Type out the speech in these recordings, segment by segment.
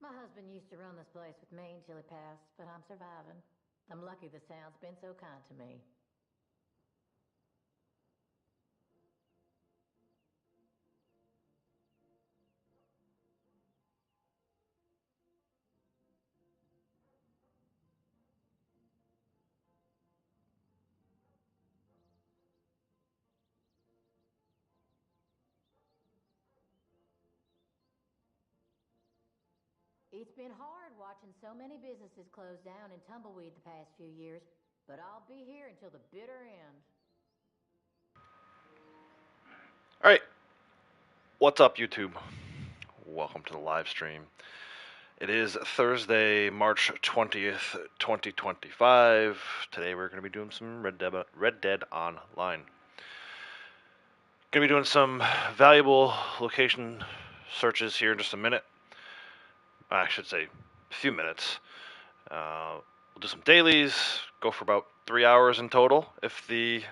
My husband used to run this place with me until he passed, but I'm surviving. I'm lucky this town's been so kind to me. It's been hard watching so many businesses close down and tumbleweed the past few years, but I'll be here until the bitter end. Alright, what's up YouTube? Welcome to the live stream. It is Thursday, March 20th, 2025. Today we're going to be doing some Red Dead Online. Going to be doing some valuable location searches here in just a minute. I should say a few minutes. We'll do some dailies, go for about 3 hours in total. If the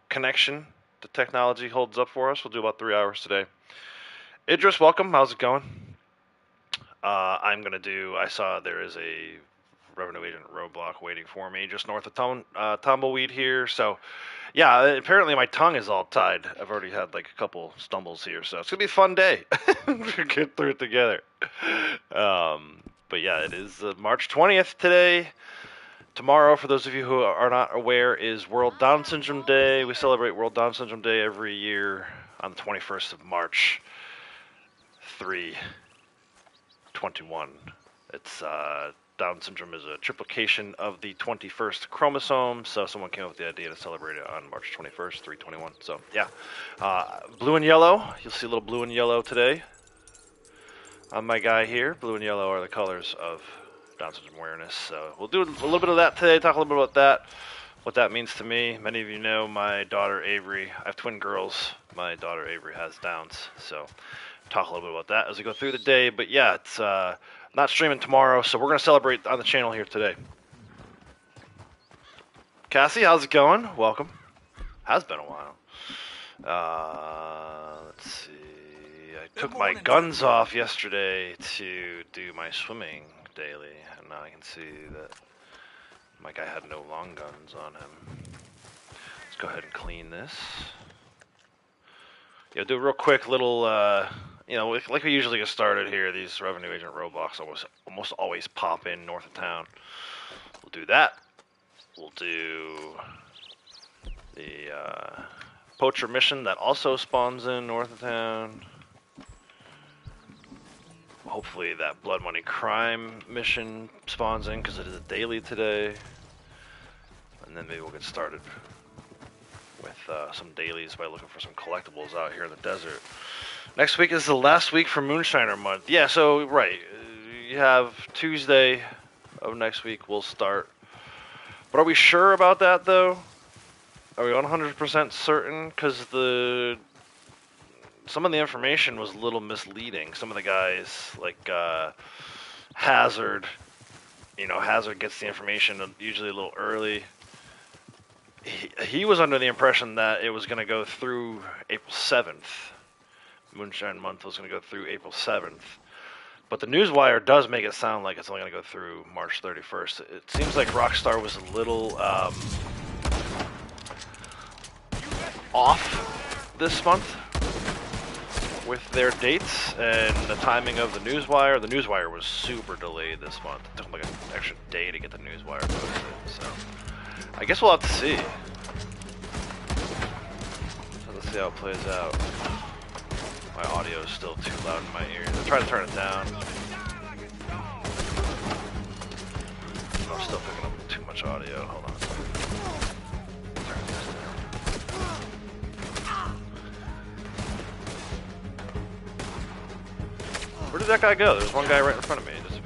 connection, the technology holds up for us, we'll do about 3 hours today. Idris, welcome. How's it going? I saw there is a revenue agent roadblock waiting for me just north of Tumbleweed here. So, yeah, apparently my tongue is all tied. I've already had like a couple stumbles here, so it's going to be a fun day. Get through it together. But yeah, it is March 20th today. Tomorrow, for those of you who are not aware, is World Down Syndrome Day. We celebrate World Down Syndrome Day every year on the 21st of March. 3/21. It's Down syndrome is a triplication of the 21st chromosome, so someone came up with the idea to celebrate it on March 21st, 3/21. So yeah, blue and yellow. You'll see a little blue and yellow today on my guy here. Blue and yellow are the colors of Down syndrome awareness. So we'll do a little bit of that today. Talk a little bit about that. What that means to me. Many of you know my daughter Avery. I have twin girls. My daughter Avery has Downs, so talk a little bit about that as we go through the day. But yeah, it's not streaming tomorrow, so we're going to celebrate on the channel here today. Cassie, how's it going? Welcome. Has been a while. Let's see. I took my guns off yesterday to do my swimming daily, and now I can see that my guy had no long guns on him. Let's go ahead and clean this. Yeah, do a real quick little, you know, like we usually get started here. These revenue agent roadblocks almost always pop in north of town. We'll do that. We'll do the poacher mission that also spawns in north of town. Hopefully that blood money crime mission spawns in because it is a daily today. And then maybe we'll get started with some dailies by looking for some collectibles out here in the desert. Next week is the last week for Moonshiner Month. Yeah, so, right. You have Tuesday of next week will start. But are we sure about that, though? Are we 100% certain? Because some of the information was a little misleading. Some of the guys, like Hazard, Hazard gets the information usually a little early. He was under the impression that it was going to go through April 7th. Moonshine Month was going to go through April 7th. But the Newswire does make it sound like it's only going to go through March 31st. It seems like Rockstar was a little off this month with their dates and the timing of the Newswire. The Newswire was super delayed this month. It took like an extra day to get the Newswire posted, so I guess we'll have to see. So let's see how it plays out. My audio is still too loud in my ears. I'll try to turn it down. I'm still picking up too much audio. Hold on. Turn this down. Where did that guy go? There's one guy right in front of me. He disappeared.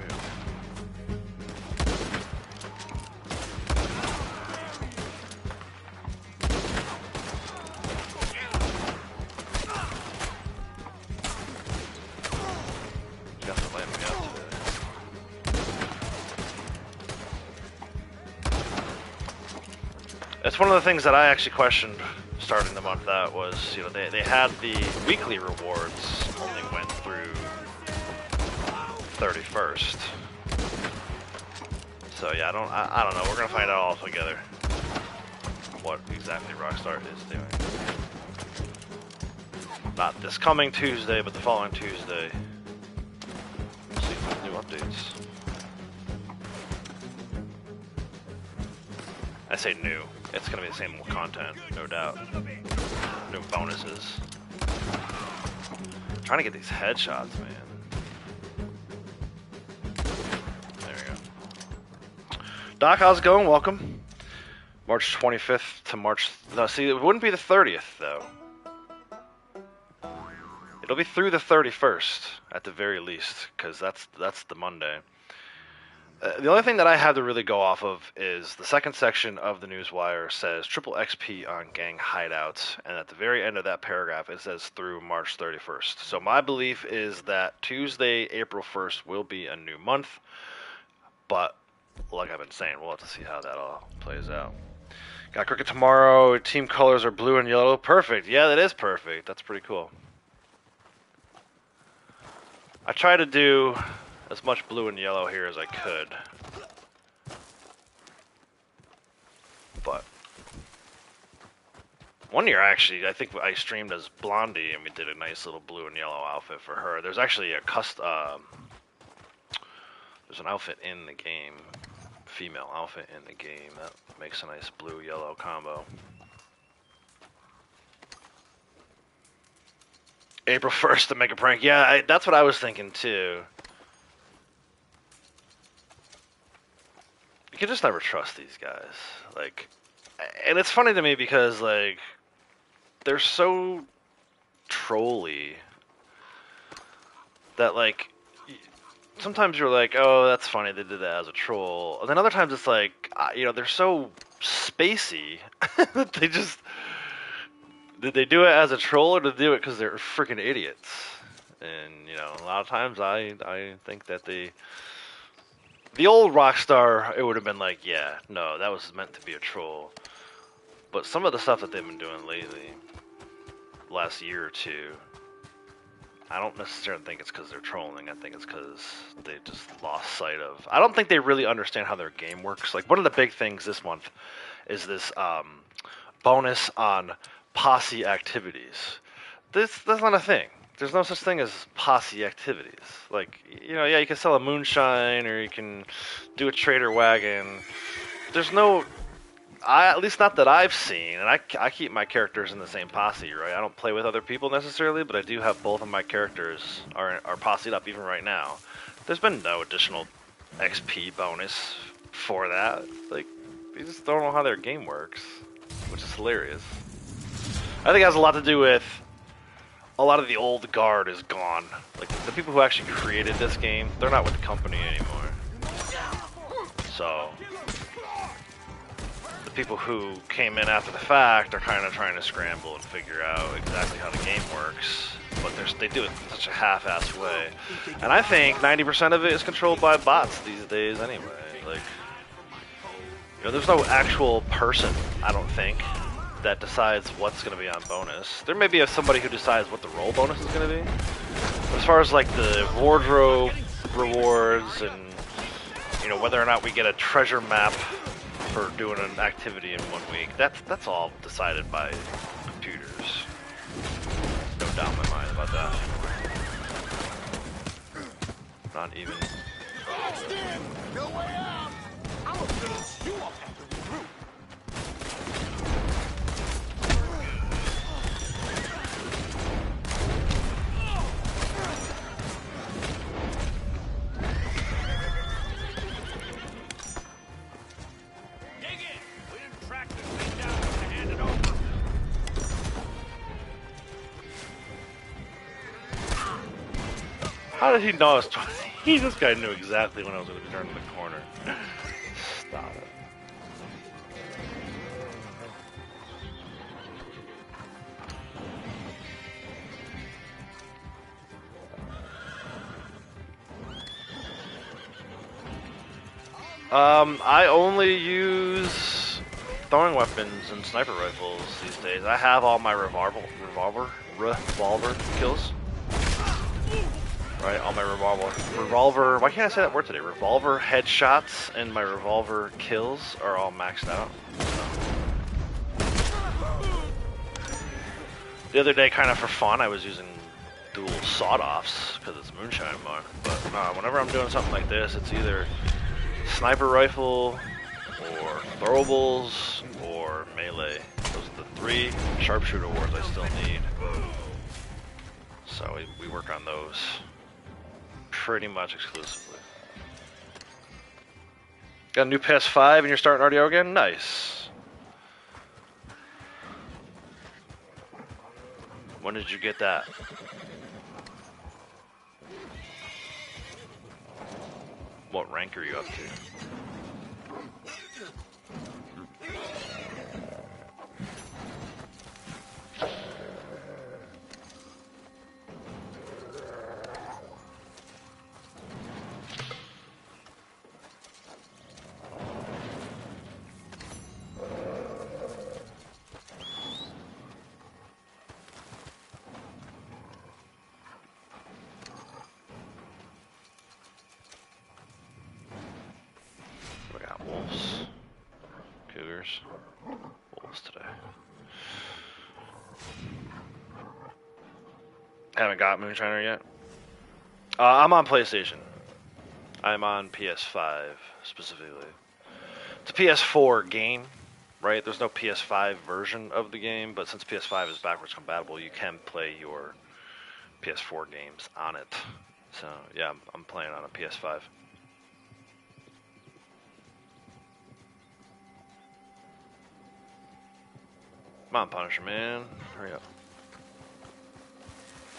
It's one of the things that I actually questioned starting the month. That was, they had the weekly rewards only went through 31st. So yeah, I don't know. We're gonna find out all together what exactly Rockstar is doing. Not this coming Tuesday, but the following Tuesday. We'll see some new updates. I say new. It's gonna be the same content, no doubt. New bonuses. I'm trying to get these headshots, man. There we go. Doc, how's it going? Welcome. March 25th to March... No, see, it wouldn't be the 30th, though. It'll be through the 31st, at the very least, because that's the Monday. The only thing that I have to really go off of is the second section of the Newswire says triple XP on gang hideouts, and at the very end of that paragraph it says through March 31st. So my belief is that Tuesday, April 1st will be a new month, but like I've been saying, we'll have to see how that all plays out. Got cricket tomorrow. Team colors are blue and yellow. Perfect. Yeah, that is perfect. That's pretty cool. I try to do as much blue and yellow here as I could. But one year, actually, I think I streamed as Blondie, and we did a nice little blue and yellow outfit for her. There's actually a there's an outfit in the game, female outfit in the game, that makes a nice blue-yellow combo. April 1st to make a prank. Yeah, that's what I was thinking, too. You can just never trust these guys. Like, and it's funny to me because, like, they're so trolly that, like, sometimes you're like, oh, that's funny, they did that as a troll. And then other times it's like, you know, they're so spacey that they just... Did they do it as a troll, or did they do it because they're freaking idiots? And, you know, a lot of times I think that the old Rockstar, it would have been like, yeah, no, that was meant to be a troll. But some of the stuff that they've been doing lately, last year or two, I don't necessarily think it's because they're trolling. I think it's because they just lost sight of... I don't think they really understand how their game works. Like, one of the big things this month is this bonus on posse activities. That's not a thing. There's no such thing as posse activities. Like, you know, yeah, you can sell a moonshine or you can do a trader wagon. There's no... at least not that I've seen, and I keep my characters in the same posse, right? I don't play with other people necessarily, but I do have both of my characters are posseed up even right now. There's been no additional XP bonus for that. Like, you just don't know how their game works, which is hilarious. I think it has a lot to do with a lot of the old guard is gone. Like, the people who actually created this game, they're not with the company anymore. So the people who came in after the fact are kind of trying to scramble and figure out exactly how the game works, but they do it in such a half-assed way. And I think 90% of it is controlled by bots these days anyway. Like, you know, there's no actual person, I don't think, that decides what's going to be on bonus. There may be somebody who decides what the role bonus is going to be. But as far as like the wardrobe rewards and, you know, whether or not we get a treasure map for doing an activity in 1 week, that's all decided by computers. No doubt in my mind about that. Not even. No way out! I'm gonna finish you up at the root. How did he know I was 20? This guy knew exactly when I was going to turn the corner. Stop it. I only use throwing weapons and sniper rifles these days. I have all my revolver kills. Right, all my revolver, why can't I say that word today? Revolver headshots and my revolver kills are all maxed out. The other day, kind of for fun, I was using dual sawed-offs because it's moonshine mode. But whenever I'm doing something like this, it's either sniper rifle or throwables or melee. Those are the 3 sharpshooter awards I still need. So we work on those pretty much exclusively. Got a new PS5 and you're starting RDO again? Nice. When did you get that? What rank are you up to? We got wolves, cougars, wolves today. Haven't got Moonshiner yet. I'm on PlayStation. I'm on PS5 specifically. It's a PS4 game, right? There's no PS5 version of the game, but since PS5 is backwards compatible, you can play your PS4 games on it. So yeah, I'm playing on a PS5. Come on, Punisher, man. Hurry up.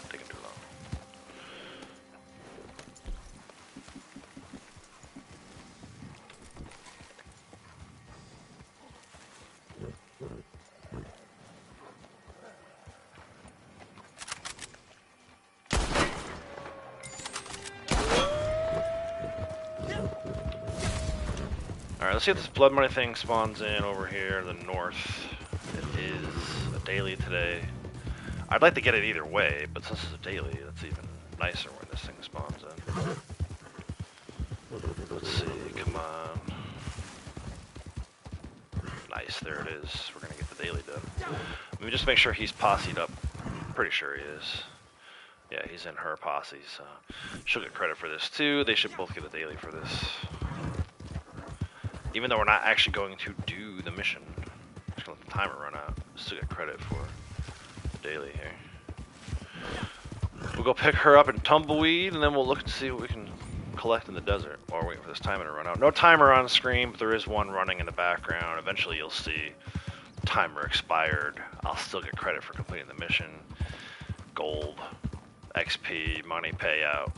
Taking too long. Alright, let's see if this blood money thing spawns in over here in the north. It is a daily today. I'd like to get it either way, but since it's a daily, that's even nicer when this thing spawns in. Let's see, come on. Nice, there it is. We're gonna get the daily done. Let me just make sure he's posse'd up. Pretty sure he is. Yeah, he's in her posse, so she'll get credit for this too. They should both get a daily for this. Even though we're not actually going to do the mission. Just gonna let the timer run out. Still get credit for the daily here. We'll go pick her up in Tumbleweed, and then we'll look to see what we can collect in the desert while we're waiting for this timer to run out. No timer on screen, but there is one running in the background. Eventually you'll see timer expired. I'll still get credit for completing the mission. Gold, XP, money payout,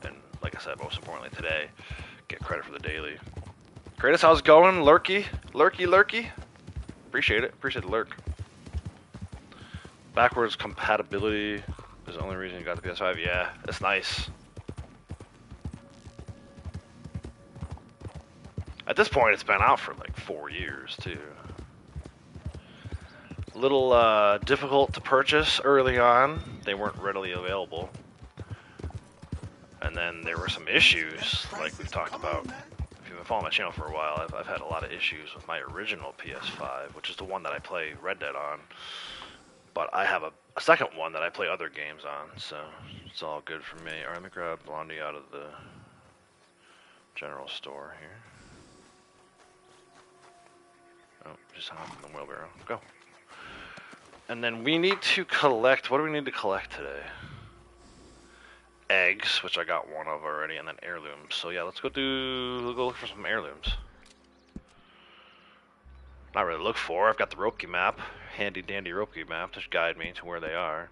and like I said, most importantly today, get credit for the daily. Kratos, how's it going? Lurky? Lurky? Appreciate it. Appreciate the lurk. Backwards compatibility is the only reason you got the PS5. Yeah, that's nice. At this point, it's been out for like 4 years, too. A little difficult to purchase early on. They weren't readily available. And then there were some issues, like we've talked about. If you've been following my channel for a while, I've had a lot of issues with my original PS5, which is the one that I play Red Dead on. But I have a second one that I play other games on, so it's all good for me. Alright, let me grab Blondie out of the general store here. Oh, just hung up in the wheelbarrow. Go. And then we need to collect, what do we need to collect today? Eggs, which I got one of already, and then heirlooms. So yeah, let's go look for some heirlooms. Not really look for, I've got the Ropke map, handy dandy Ropke map to guide me to where they are.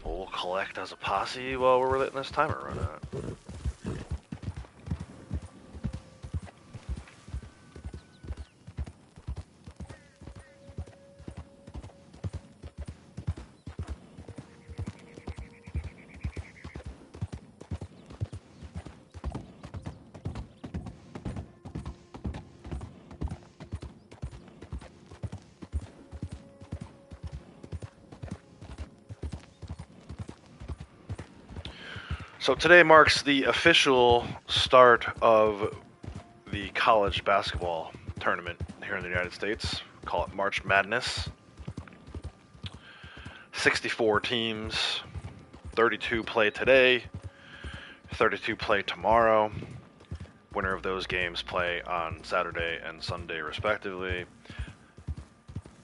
We'll collect as a posse while we're letting this timer run out. So today marks the official start of the college basketball tournament here in the United States. Call it March Madness. 64 teams, 32 play today, 32 play tomorrow. Winner of those games play on Saturday and Sunday respectively.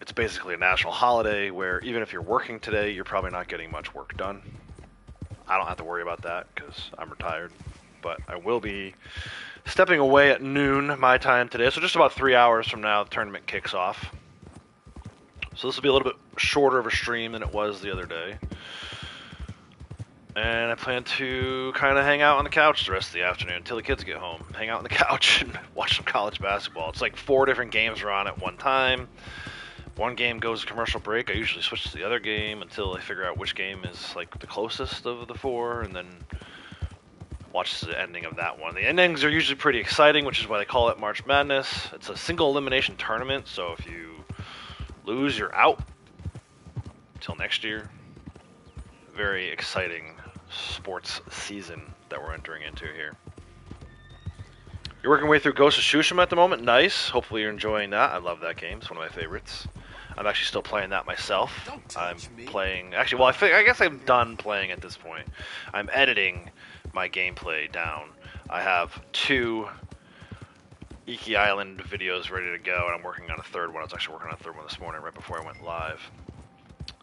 It's basically a national holiday where even if you're working today, you're probably not getting much work done. I don't have to worry about that because I'm retired, but I will be stepping away at noon my time today, so just about 3 hours from now the tournament kicks off. So this will be a little bit shorter of a stream than it was the other day. And I plan to kind of hang out on the couch the rest of the afternoon until the kids get home. Hang out on the couch and watch some college basketball. It's like 4 different games are on at one time. One game goes to commercial break. I usually switch to the other game until I figure out which game is like the closest of the 4, and then watch the ending of that one. The endings are usually pretty exciting, which is why they call it March Madness. It's a single elimination tournament, so if you lose, you're out until next year. Very exciting sports season that we're entering into here. You're working your way through Ghost of Tsushima at the moment. Nice. Hopefully you're enjoying that. I love that game. It's one of my favorites. I'm actually still playing that myself. I'm playing... Actually, well, I guess I'm done playing at this point. I'm editing my gameplay down. I have 2 Iki Island videos ready to go, and I'm working on a third one. I was actually working on a third one this morning right before I went live.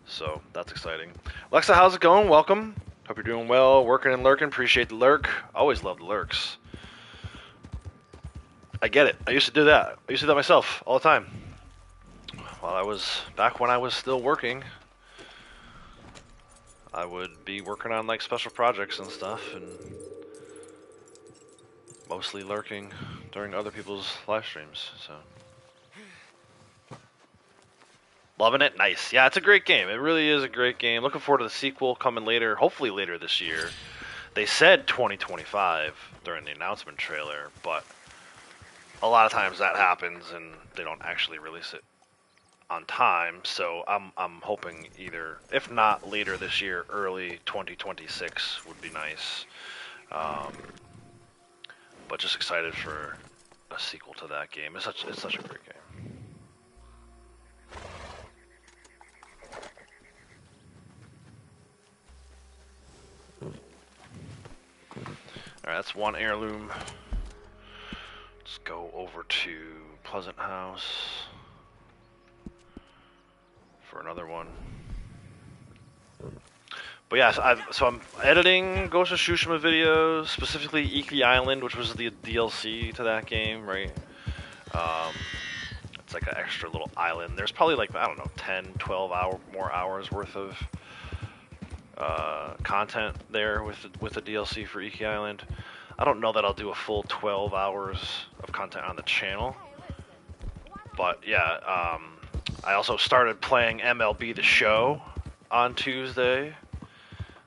So, that's exciting. Alexa, how's it going? Welcome. Hope you're doing well. Working and lurking. Appreciate the lurk. Always love the lurks. I get it. I used to do that. I used to do that myself all the time. Back when I was still working, I would be working on like special projects and stuff, and mostly lurking during other people's live streams, so. Loving it? Nice. Yeah, it's a great game. It really is a great game. Looking forward to the sequel coming later, hopefully later this year. They said 2025 during the announcement trailer, but a lot of times that happens and they don't actually release it on time, so I'm hoping either, if not later this year, early 2026 would be nice. But just excited for a sequel to that game. It's such a great game. Alright, that's one heirloom. Let's go over to Pleasant House for another one. But yeah, so I'm editing Ghost of Tsushima videos, specifically Iki Island, which was the DLC to that game, right? It's like an extra little island. There's probably like, I don't know, 10, 12 more hours worth of content there with the DLC for Iki Island. I don't know that I'll do a full 12 hours of content on the channel. But yeah, I also started playing MLB The Show on Tuesday.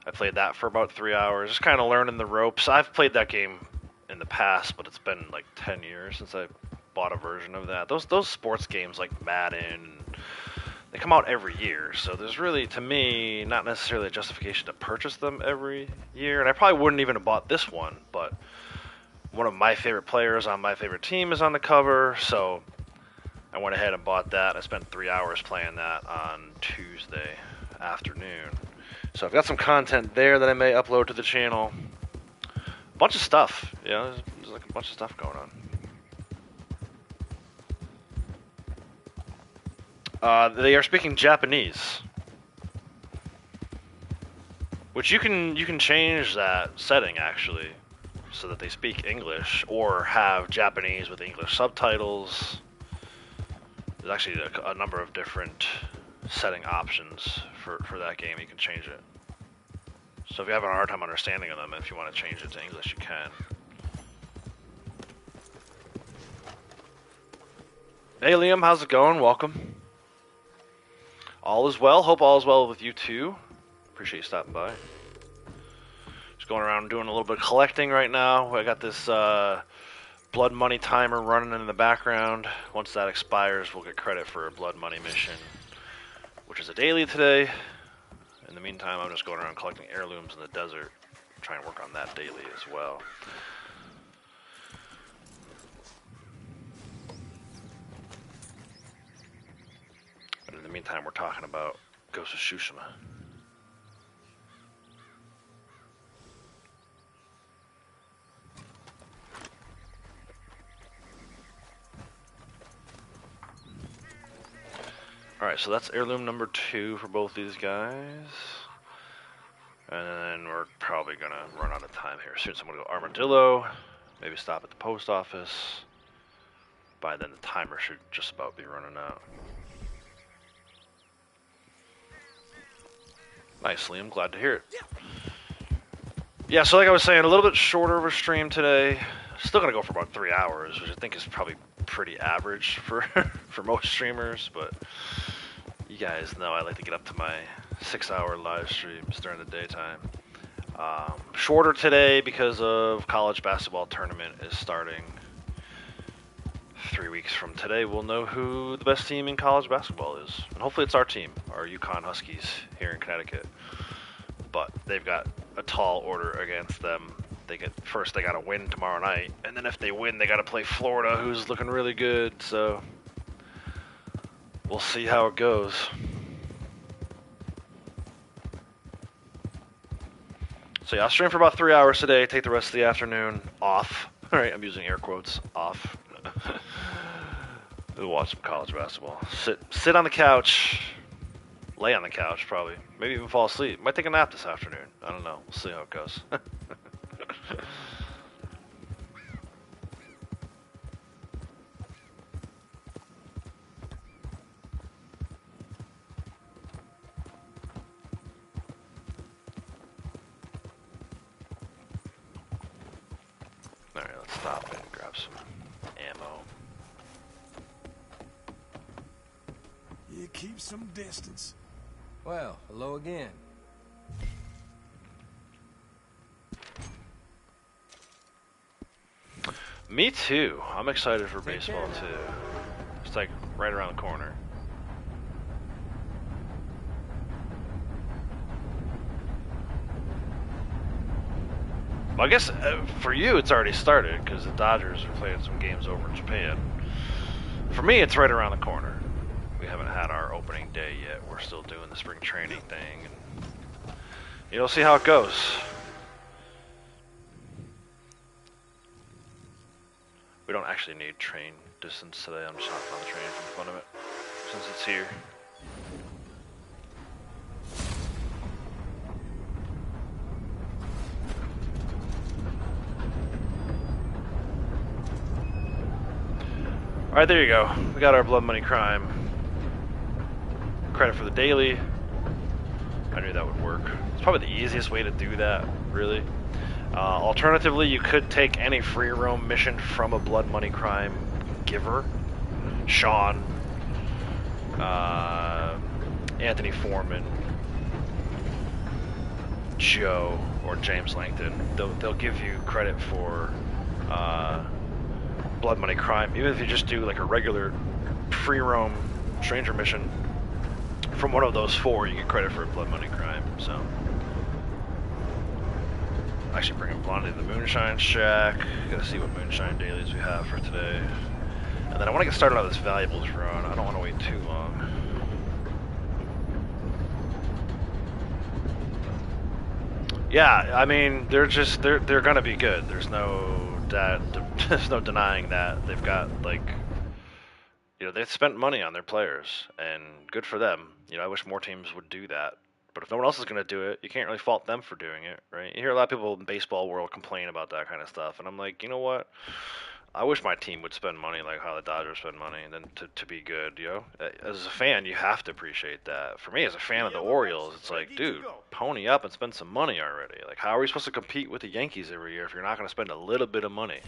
I played that for about 3 hours, just kind of learning the ropes. I've played that game in the past, but it's been like 10 years since I bought a version of that. Those sports games like Madden, they come out every year, so there's really, to me, not necessarily a justification to purchase them every year. And I probably wouldn't even have bought this one, but one of my favorite players on my favorite team is on the cover, so I went ahead and bought that. I spent 3 hours playing that on Tuesday afternoon. So I've got some content there that I may upload to the channel. A bunch of stuff, you know, there's like a bunch of stuff going on. They are speaking Japanese, which you can change that setting actually, so that they speak English or have Japanese with English subtitles. There's actually a number of different setting options for that game. You can change it. So if you have a hard time understanding them, if you want to change it to English, you can. Hey Liam, how's it going? Welcome. All is well. Hope all is well with you too. Appreciate you stopping by. Just going around doing a little bit of collecting right now. I got this blood money timer running in the background. Once that expires, we'll get credit for a blood money mission, which is a daily today. In the meantime, I'm just going around collecting heirlooms in the desert, try and work on that daily as well. But in the meantime, we're talking about Ghost of Tsushima. Alright, so that's heirloom number 2 for both these guys. And then we're probably gonna run out of time here soon. So I'm gonna go Armadillo, maybe stop at the post office. By then the timer should just about be running out. Nice, Liam, glad to hear it. Yeah, so like I was saying, a little bit shorter of a stream today. Still gonna go for about 3 hours, which I think is probably pretty average for for most streamers, but you guys know I like to get up to my 6-hour live streams during the daytime. Shorter today because of college basketball tournament is starting 3 weeks from today. We'll know who the best team in college basketball is, and hopefully it's our team, our UConn Huskies here in Connecticut. But they've got a tall order against them. They got to win tomorrow night, and then if they win, they got to play Florida, who's looking really good. So we'll see how it goes. So yeah, I'll stream for about 3 hours today. Take the rest of the afternoon off. All right, I'm using air quotes. Off. We'll watch some college basketball. Sit on the couch. Lay on the couch, probably. Maybe even fall asleep. Might take a nap this afternoon. I don't know. We'll see how it goes. Alright, let's stop and grab some ammo. You keep some distance. Well, hello again. Me too. I'm excited for baseball too. It's like right around the corner. Well, I guess for you it's already started because the Dodgers are playing some games over in Japan. For me, it's right around the corner. We haven't had our opening day yet. We're still doing the spring training thing, and you'll see how it goes. We don't actually need train distance today. I'm just hopping on the train for the fun of it, since it's here. Alright, there you go. We got our Blood Money Crime. Credit for the daily. I knew that would work. It's probably the easiest way to do that, really. Alternatively, you could take any free roam mission from a Blood Money Crime giver. Sean, Anthony Foreman, Joe, or James Langton. They'll give you credit for Blood Money Crime, even if you just do like a regular free roam stranger mission. From one of those 4, you get credit for a Blood Money Crime. So, actually bringing Blondie to the Moonshine Shack. Gotta see what Moonshine dailies we have for today. And then I want to get started on this valuables run. I don't want to wait too long. Yeah, I mean they're gonna be good. There's no denying that. They've got they've spent money on their players, and good for them. I wish more teams would do that. But if no one else is going to do it, you can't really fault them for doing it, right? You hear a lot of people in the baseball world complain about that kind of stuff, and I'm like, you know what? I wish my team would spend money like how the Dodgers spend money, and then to be good, As a fan, you have to appreciate that. For me, as a fan of the Orioles, it's like, dude, pony up and spend some money already. Like, how are we supposed to compete with the Yankees every year if you're not going to spend a little bit of money?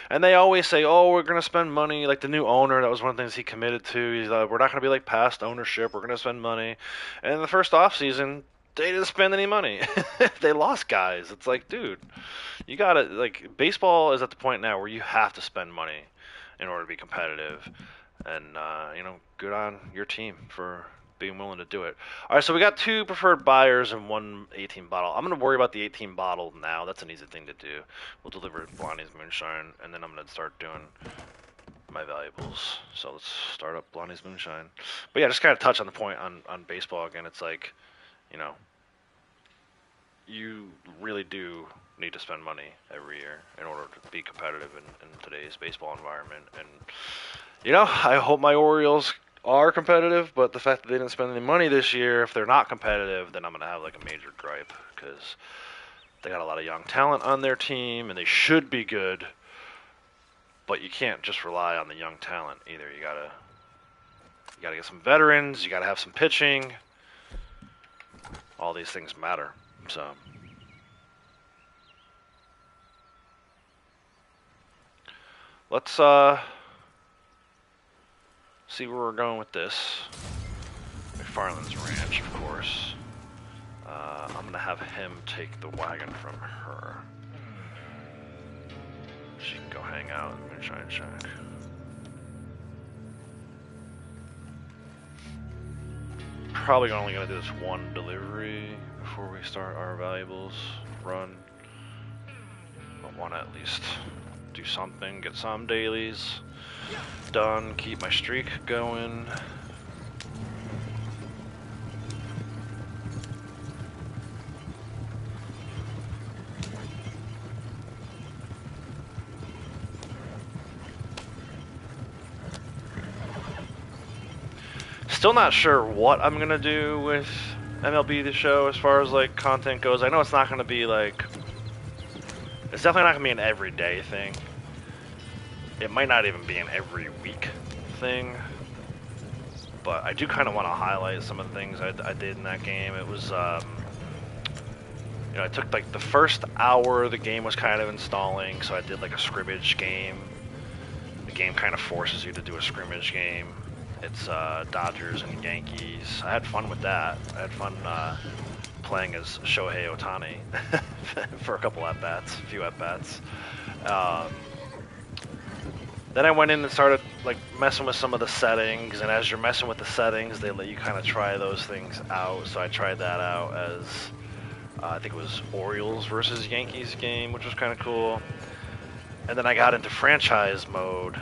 And they always say, oh, we're going to spend money. Like, the new owner, that was one of the things he committed to. He's like, we're not going to be like past ownership. We're going to spend money. And in the first offseason, they didn't spend any money. They lost guys. It's like, dude, you gotta, baseball is at the point now where you have to spend money in order to be competitive. And, good on your team for being willing to do it. All right, so we got 2 preferred buyers and 1 18 bottle. I'm going to worry about the 18 bottle now. That's an easy thing to do. We'll deliver Blondie's Moonshine, and then I'm going to start doing my valuables. So let's start up Blondie's Moonshine. But yeah, just kind of touch on the point on baseball again. It's like, you know, you really do need to spend money every year in order to be competitive in today's baseball environment. And, you know, I hope my Orioles are competitive, but the fact that they didn't spend any money this year, if they're not competitive, then I'm going to have like a major gripe, because they got a lot of young talent on their team and they should be good, but you can't just rely on the young talent either. You gotta get some veterans, you gotta have some pitching. All these things matter. So let's see where we're going with this. McFarland's ranch, of course. I'm gonna have him take the wagon from her. She can go hang out in the Moonshine Shack. Probably only gonna do this 1 delivery before we start our valuables run. But want to at least do something, get some dailies done, keep my streak going. Still not sure what I'm gonna do with MLB The Show as far as like content goes. I know it's not gonna be like, it's definitely not gonna be an everyday thing. It might not even be an every week thing, but I do kind of want to highlight some of the things I did in that game. It was, you know, I took like the first hour the game was kind of installing, so I did like a scrimmage game. The game kind of forces you to do a scrimmage game. It's Dodgers and Yankees. I had fun with that. I had fun playing as Shohei Ohtani for a couple at-bats, a few at-bats. Then I went in and started like messing with some of the settings, and as you're messing with the settings, they let you kind of try those things out. So I tried that out as I think it was Orioles versus Yankees game, which was kind of cool. And then I got into franchise mode,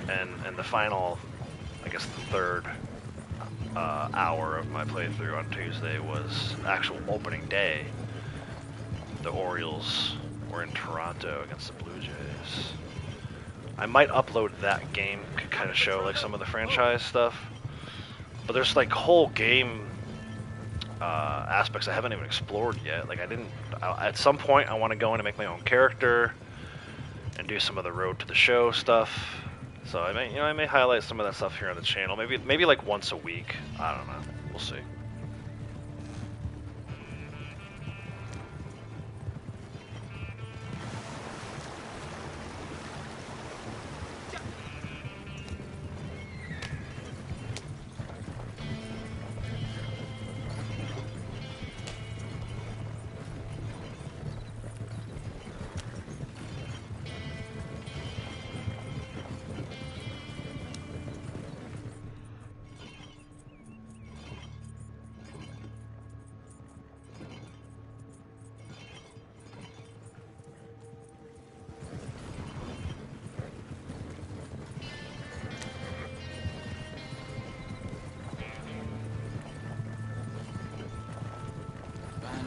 and the final, I guess the third hour of my playthrough on Tuesday was actual opening day. The Orioles were in Toronto against the Blue Jays. I might upload that game to kind of show like some of the franchise stuff, but there's like whole game aspects I haven't even explored yet. Like at some point I want to go in and make my own character and do some of the road to the show stuff. So I may highlight some of that stuff here on the channel. Maybe like once a week. I don't know. We'll see.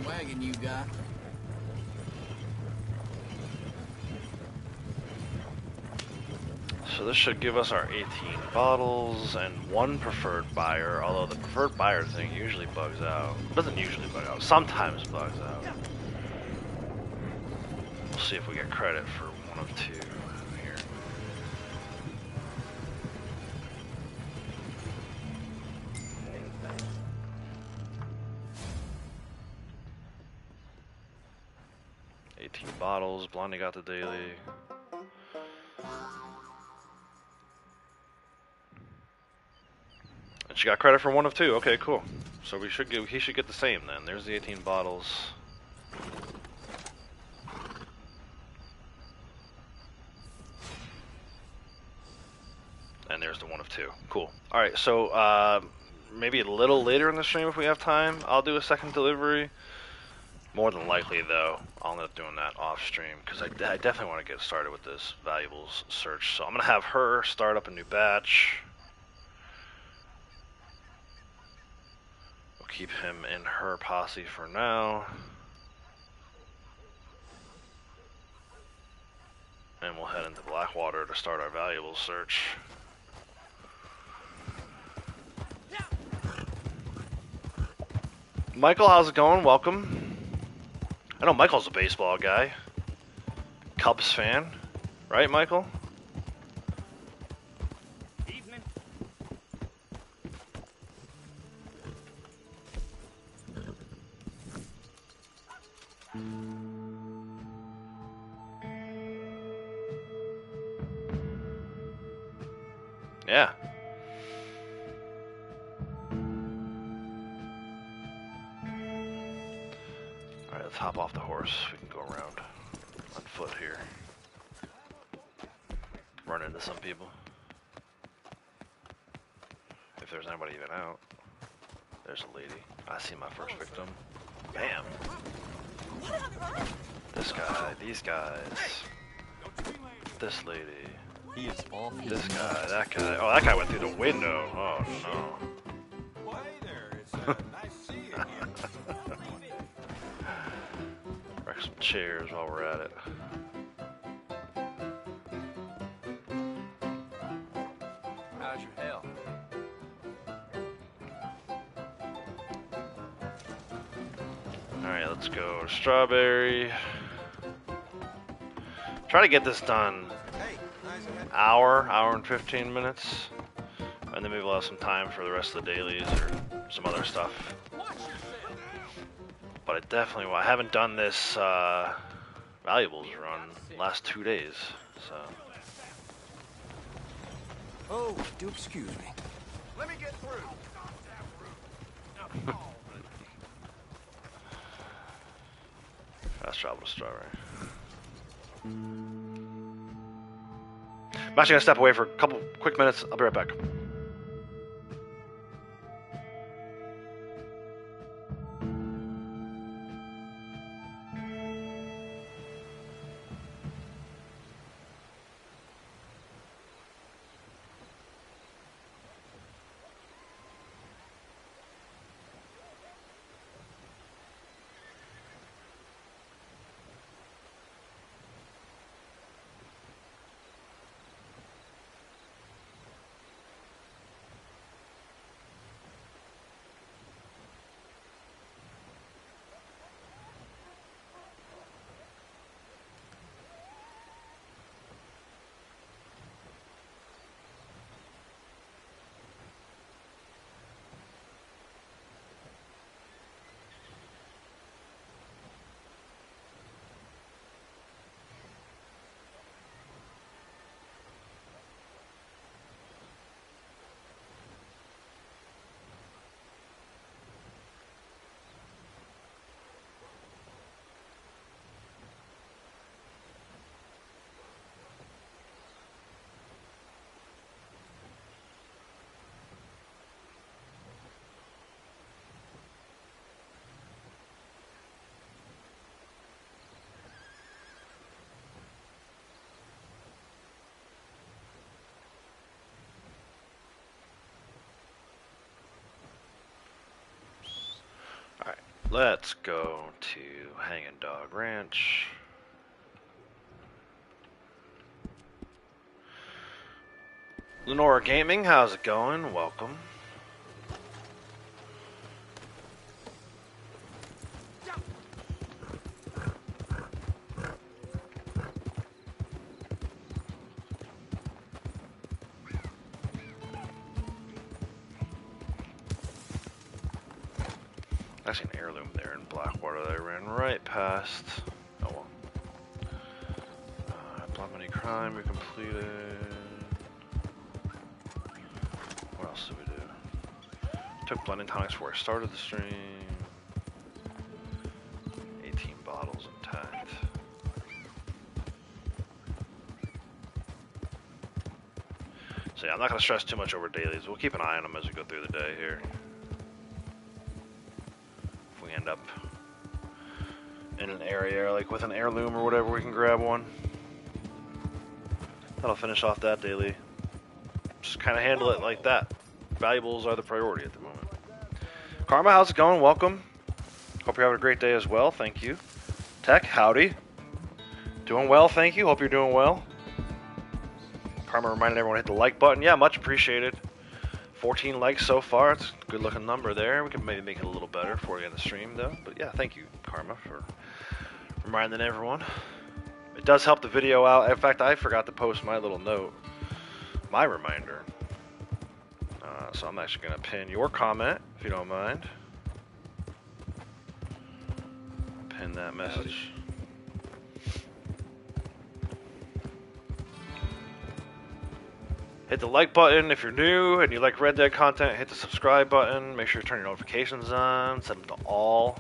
Wagon you got. So this should give us our 18 bottles and 1 preferred buyer, although the preferred buyer thing usually bugs out. It doesn't usually bug out, sometimes bugs out. We'll see if we get credit for 1 of 2 here. Bottles. Blondie got the daily. And she got credit for 1 of 2. Okay, cool. So he should get the same then. There's the 18 bottles. And there's the 1 of 2. Cool. All right, so maybe a little later in the stream if we have time, I'll do a second delivery. More than likely, though, I'll end up doing that off stream because I definitely want to get started with this valuables search. So I'm gonna have her start up a new batch. We'll keep him in her posse for now, and we'll head into Blackwater to start our valuables search. Michael, how's it going? Welcome. I know Michael's a baseball guy. Cubs fan, right, Michael? Evening. Yeah. Alright, let's hop off the horse. We can go around on foot here. Run into some people. If there's anybody even out. There's a lady. I see my first victim. Bam! This guy, these guys. This lady. He is awful. This guy, that guy. Oh, that guy went through the window. Oh no. Well, hey there. It's nice to see you again. Wreck some chairs while we're at it. How's your health? Alright, let's go to Strawberry. Try to get this done Hey, nice to have hour and 15 minutes. And then maybe we'll have some time for the rest of the dailies or some other stuff. But I haven't done this valuables run last 2 days, so. Oh, do excuse me. Let me get through. Fast travel to Strawberry. I'm actually gonna step away for a couple quick minutes. I'll be right back. Let's go to Hanging Dog Ranch. Lenora Gaming, how's it going? Welcome. I see an heirloom there in Blackwater that I ran right past. Oh well. Block money crime, we completed. What else did we do? Took blending tonics before I started the stream. 18 bottles intact. So yeah, I'm not going to stress too much over dailies. We'll keep an eye on them as we go through the day here. in an area, like with an heirloom or whatever, we can grab one. That'll finish off that daily. Just kind of handle it like that. Valuables are the priority at the moment. Karma, how's it going? Welcome. Hope you're having a great day as well. Thank you. Tech, howdy. Doing well, thank you. Hope you're doing well. Karma reminded everyone to hit the like button. Yeah, much appreciated. 14 likes so far. It's a good looking number there. We can maybe make it a little better before we end the stream though. But yeah, thank you, Karma, for reminding everyone. It does help the video out. In fact, I forgot to post my little note, my reminder. So I'm actually going to pin your comment, if you don't mind. Pin that message. Hit the like button if you're new and you like Red Dead content. Hit the subscribe button. Make sure you turn your notifications on. Set them to all.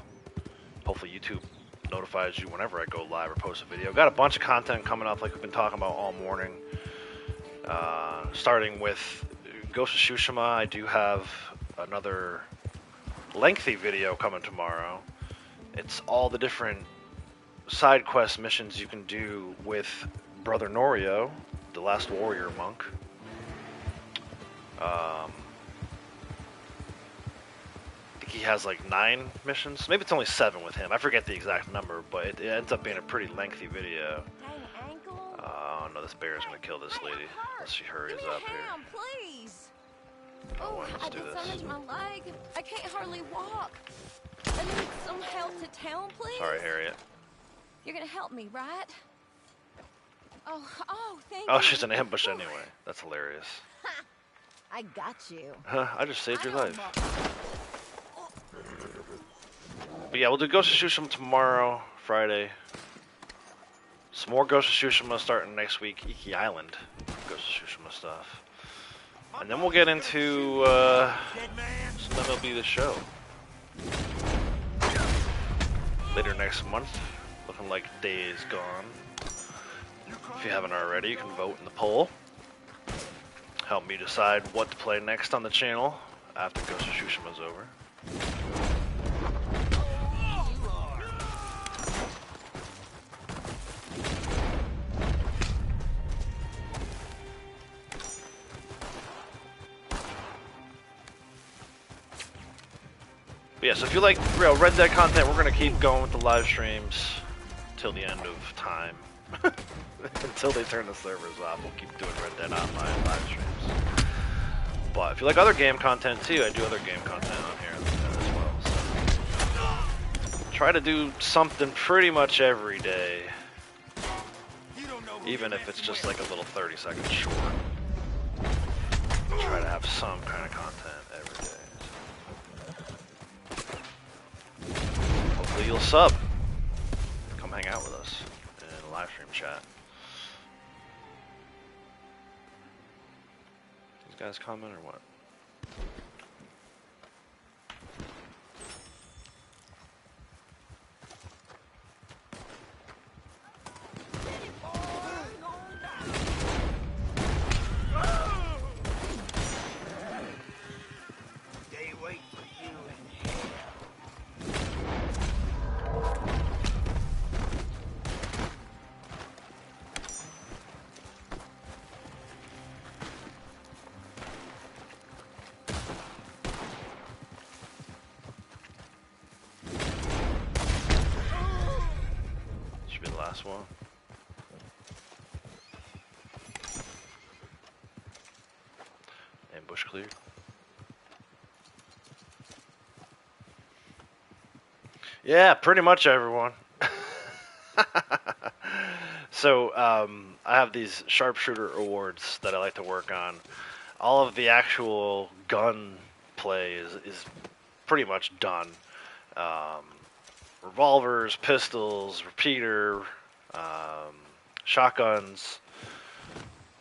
Hopefully YouTube notifies you whenever I go live or post a video. Got a bunch of content coming up like we've been talking about all morning. Starting with Ghost of Tsushima, I do have another lengthy video coming tomorrow. It's all the different side quest missions you can do with Brother Norio, the last warrior monk. I think he has like 9 missions. Maybe it's only 7 with him. I forget the exact number, but it ends up being a pretty lengthy video. Oh no, this bear is gonna kill this lady unless she hurries up here. Please. Oh, I let's do did this. so much to my leg. I can't hardly walk. I need some help to town, please. Sorry, Harriet. You're gonna help me, right? Oh, thank you. Oh, she's in ambush anyway. That's hilarious. I got you. I just saved your life. But yeah, we'll do Ghost of Tsushima tomorrow, Friday. Some more Ghost of Tsushima starting next week. Iki Island Ghost of Tsushima stuff. And then we'll get into some MLB The Show. Later next month. Looking like Days Gone. If you haven't already, you can vote in the poll. Help me decide what to play next on the channel after Ghost of Tsushima's over. But yeah, so if you like real Red Dead content, we're going to keep going with the live streams till the end of time. Until they turn the servers off, we'll keep doing Red Dead Online live streams. But if you like other game content too, I do other game content on here as well. So try to do something pretty much every day, even if it's just like a little 30-second short. Try to have some kind of content every day. Hopefully you'll sub. Come hang out with us in live stream chat. These guys comment or what? They wait for you in here. Should be the last one. Ambush cleared. Yeah, pretty much everyone. So, I have these sharpshooter awards that I like to work on. All of the actual gun play is pretty much done. Revolvers, pistols, repeater, shotguns,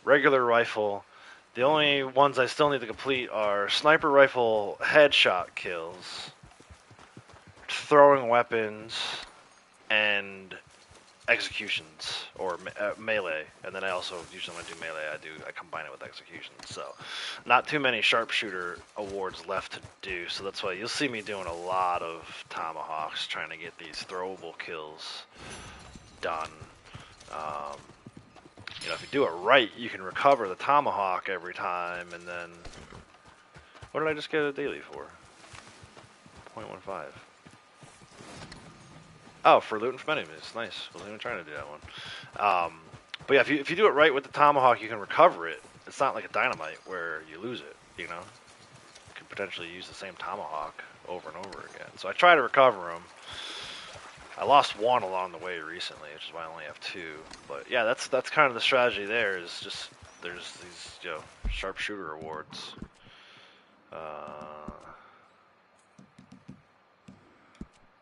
regular rifle. The only ones I still need to complete are sniper rifle headshot kills, throwing weapons, and executions or melee, and then I also usually when I do melee, I combine it with executions. So, not too many sharpshooter awards left to do. So that's why you'll see me doing a lot of tomahawks, trying to get these throwable kills done. You know, if you do it right, you can recover the tomahawk every time, and then what did I just get a daily for? 0.15. Oh, for looting from enemies. Nice. Wasn't even trying to do that one. But yeah, if you do it right with the tomahawk, you can recover it. It's not like a dynamite where you lose it, you know? You could potentially use the same tomahawk over and over again. So I try to recover them. I lost one along the way recently, which is why I only have two. But yeah, that's kind of the strategy there, is just there's these, you know, sharpshooter awards.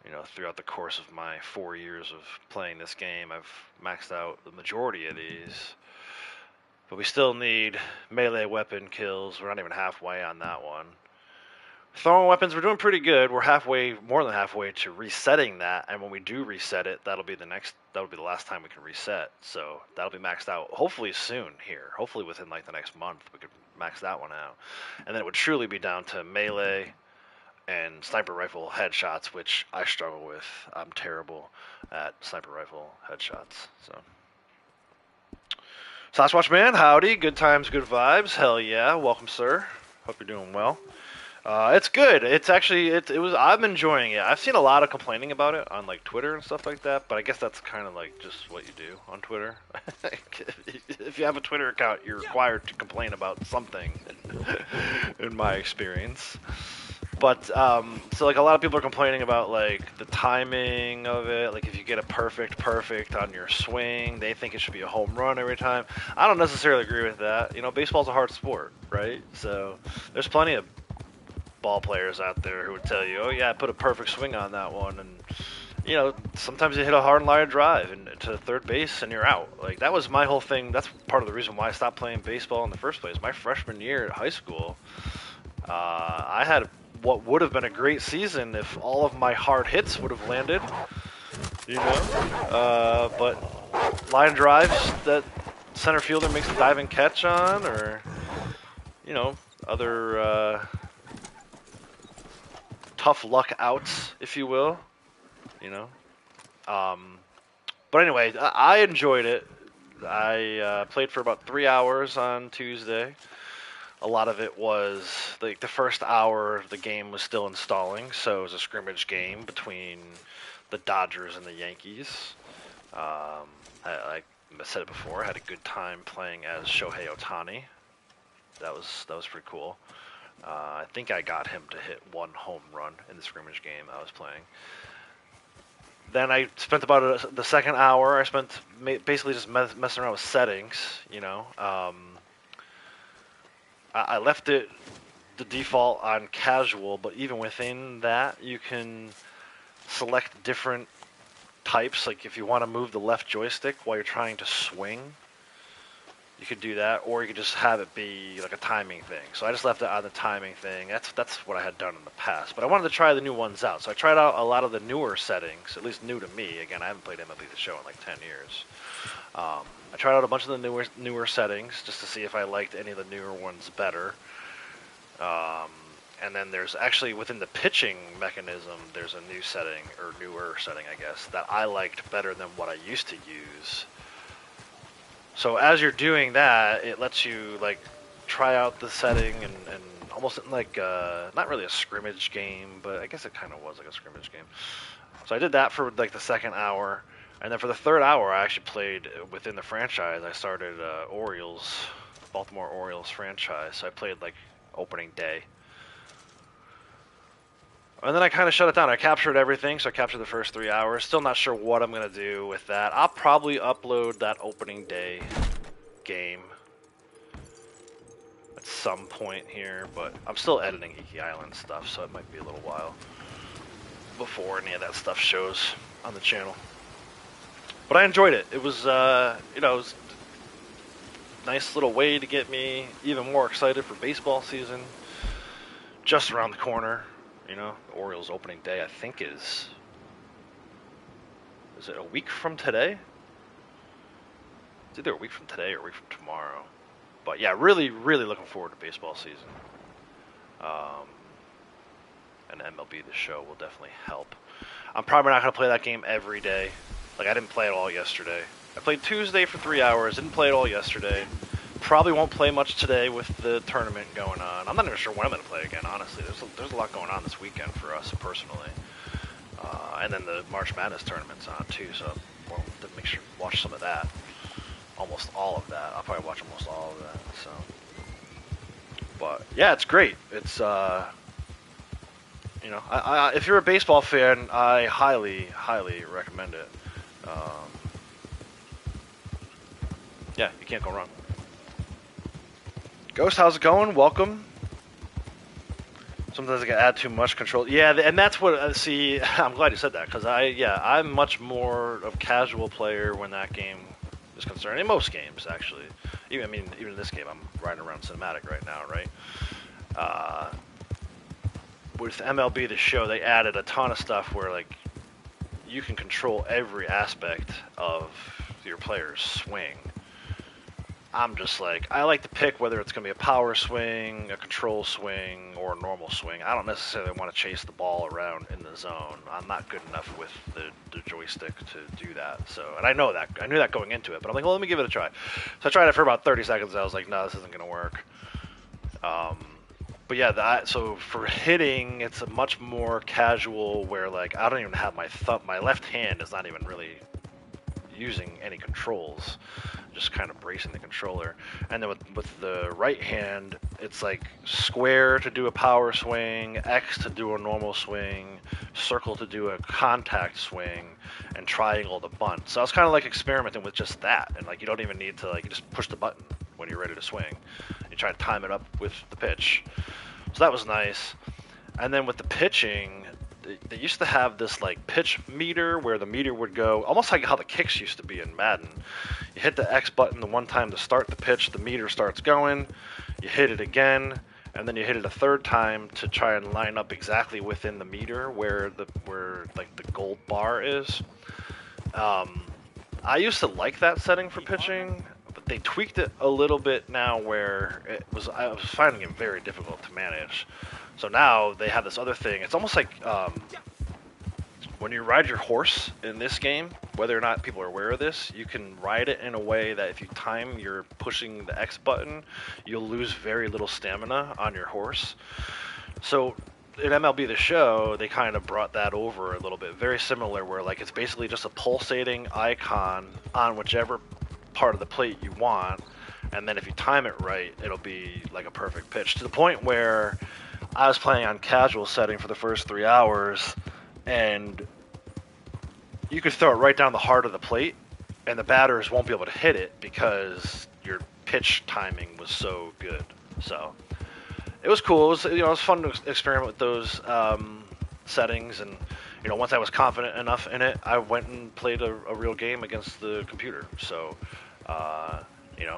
You know, throughout the course of my 4 years of playing this game, I've maxed out the majority of these. But we still need melee weapon kills. We're not even halfway on that one. Throwing weapons, we're doing pretty good. We're more than halfway to resetting that. And when we do reset it, that'll be the last time we can reset. So that'll be maxed out hopefully soon here. Hopefully within like the next month, we could max that one out. And then it would truly be down to melee and sniper rifle headshots, which I struggle with. I'm terrible at sniper rifle headshots. So, Sasquatch Man, howdy. Good times, good vibes. Hell yeah. Welcome, sir. Hope you're doing well. It's good. It's actually I'm enjoying it. I've seen a lot of complaining about it on like Twitter and stuff like that, but I guess that's kind of like just what you do on Twitter. If you have a Twitter account, you're required to complain about something, in my experience. But, so like a lot of people are complaining about like the timing of it. Like if you get a perfect on your swing, they think it should be a home run every time. I don't necessarily agree with that. You know, baseball's a hard sport, right? So there's plenty of ball players out there who would tell you, oh yeah, I put a perfect swing on that one. And, you know, sometimes you hit a hard line drive to third base and you're out. Like that was my whole thing. That's part of the reason why I stopped playing baseball in the first place. My freshman year at high school, I had what would have been a great season if all of my hard hits would have landed, you know, but line drives that center fielder makes a diving catch on, or, you know, other tough luck outs, if you will, you know. But anyway, I enjoyed it. I played for about 3 hours on Tuesday. A lot of it was, like, the first hour the game was still installing, so it was a scrimmage game between the Dodgers and the Yankees. I said it before, I had a good time playing as Shohei Ohtani. That was pretty cool. I think I got him to hit one home run in the scrimmage game I was playing. Then I spent about the second hour, I spent basically just messing around with settings, you know. I left it the default on casual, but even within that, you can select different types. Like if you want to move the left joystick while you're trying to swing, you could do that, or you could just have it be like a timing thing. So I just left it on the timing thing. That's what I had done in the past. But I wanted to try the new ones out. So I tried out a lot of the newer settings, at least new to me. Again, I haven't played MLB The Show in like 10 years. I tried out a bunch of the newer settings just to see if I liked any of the newer ones better. And then there's actually, within the pitching mechanism, there's a new setting, or newer setting, I guess, that I liked better than what I used to use. So as you're doing that, it lets you like try out the setting and almost like not really a scrimmage game, but I guess it kind of was like a scrimmage game. So I did that for like the second hour, and then for the third hour, I actually played within the franchise. I started Baltimore Orioles franchise. So I played like opening day. And then I kind of shut it down. I captured everything, so I captured the first 3 hours. Still not sure what I'm going to do with that. I'll probably upload that opening day game at some point here, but I'm still editing Iki Island stuff, so it might be a little while before any of that stuff shows on the channel. But I enjoyed it. It was, you know, it was a nice little way to get me even more excited for baseball season. Just around the corner. You know, the Orioles opening day, I think is it a week from today? It's either a week from today or a week from tomorrow. But yeah, really, really looking forward to baseball season. And MLB The Show will definitely help. I'm probably not going to play that game every day. Like, I didn't play it all yesterday. I played Tuesday for 3 hours, didn't play it all yesterday. Probably won't play much today with the tournament going on. I'm not even sure when I'm going to play again, honestly. There's a lot going on this weekend for us personally. And then the March Madness tournament's on too, so we'll have to make sure to watch some of that. Almost all of that. I'll probably watch almost all of that. So, but yeah, it's great. It's you know, if you're a baseball fan, I highly, highly recommend it. Yeah, you can't go wrong. Ghost, how's it going? Welcome. Sometimes I can add too much control. Yeah, and that's what. See, I'm glad you said that because I'm much more of a casual player when that game is concerned. In most games, actually. Even in this game, I'm riding around cinematic right now, right? With MLB The Show, they added a ton of stuff where like you can control every aspect of your player's swing. I'm just like, I like to pick whether it's going to be a power swing, a control swing, or a normal swing. I don't necessarily want to chase the ball around in the zone. I'm not good enough with the joystick to do that. So, and I know that. I knew that going into it, but I'm like, well, let me give it a try. So I tried it for about 30 seconds, and I was like, no, this isn't going to work. But yeah, so for hitting, it's a much more casual where like I don't even have my thumb. My left hand is not even really using any controls. Just kind of bracing the controller. And then with the right hand, it's like square to do a power swing, X to do a normal swing, circle to do a contact swing, and triangle to bunt. So I was kind of like experimenting with just that. And like you don't even need to like, you just push the button when you're ready to swing. You try to time it up with the pitch. So that was nice. And then with the pitching, they used to have this like pitch meter where the meter would go almost like how the kicks used to be in Madden. You hit the X button the one time to start the pitch, the meter starts going. You hit it again, and then you hit it a third time to try and line up exactly within the meter where like the gold bar is. I used to like that setting for pitching, but they tweaked it a little bit now where I was finding it very difficult to manage. So now they have this other thing. It's almost like when you ride your horse in this game, whether or not people are aware of this, you can ride it in a way that if you time you're pushing the X button, you'll lose very little stamina on your horse. So in MLB The Show, they kind of brought that over a little bit. Very similar where like it's basically just a pulsating icon on whichever part of the plate you want. And then if you time it right, it'll be like a perfect pitch. To the point where I was playing on casual setting for the first 3 hours, and you could throw it right down the heart of the plate, and the batters won't be able to hit it because your pitch timing was so good. So it was cool. It was fun to experiment with those settings, and once I was confident enough in it, I went and played a real game against the computer. So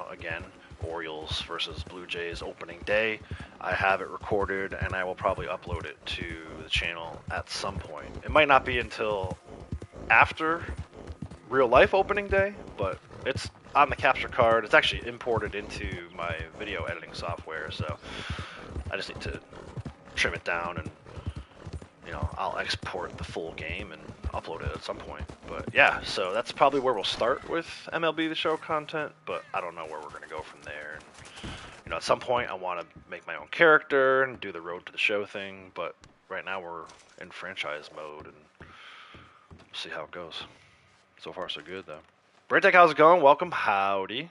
again, Orioles versus Blue Jays opening day. I have it recorded, and I will probably upload it to the channel at some point. It might not be until after real life opening day, but it's on the capture card. It's actually imported into my video editing software, so I just need to trim it down, and I'll export the full game and upload it at some point. But yeah, so that's probably where we'll start with MLB The Show content, but I don't know where we're going to go from there. And, at some point I want to make my own character and do the Road to the Show thing, but right now we're in franchise mode, and we'll see how it goes. So far so good, though. Braytech, how's it going? Welcome. Howdy.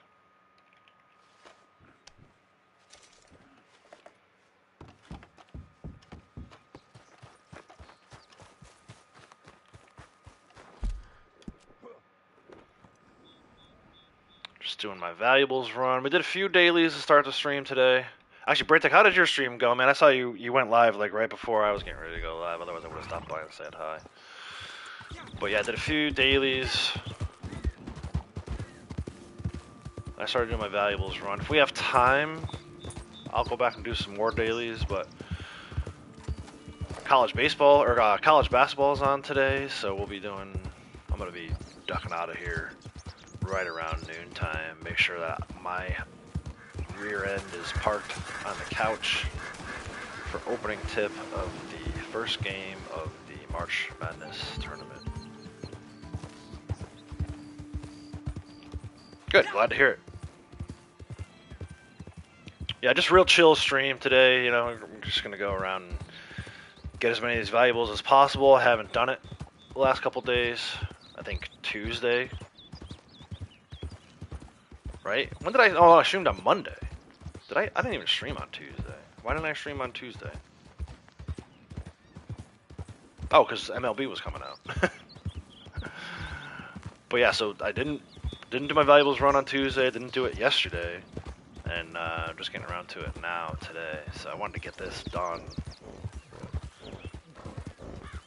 Just doing my valuables run. We did a few dailies to start the stream today. Actually, Braytech, how did your stream go, man? I saw you went live like right before I was getting ready to go live. Otherwise, I would have stopped by and said hi. But yeah, I did a few dailies. I started doing my valuables run. If we have time, I'll go back and do some more dailies. But college basketball is on today, so we'll be doing. I'm gonna be ducking out of here right around noontime. Make sure that my rear end is parked on the couch for opening tip of the first game of the March Madness tournament. Good, glad to hear it. Yeah, just real chill stream today. You know, I'm just gonna go around and get as many of these valuables as possible. I haven't done it the last couple days. I think Tuesday. Right? When did I? Oh, I streamed on Monday. Did I? I didn't even stream on Tuesday. Why didn't I stream on Tuesday? Oh, because MLB was coming out. But yeah, so I didn't do my valuables run on Tuesday. Didn't do it yesterday, and I'm just getting around to it now today. So I wanted to get this done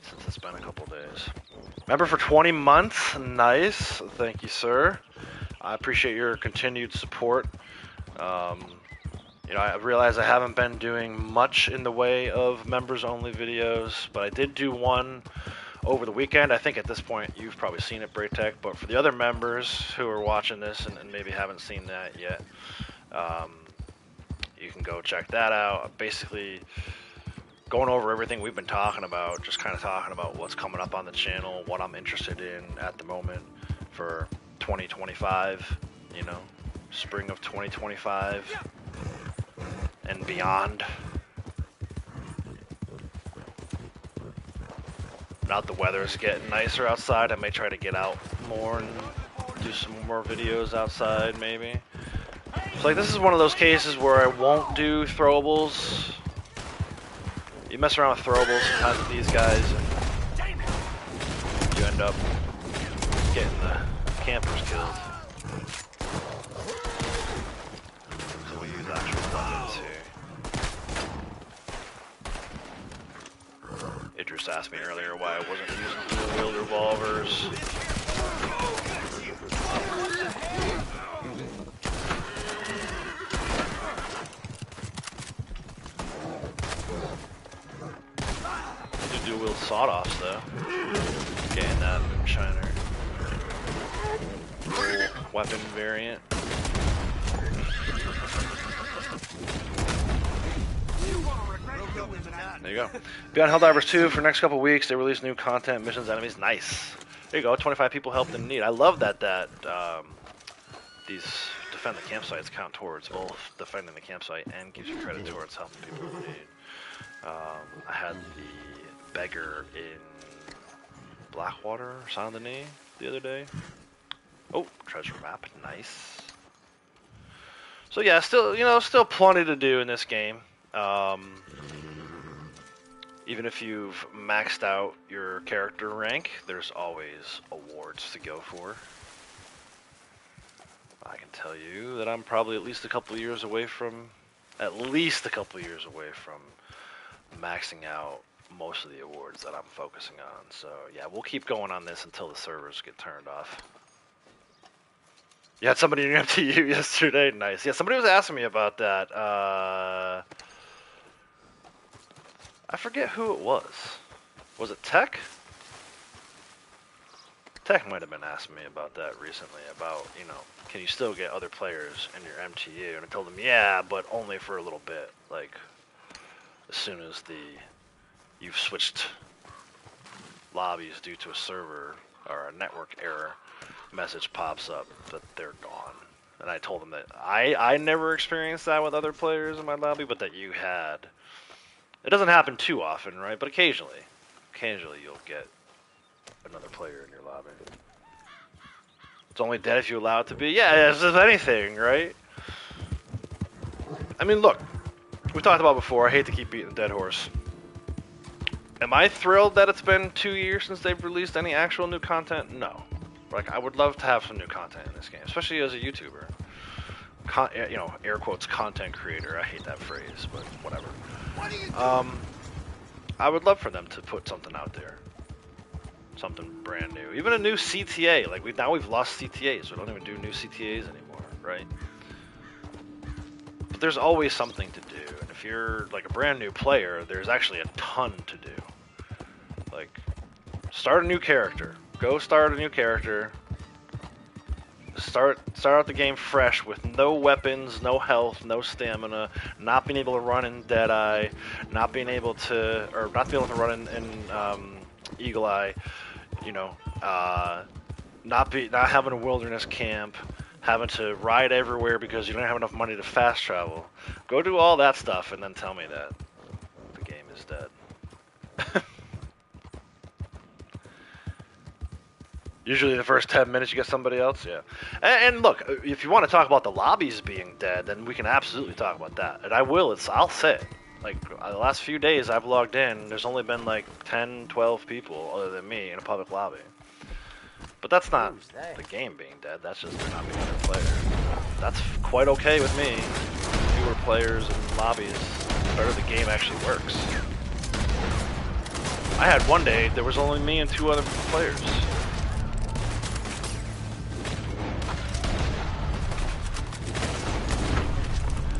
since it's been a couple days. Member for 20 months, nice. Thank you, sir. I appreciate your continued support. You know, I realize I haven't been doing much in the way of members-only videos, but I did do one over the weekend. I think at this point you've probably seen it, Braytech, but for the other members who are watching this and maybe haven't seen that yet, you can go check that out. Basically, going over everything we've been talking about, just kind of talking about what's coming up on the channel, what I'm interested in at the moment for 2025, you know, spring of 2025 and beyond. Now the weather's getting nicer outside, I may try to get out more and do some more videos outside, maybe. So like, this is one of those cases where I won't do throwables. You mess around with throwables sometimes with these guys, and you end up getting the campers killed. So we use actual weapons here. Idris asked me earlier why I wasn't using dual-wield revolvers. I do dual-wield sawed-offs though. Getting that moonshiner weapon variant. There you go. Beyond Helldivers 2 for the next couple weeks. They release new content, missions, enemies. Nice. There you go. 25 people helped in need. I love that these defend the campsites count towards both defending the campsite and gives you credit towards helping people in need. I had the beggar in Blackwater, Saint Denis, the other day. Oh, treasure map. Nice. So yeah, still plenty to do in this game. Even if you've maxed out your character rank, there's always awards to go for. I can tell you that I'm probably at least a couple years away from maxing out most of the awards that I'm focusing on. So yeah, we'll keep going on this until the servers get turned off. You had somebody in your MTU yesterday? Nice. Yeah, somebody was asking me about that. I forget who it was. Was it Tech? Tech might have been asking me about that recently, about, you know, can you still get other players in your MTU? And I told him, yeah, but only for a little bit. Like, as soon as you've switched lobbies due to a server or a network error, message pops up that they're gone. And I told him that I never experienced that with other players in my lobby, but that you had. It doesn't happen too often, right? But occasionally you'll get another player in your lobby. It's only dead if you allow it to be. Yeah, it's just anything, right? I mean, look, we talked about before, I hate to keep beating a dead horse. Am I thrilled that it's been 2 years since they've released any actual new content? No. Like, I would love to have some new content in this game, especially as a YouTuber. You know, air quotes, content creator. I hate that phrase, but whatever. I would love for them to put something out there. Something brand new. Even a new CTA. Like, we've lost CTAs. We don't even do new CTAs anymore, right? But there's always something to do. And if you're, like, a brand new player, there's actually a ton to do. Like, start a new character. Go start a new character. Start out the game fresh with no weapons, no health, no stamina, not being able to run in Deadeye, not being able to run in Eagle Eye, you know, not having a wilderness camp, having to ride everywhere because you don't have enough money to fast travel. Go do all that stuff and then tell me that the game is dead. Usually the first 10 minutes you get somebody else, yeah. And look, if you want to talk about the lobbies being dead, then we can absolutely talk about that. And I'll say it. Like, the last few days I've logged in, there's only been like 10, 12 people other than me in a public lobby. But that's not the game being dead, that's just there not being other players. That's quite okay with me. Fewer players and lobbies, the better the game actually works. I had one day, there was only me and 2 other players.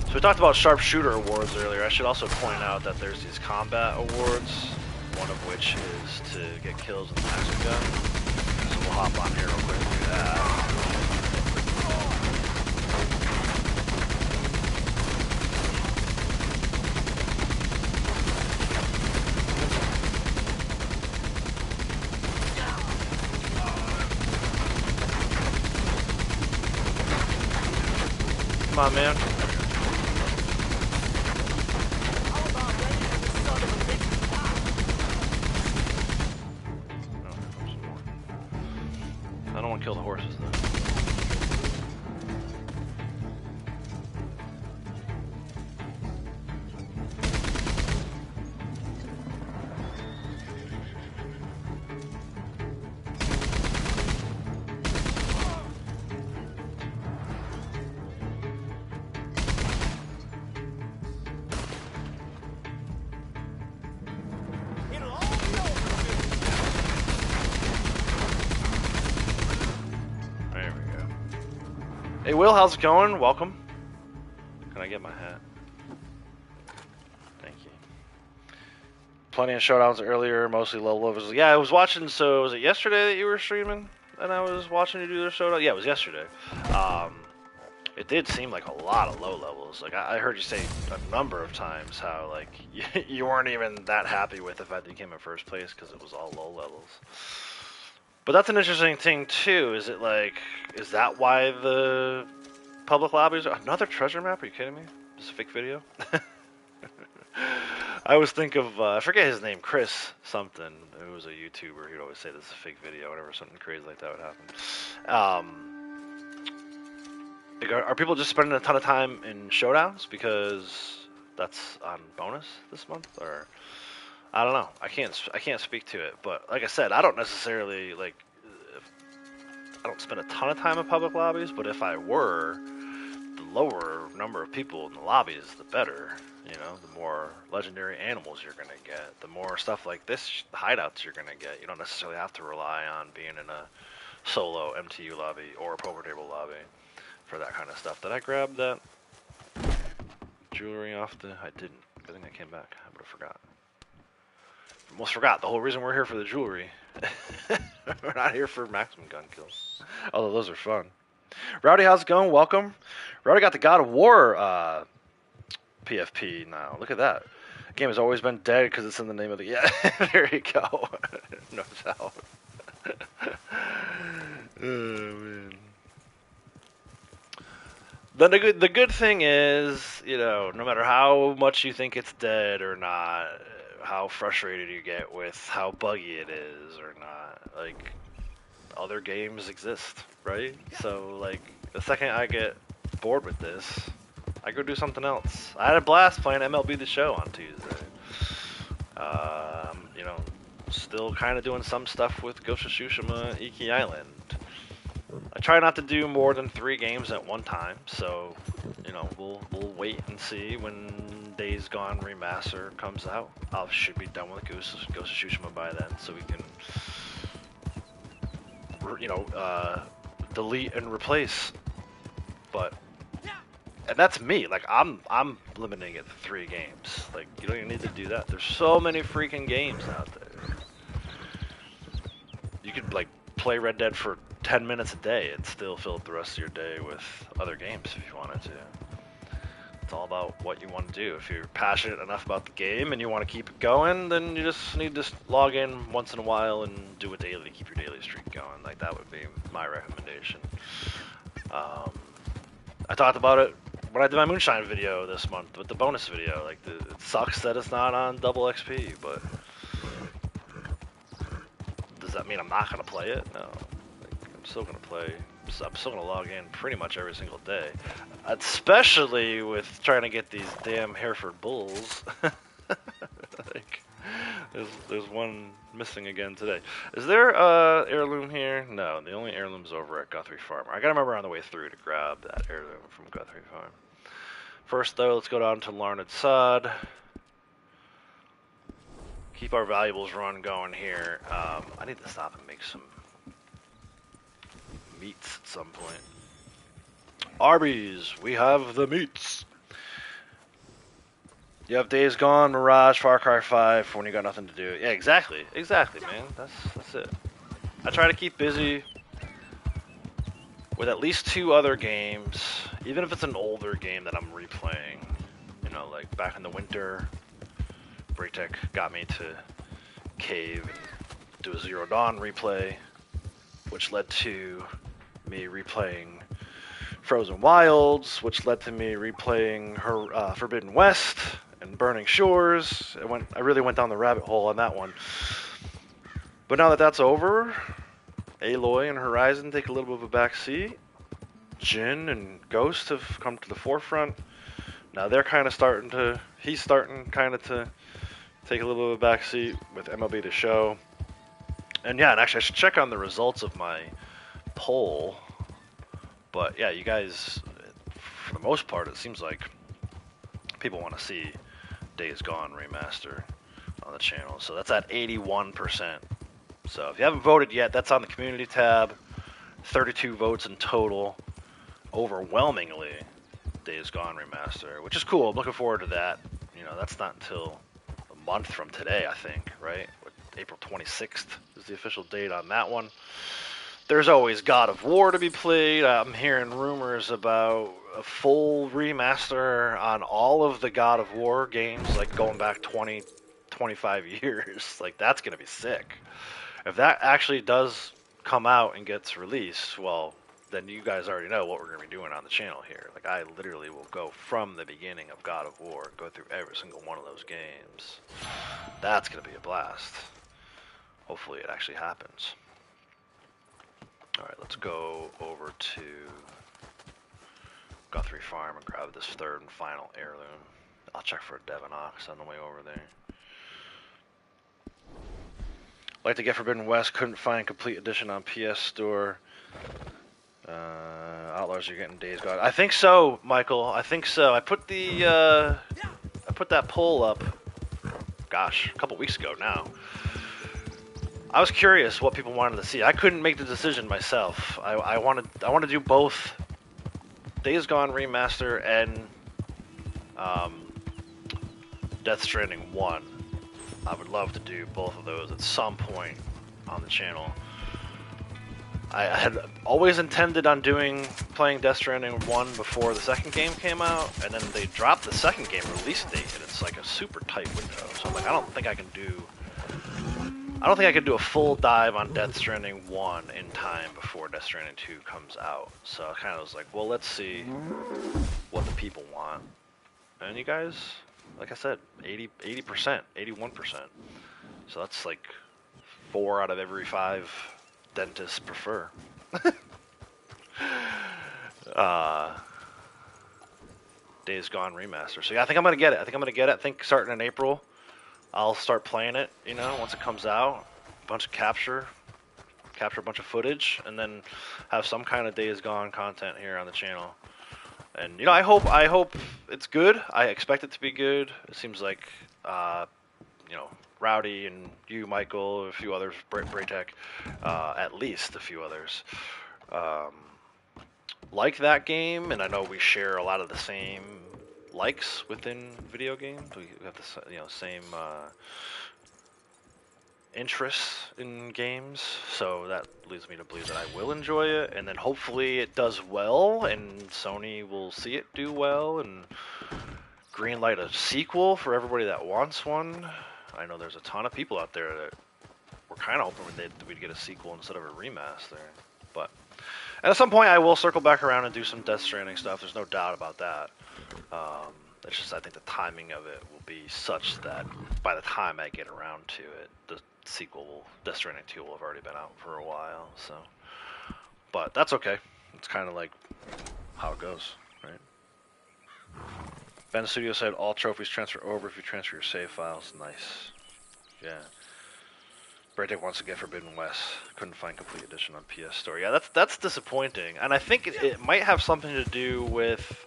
So we talked about sharpshooter awards earlier. I should also point out that there's these combat awards, one of which is to get kills with the Maxim gun. So we'll hop on here real quick and do that. Come on, man. I don't want to kill the horses, though. Hey Will, how's it going? Welcome. Can I get my hat? Thank you. Plenty of showdowns earlier, mostly low levels. Yeah, I was watching, so was it yesterday that you were streaming? And I was watching you do the showdown? Yeah, it was yesterday. It did seem like a lot of low levels. Like, I heard you say a number of times how, like, you weren't even that happy with the fact that you came in first place because it was all low levels. But that's an interesting thing too. Is it like, is that why the public lobbies are another treasure map? Are you kidding me? This is a fake video. I always think of I forget his name, Chris something. Who was a YouTuber. He'd always say this is a fake video whenever something crazy like that would happen. Like, are people just spending a ton of time in showdowns because that's on bonus this month, or? I don't know. I can't speak to it, but like I said, I don't necessarily I don't spend a ton of time in public lobbies, but if I were, the lower number of people in the lobbies, the better. You know, the more legendary animals you're gonna get, the more stuff like this, hideouts you're gonna get. You don't necessarily have to rely on being in a solo MTU lobby or a poker table lobby for that kind of stuff. Did I grab that jewelry off the? I didn't. I think I came back. I would have forgot. Almost forgot. The whole reason we're here for the jewelry. We're not here for maximum gun kills. Although those are fun. Rowdy, how's it going? Welcome. Rowdy got the God of War PFP now. Look at that. The game has always been dead because it's in the name of the... Yeah, there you go. No doubt. Oh, man. Then the good thing is, you know, no matter how much you think it's dead or not, how frustrated you get with how buggy it is or not, like, other games exist, right? So, like, the second I get bored with this, I go do something else. I had a blast playing MLB The Show on Tuesday. You know, still kind of doing some stuff with Ghost of Tsushima, Iki Island. I try not to do more than 3 games at one time, so, you know, we'll wait and see when Days Gone Remaster comes out. I should be done with Ghost of Tsushima by then, so we can, you know, delete and replace. But, and that's me. Like, I'm limiting it to 3 games. Like, you don't even need to do that. There's so many freaking games out there. You could, like, play Red Dead for 10 minutes a day and still fill the rest of your day with other games if you wanted to. It's all about what you want to do. If you're passionate enough about the game and you want to keep it going, then you just need to log in once in a while and do it daily, keep your daily streak going. Like, that would be my recommendation. I talked about it when I did my Moonshine video this month with the bonus video. Like, it sucks that it's not on double XP, but does that mean I'm not going to play it? No. Like, I'm still going to play. I'm still going to log in pretty much every single day. Especially with trying to get these damn Hereford Bulls. Like, there's one missing again today. Is there heirloom here? No, the only heirloom's over at Guthrie Farm. I gotta remember on the way through to grab that heirloom from Guthrie Farm. First though, let's go down to Larned Sod. Keep our valuables run going here. I need to stop and make some meats at some point. Arby's, we have the meats. You have Days Gone, Mirage, Far Cry 5 when you got nothing to do. Yeah, exactly, man. That's it. I try to keep busy with at least 2 other games, even if it's an older game that I'm replaying. You know, like back in the winter, Braytech got me to cave and do a Zero Dawn replay, which led to me replaying Frozen Wilds, which led to me replaying her Forbidden West and Burning Shores. I really went down the rabbit hole on that one. But now that that's over, Aloy and Horizon take a little bit of a back seat. Jin and Ghost have come to the forefront. Now they're kind of he's starting kind of to take a little bit of a back seat with MLB The Show. And yeah, and actually I should check on the results of my poll. But yeah, you guys, for the most part, it seems like people want to see Days Gone remaster on the channel. So that's at 81%. So if you haven't voted yet, that's on the community tab. 32 votes in total. Overwhelmingly, Days Gone remaster, which is cool. I'm looking forward to that. You know, that's not until a month from today, I think, right? April 26th is the official date on that one. There's always God of War to be played. I'm hearing rumors about a full remaster on all of the God of War games, like going back 20, 25 years. Like, that's going to be sick. If that actually does come out and gets released, well, then you guys already know what we're going to be doing on the channel here. Like, I literally will go from the beginning of God of War, go through every single one of those games. That's going to be a blast. Hopefully it actually happens. Alright, let's go over to Guthrie Farm and grab this third and final heirloom. I'll check for a Devon Ox on the way over there. Like to get Forbidden West, couldn't find complete edition on PS Store. Outlaws are getting Days Gone. I think so, Michael. I think so. I put that poll up, gosh, a couple weeks ago now. I was curious what people wanted to see. I couldn't make the decision myself. I want to do both Days Gone remaster and Death Stranding 1. I would love to do both of those at some point on the channel. I had always intended on playing Death Stranding 1 before the second game came out, and then they dropped the second game release date, and it's like a super tight window. So I'm like, I don't think I can do a full dive on Death Stranding 1 in time before Death Stranding 2 comes out. So I kind of was like, well, let's see what the people want. And you guys, like I said, 80%, 81%. So that's like 4 out of every 5 dentists prefer. Days Gone remaster. So yeah, I think I'm gonna get it. I think starting in April, I'll start playing it. You know, once it comes out, capture a bunch of footage, and then have some kind of Days Gone content here on the channel. And you know, I hope it's good. I expect it to be good. It seems like you know, Rowdy and you, Michael, a few others, Braytech, at least a few others, like that game, and I know we share a lot of the same likes within video games. We have the same interests in games, so that leads me to believe that I will enjoy it, and then hopefully it does well, and Sony will see it do well, and greenlight a sequel for everybody that wants one. I know there's a ton of people out there that were kind of hoping we'd get a sequel instead of a remaster, but at some point I will circle back around and do some Death Stranding stuff. There's no doubt about that. It's just I think the timing of it will be such that by the time I get around to it, the sequel, Death Stranding 2, will have already been out for a while. So, but that's okay. It's kind of like how it goes, right? Ben Studio said all trophies transfer over if you transfer your save files. Nice. Yeah. Braydick wants to get Forbidden West. Couldn't find complete edition on PS Store. Yeah, that's disappointing, and I think it might have something to do with.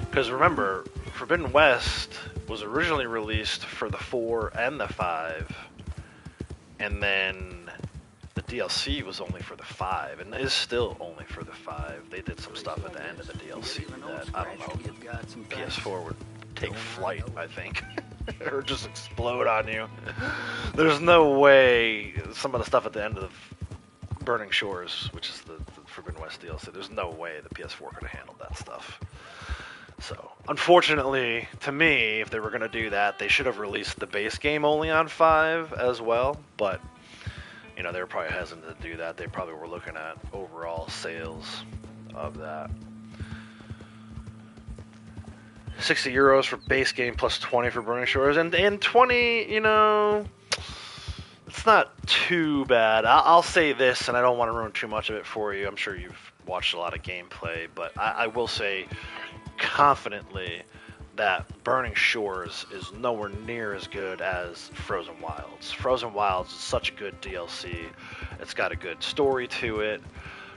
Because remember, Forbidden West was originally released for the 4 and the 5, and then the DLC was only for the 5, and is still only for the 5. They did some stuff at the end of the DLC that, I don't know, PS4 would take flight, I think, or just explode on you. There's no way some of the stuff at the end of Burning Shores, which is the Forbidden West DLC, there's no way the PS4 could have handled that stuff. So, unfortunately, to me, if they were going to do that, they should have released the base game only on 5 as well, but, you know, they were probably hesitant to do that. They probably were looking at overall sales of that. 60 euros for base game plus 20 for Burning Shores, and 20, you know, it's not too bad. I'll say this, and I don't want to ruin too much of it for you. I'm sure you've watched a lot of gameplay, but I will say confidently that Burning Shores is nowhere near as good as Frozen Wilds. Frozen Wilds is such a good DLC. It's got a good story to it.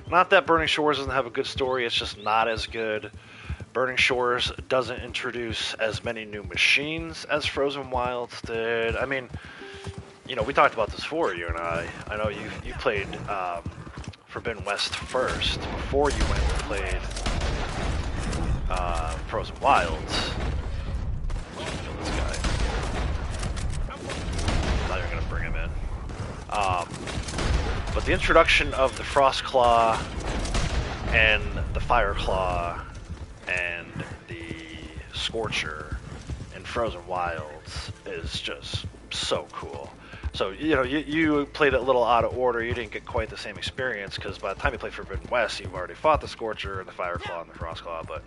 Not that Burning Shores doesn't have a good story, it's just not as good. Burning Shores doesn't introduce as many new machines as Frozen Wilds did. I mean, you know, we talked about this before, you and I. I know you played Forbidden West first, before you went and played Frozen Wilds. Kill this guy. Thought you were gonna bring him in. But the introduction of the Frost Claw and the Fire Claw and the Scorcher in Frozen Wilds is just so cool. So, you know, you played it a little out of order. You didn't get quite the same experience because by the time you played Forbidden West, you've already fought the Scorcher and the Fire Claw and the Frost Claw. But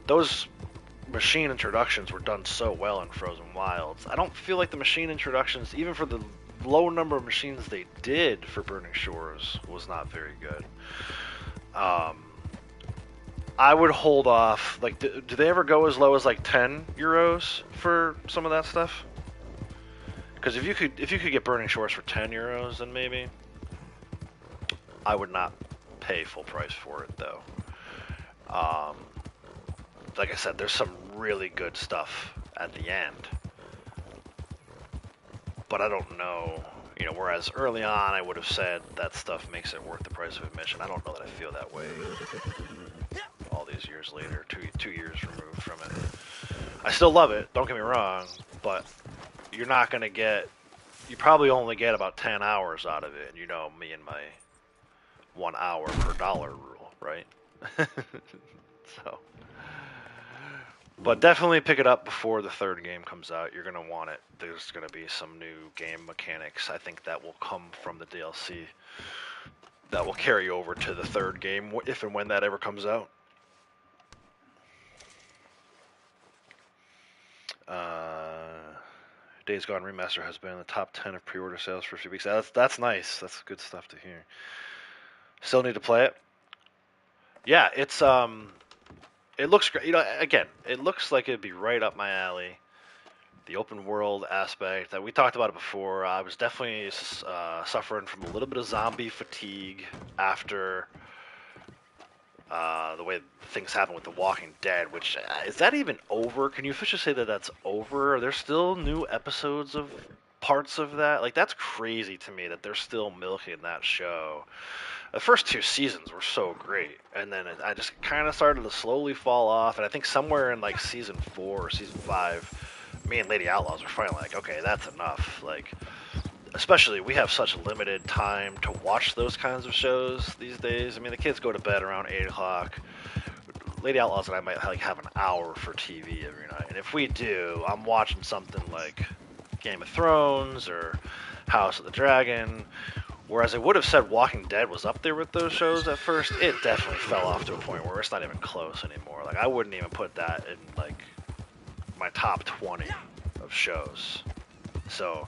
those machine introductions were done so well in Frozen Wilds. I don't feel like the machine introductions, even for the low number of machines they did for Burning Shores, was not very good. I would hold off. Like, do they ever go as low as like 10 euros for some of that stuff? Because if you could get Burning Shores for 10 euros, then maybe. I would not pay full price for it, though. Like I said, there's some really good stuff at the end. But I don't know, you know, whereas early on I would have said that stuff makes it worth the price of admission. I don't know that I feel that way all these years later, two years removed from it. I still love it, don't get me wrong, but you're not going to get, you probably only get about 10 hours out of it, and you know me and my 1 hour per dollar rule, right? So, but definitely pick it up before the third game comes out. You're going to want it. There's going to be some new game mechanics, I think, that will come from the DLC that will carry over to the third game, if and when that ever comes out. Days Gone Remaster has been in the top 10 of pre-order sales for a few weeks. That's nice. That's good stuff to hear. Still need to play it. Yeah, it's it looks great. You know, again, it looks like it'd be right up my alley. The open world aspect that we talked about it before. I was definitely suffering from a little bit of zombie fatigue after the way things happen with The Walking Dead, which, is that even over? Can you officially say that that's over? Are there still new episodes of parts of that? Like, that's crazy to me that they're still milking that show. The first 2 seasons were so great, and then I just kind of started to slowly fall off, and I think somewhere in, like, season 4 or season 5, me and Lady Outlaws were finally like, okay, that's enough. Like, especially we have such limited time to watch those kinds of shows these days. I mean, the kids go to bed around 8 o'clock. Lady Outlaws and I might like have an hour for TV every night, and if we do, I'm watching something like Game of Thrones or House of the Dragon. Whereas I would have said Walking Dead was up there with those shows at first, it definitely fell off to a point where it's not even close anymore. Like, I wouldn't even put that in like my top 20 of shows. So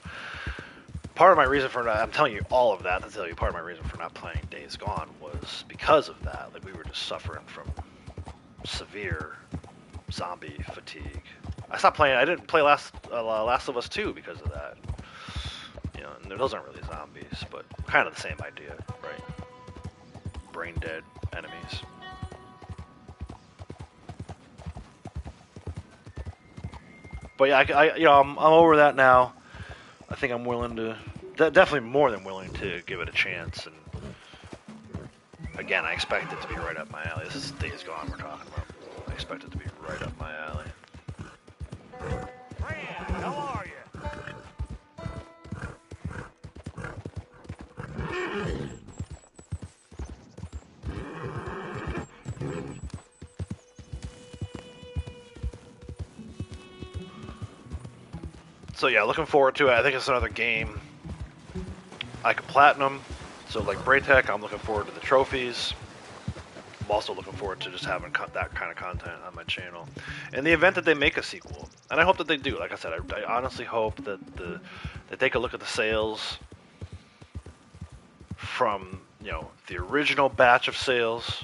part of my reason for not, I'm telling you all of that to tell you part of my reason for not playing Days Gone was because of that. Like, we were just suffering from severe zombie fatigue. I stopped playing. I didn't play Last of Us 2 because of that. You know, and those aren't really zombies, but kind of the same idea, right? Brain dead enemies. But yeah, I'm over that now. I think I'm willing to, definitely more than willing to give it a chance. And again, I expect it to be right up my alley. This is Days Gone we're talking about. I expect it to be right up my alley. Fran, how are you? So yeah, looking forward to it. I think it's another game I could platinum. So like Braytech, I'm looking forward to the trophies. I'm also looking forward to just having that kind of content on my channel. In the event that they make a sequel, and I hope that they do. Like I said, I honestly hope that they take a look at the sales from, you know, the original batch of sales,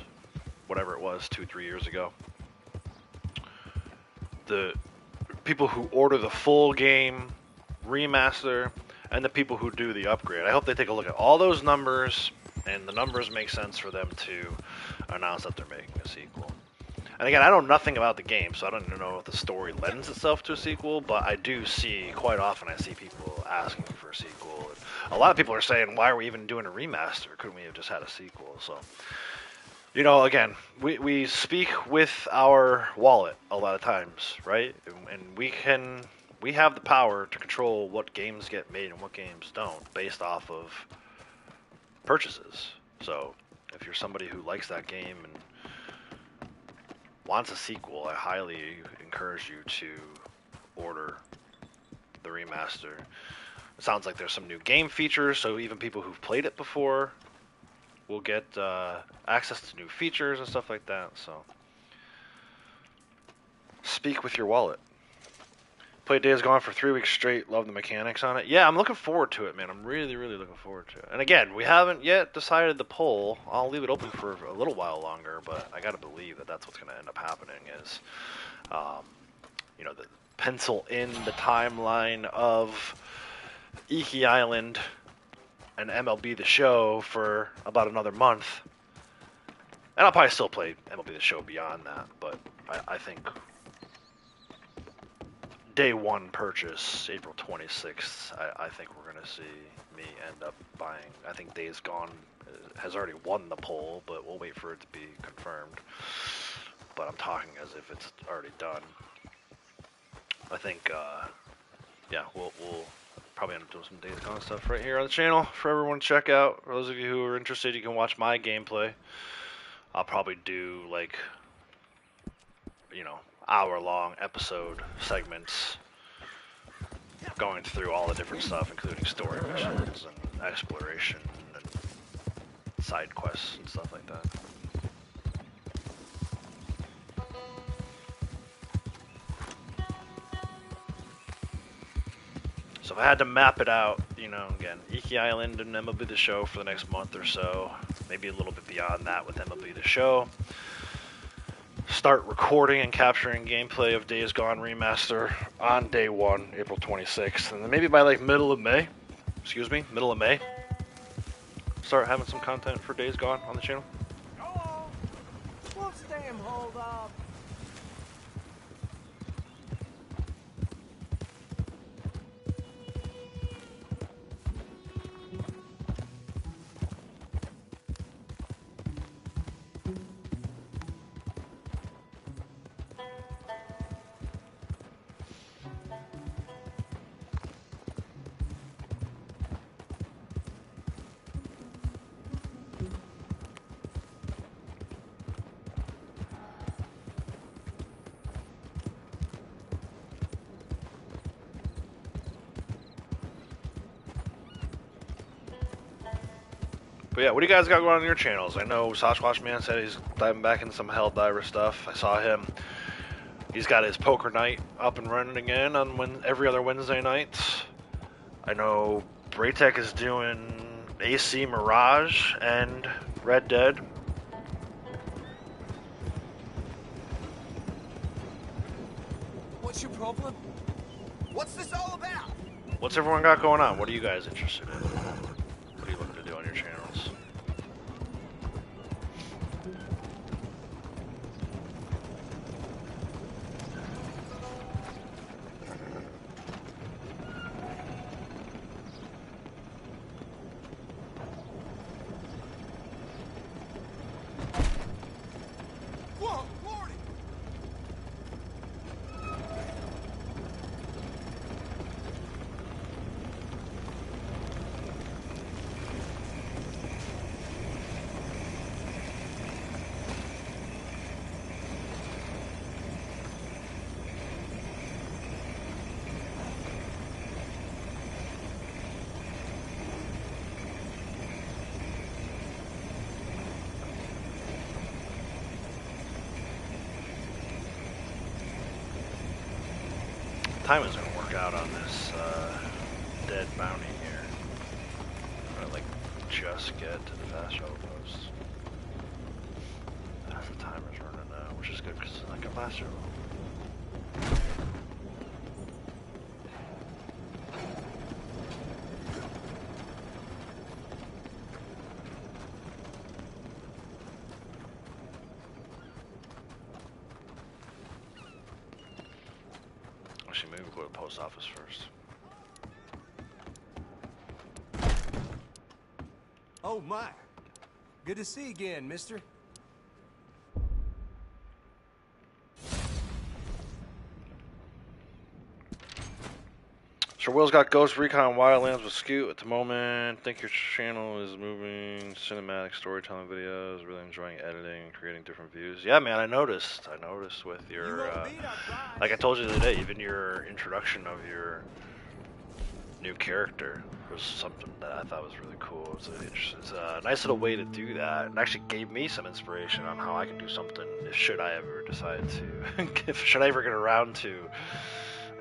whatever it was, 2-3 years ago. The people who order the full game remaster and the people who do the upgrade. I hope they take a look at all those numbers, and the numbers make sense for them to announce that they're making a sequel. And again, I know nothing about the game, so I don't even know if the story lends itself to a sequel, but I do see, quite often I see people asking for a sequel. And a lot of people are saying, why are we even doing a remaster? Couldn't we have just had a sequel? So, you know, again, we speak with our wallet a lot of times, right? And we have the power to control what games get made and what games don't based off of purchases. So if you're somebody who likes that game and wants a sequel, I highly encourage you to order the remaster. It sounds like there's some new game features, so even people who've played it before will get access to new features and stuff like that. So speak with your wallet. Played Days Gone for 3 weeks straight. Love the mechanics on it. Yeah, I'm looking forward to it, man. I'm really, really looking forward to it. And again, we haven't yet decided the poll. I'll leave it open for a little while longer, but I gotta believe that that's what's gonna end up happening is, you know, the pencil in the timeline of Iki Island and MLB The Show for about another month. And I'll probably still play MLB The Show beyond that, but I think day one purchase, April 26th, I think we're going to see me end up buying. I think Days Gone has already won the poll, but we'll wait for it to be confirmed. But I'm talking as if it's already done. I think, yeah, we'll probably end up doing some Days Gone stuff right here on the channel for everyone to check out. For those of you who are interested, you can watch my gameplay. I'll probably do, like, you know, hour-long episode segments going through all the different stuff, including story missions and exploration and side quests and stuff like that. So if I had to map it out, you know, again, Iki Island and MLB The Show for the next month or so, maybe a little bit beyond that with MLB The Show. Start recording and capturing gameplay of Days Gone Remaster on day one, April 26th, and then maybe by like middle of May, start having some content for Days Gone on the channel. Hello? What's damn hold up? But yeah, what do you guys got going on your channels? I know Sasquatch Man said he's diving back into some Helldiver stuff. I saw him. He's got his poker night up and running again on every other Wednesday nights. I know Braytech is doing AC Mirage and Red Dead. What's your problem? What's this all about? What's everyone got going on? What are you guys interested in? What are you looking to do on your channels? Whoa, Lordy! Time is gonna work out on this dead bounty here. I'm gonna like just get to the fast travel post. Half the timer's running now, which is good because I got fast travel. Actually, maybe we'll go to the post office first. Oh my. Good to see you again, mister. Sir Will's got Ghost Recon Wildlands with Scoot at the moment. Think your channel is moving cinematic storytelling videos. Really enjoying editing, creating different views. Yeah, man, I noticed. I noticed with your, like I told you the other day, even your introduction of your new character was something that I thought was really cool. It's a nice little way to do that, and actually gave me some inspiration on how I can do something should I ever decide to, should I ever get around to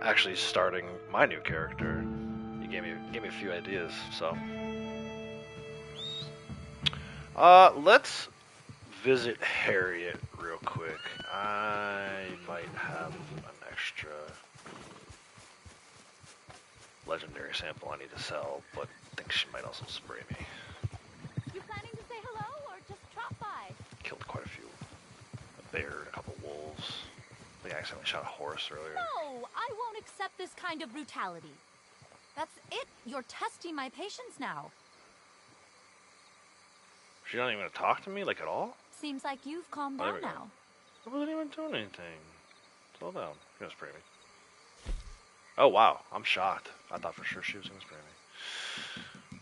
actually starting my new character. You gave me a few ideas, so let's visit Harriet real quick. I might have an extra legendary sample I need to sell, but I think she might also spray me. You planning to say hello or just drop by? Killed quite a few. A bear and a couple wolves. I think I accidentally shot a horse earlier. No, I won't accept this kind of brutality. That's it. You're testing my patience now. She's not even gonna talk to me, like, at all? Seems like you've calmed Oh, there down we go. now. I wasn't even doing anything. Slow down. You're gonna spray me. Oh, wow. I'm shocked. I thought for sure she was gonna spray me.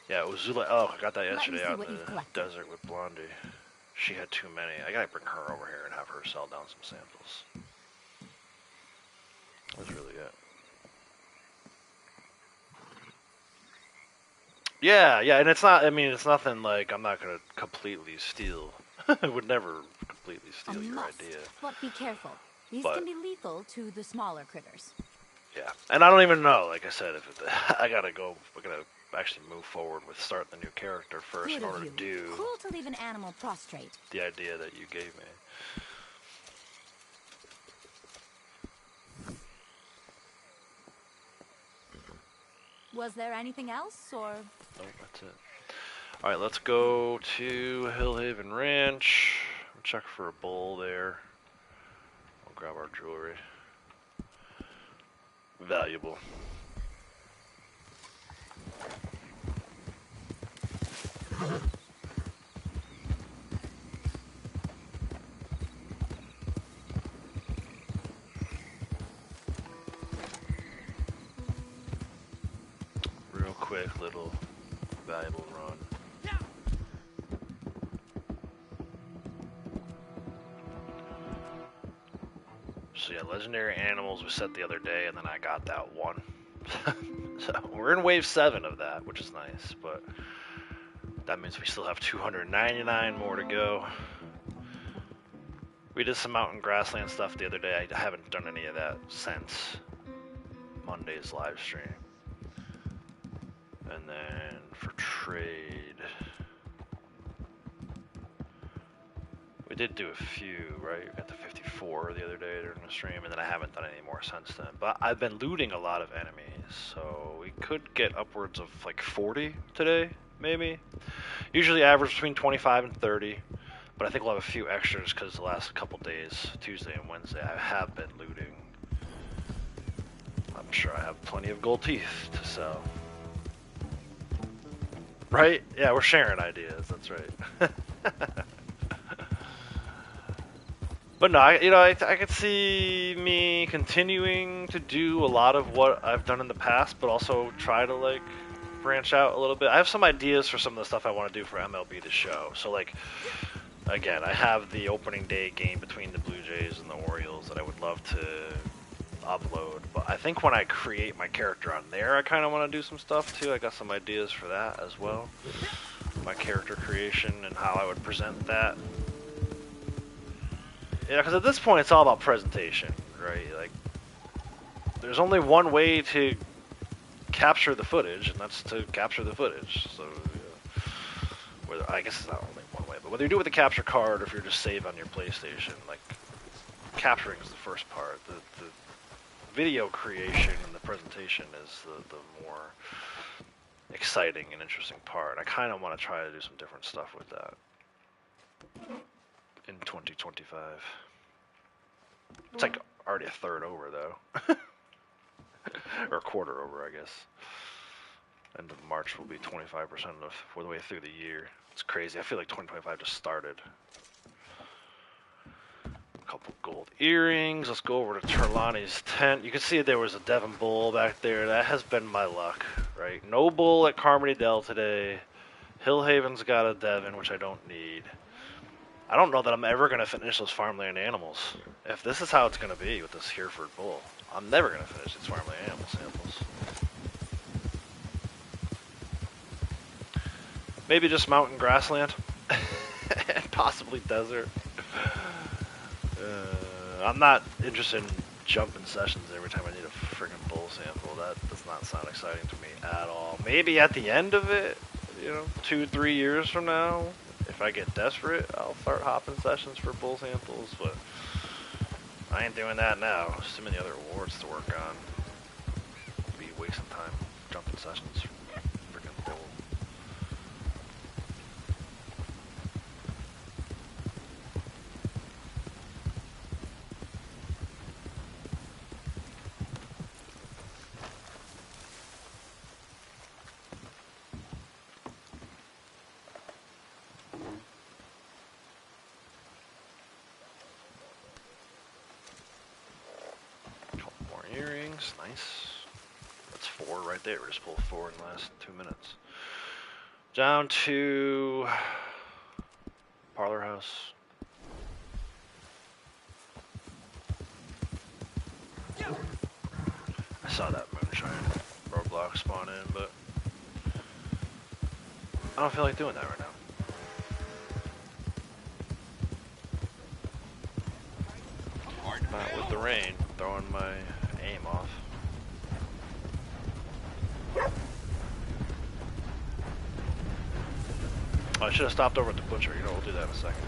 Yeah, it was Zula. Oh, I got that yesterday see out what in you've the collected. desert with Blondie. She had too many. I gotta bring her over here and have her sell down some samples. That was really it. Yeah, and it's not, I mean, it's nothing like I'm not gonna completely steal. I would never completely steal your idea. But be careful. These But- can be lethal to the smaller critters. Yeah, and I don't even know, like I said, if it, I gotta actually move forward with starting the new character first Good in order of to you. do Cruel to leave an animal prostrate. the idea that you gave me. Was there anything else, or? Nope, that's it. Alright, let's go to Hillhaven Ranch. Check for a bull there. We'll grab our jewelry. Valuable. Real quick little valuable run. So yeah, legendary animals we set the other day, and then I got that one. So we're in wave 7 of that, which is nice, but That means we still have 299 more to go. We did some mountain grassland stuff the other day. I haven't done any of that since Monday's live stream. And then for trade, we did do a few, right? We got the 54 the other day during the stream, and then I haven't done any more since then. But I've been looting a lot of enemies, so we could get upwards of like 40 today, maybe. Usually average between 25 and 30. But I think we'll have a few extras because the last couple days, Tuesday and Wednesday, I have been looting. I'm sure I have plenty of gold teeth to sell. Right? Yeah, we're sharing ideas. That's right. But no, I could see me continuing to do a lot of what I've done in the past, but also try to like branch out a little bit. I have some ideas for some of the stuff I want to do for MLB The Show. So like. Again, I have the opening day game between the Blue Jays and the Orioles that I would love to upload, but I think when I create my character on there, I kind of want to do some stuff too. I got some ideas for that as well. My character creation and how I would present that. Yeah, because at this point, it's all about presentation, right? Like, there's only one way to capture the footage, and that's to capture the footage. So, whether I guess it's not only one way, but whether you do it with a capture card or if you're just saved on your PlayStation, like capturing is the first part. The video creation and the presentation is the more exciting and interesting part. I kind of want to try to do some different stuff with that in 2025. It's like already a third over though, or a quarter over, I guess. End of March will be 25% for the way through the year. It's crazy. I feel like 2025 just started. A couple gold earrings. Let's go over to Terlani's tent. You can see there was a Devon bull back there. That has been my luck, right? No bull at Carmody Dell today. Hillhaven's got a Devon, which I don't need. I don't know that I'm ever going to finish those farmland animals. If this is how it's going to be with this Hereford bull, I'm never going to finish these farmland animal samples. Maybe just mountain grassland, and possibly desert. I'm not interested in jumping sessions every time I need a friggin' bull sample. That does not sound exciting to me at all. Maybe at the end of it, 2-3 years from now, if I get desperate, I'll start hopping sessions for bull samples, but I ain't doing that now. There's too many other awards to work on. Be wasting time jumping sessions for friggin' bull. Nice. That's 4 right there. We just pulled 4 in the last 2 minutes. Down to Parlor House. I saw that moonshine roadblock spawn in, but I don't feel like doing that right now. Not with the rain, throwing my aim off. Oh, I should have stopped over at the butcher. We'll do that in a second.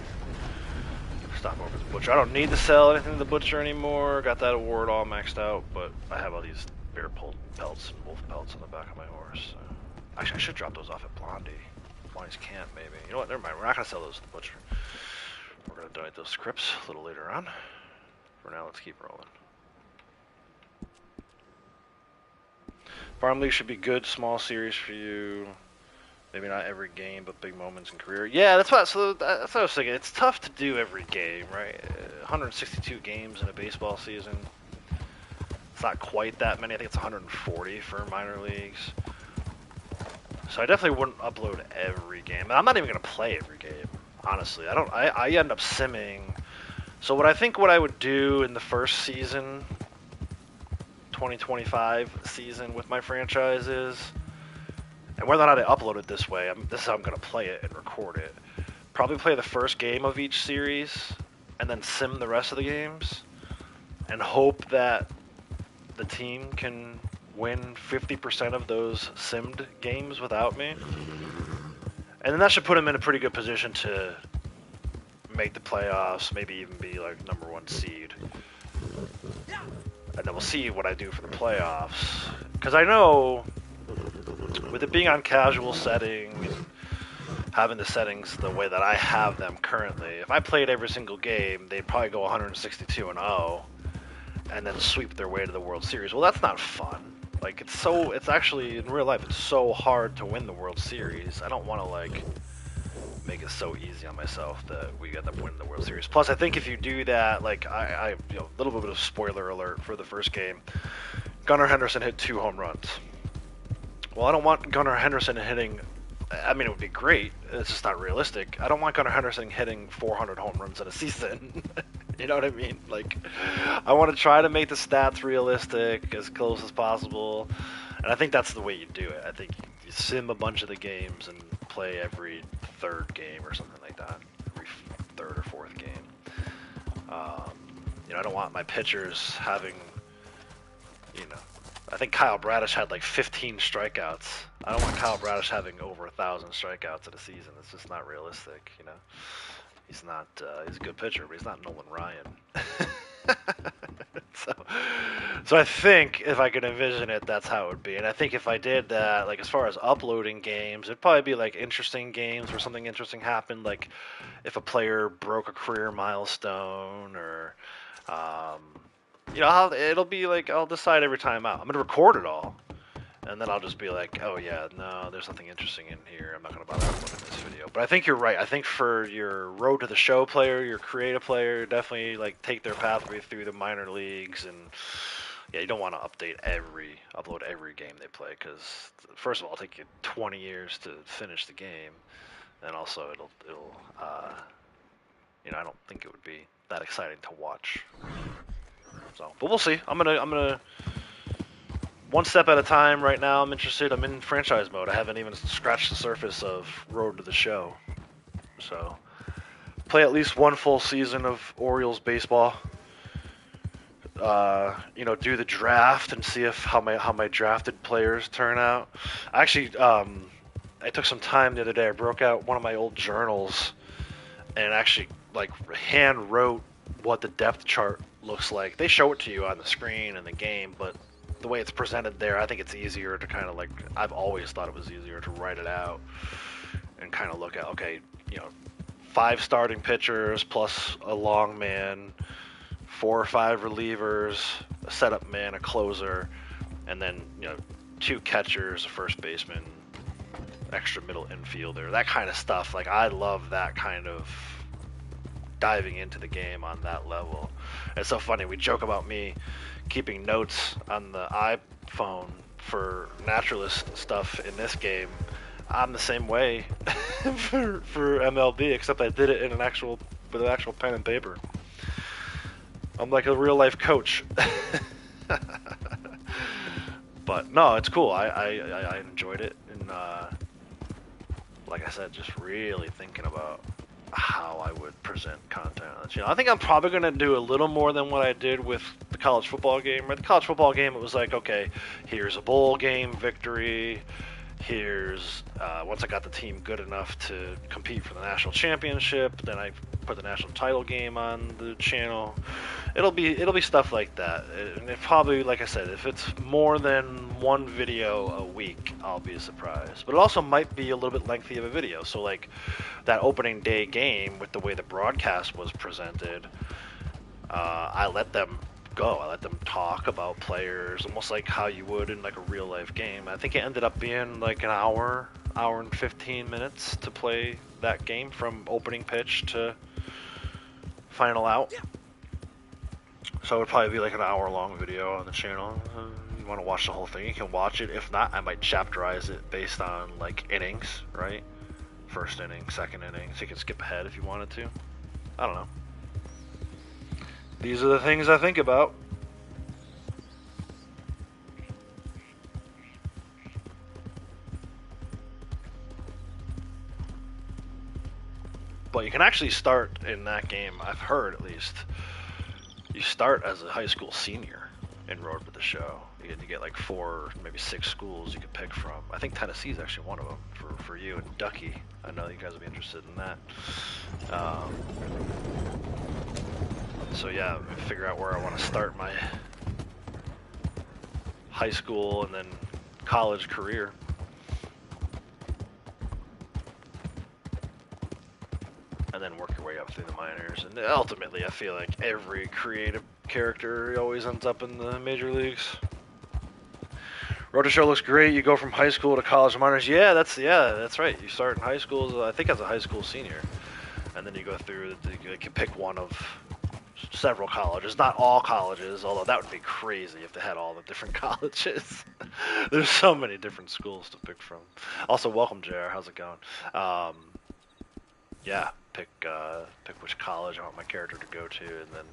Stop over at the butcher. I don't need to sell anything to the butcher anymore. Got that award all maxed out, but I have all these bear pelts and wolf pelts on the back of my horse. So. Actually, I should drop those off at Blondie. Blondie's camp, maybe. You know what? Never mind. We're not going to sell those to the butcher. We're going to donate those scripts a little later on. For now, let's keep rolling. Farm League should be good, small series for you. Maybe not every game, but big moments in career. Yeah, that's what I was thinking. It's tough to do every game, right? 162 games in a baseball season. It's not quite that many. I think it's 140 for minor leagues. So I definitely wouldn't upload every game. And I'm not even going to play every game, honestly. I end up simming. So what I would do in the first season, 2025 season with my franchise And whether or not I upload it this way, this is how I'm going to play it and record it. Probably play the first game of each series, and then sim the rest of the games, and hope that the team can win 50% of those simmed games without me. And then that should put them in a pretty good position to make the playoffs, maybe even be like #1 seed. And then we'll see what I do for the playoffs. Because I know, with it being on casual setting, and having the settings the way that I have them currently, if I played every single game, they'd probably go 162-0, and then sweep their way to the World Series. Well, that's not fun. Like, it's actually, in real life, it's so hard to win the World Series. I don't want to, like, make it so easy on myself that we end up winning the World Series. Plus, I think if you do that, like, a little bit of spoiler alert for the first game, Gunnar Henderson hit 2 home runs. Well, I don't want Gunnar Henderson hitting, I mean, it would be great. It's just not realistic. I don't want Gunnar Henderson hitting 400 home runs in a season. You know what I mean? Like, I want to try to make the stats realistic, as close as possible. And I think that's the way you do it. I think you sim a bunch of the games and play every 3rd game or something like that. Every 3rd or 4th game. I don't want my pitchers having, I think Kyle Bradish had like 15 strikeouts. I don't want Kyle Bradish having over 1,000 strikeouts in a season. It's just not realistic, He's not, he's a good pitcher, but he's not Nolan Ryan. So I think if I could envision it, that's how it would be. And I think if I did that, like as far as uploading games, it'd probably be like interesting games where something interesting happened, like if a player broke a career milestone, or, it'll be like, I'll decide every time out. I'm going to record it all. And then I'll just be like, oh yeah, no, there's nothing interesting in here. I'm not going to bother uploading this video. But I think you're right. I think for your road to the show player, your creative player, definitely like take their pathway through the minor leagues. And yeah, you don't want to upload every game they play, because first of all, it'll take you 20 years to finish the game. And also it'll I don't think it would be that exciting to watch. So, but we'll see. I'm gonna one step at a time right now. I'm interested. I'm in franchise mode. I haven't even scratched the surface of Road to the Show. So, play at least one full season of Orioles baseball. Do the draft and see how my drafted players turn out. Actually, I took some time the other day. I broke out one of my old journals and actually like hand wrote what the depth chart looks like. They show it to you on the screen in the game, but the way it's presented there, I think it's easier to kind of like, I've always thought it was easier to write it out and kind of look at, okay, 5 starting pitchers plus a long man, 4 or 5 relievers, a setup man, a closer, and then 2 catchers, a first baseman, extra middle infielder, that kind of stuff. Like, I love that kind of diving into the game on that level. It's so funny, we joke about me keeping notes on the iPhone for naturalist stuff in this game. I'm the same way for MLB, except I did it with an actual pen and paper. I'm like a real life coach. But no, it's cool. I enjoyed it, and like I said, just really thinking about how I would present content on the channel. I think I'm probably going to do a little more than what I did with the college football game. Right? The college football game, it was like, okay, here's a bowl game victory. Here's once I got the team good enough to compete for the national championship, then I put the national title game on the channel. It'll be stuff like that. And it probably, like I said, if it's more than one video a week, I'll be surprised. But it also might be a little bit lengthy of a video. So like that opening day game, with the way the broadcast was presented, I let them go. I let them talk about players, almost like how you would in like a real life game. I think it ended up being like an hour and 15 minutes to play that game from opening pitch to final out. So it would probably be like an hour long video on the channel. You want to watch the whole thing, you can watch it. If not, I might chapterize it based on like innings, right? First inning, second inning, so you can skip ahead if you wanted to. I don't know. These are the things I think about. But you can actually start in that game, I've heard at least, you start as a high school senior in Road to the Show. You get like 4, maybe 6 schools you could pick from. I think Tennessee is actually one of them for you and Ducky. I know you guys will be interested in that. So yeah, figure out where I want to start my high school and then college career. And then work your way up through the minors. And ultimately, I feel like every creative character always ends up in the major leagues. Road to Show looks great. You go from high school to college to minors. Yeah, that's right. You start in high school, I think as a high school senior. And then you go through, you can pick one of several colleges. Not all colleges, although that would be crazy if they had all the different colleges. There's so many different schools to pick from. Also, welcome, JR. How's it going? Yeah, pick which college I want my character to go to, and then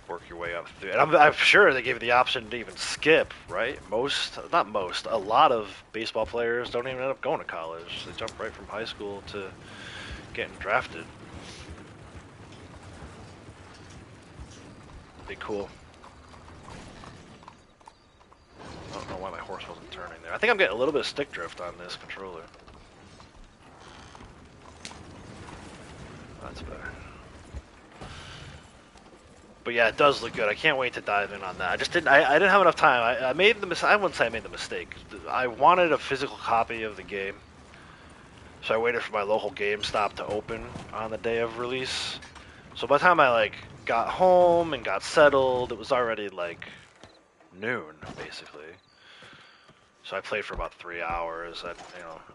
work your way up through. And I'm sure they give you the option to even skip, right? A lot of baseball players don't even end up going to college. They jump right from high school to getting drafted. Be cool. I don't know why my horse wasn't turning there. I think I'm getting a little bit of stick drift on this controller. That's better. But yeah, it does look good. I can't wait to dive in on that. I didn't have enough time. I made the mistake. I wouldn't say I made the mistake. I wanted a physical copy of the game, so I waited for my local GameStop to open on the day of release. So by the time I got home and got settled, it was already noon basically. So I played for about 3 hours. And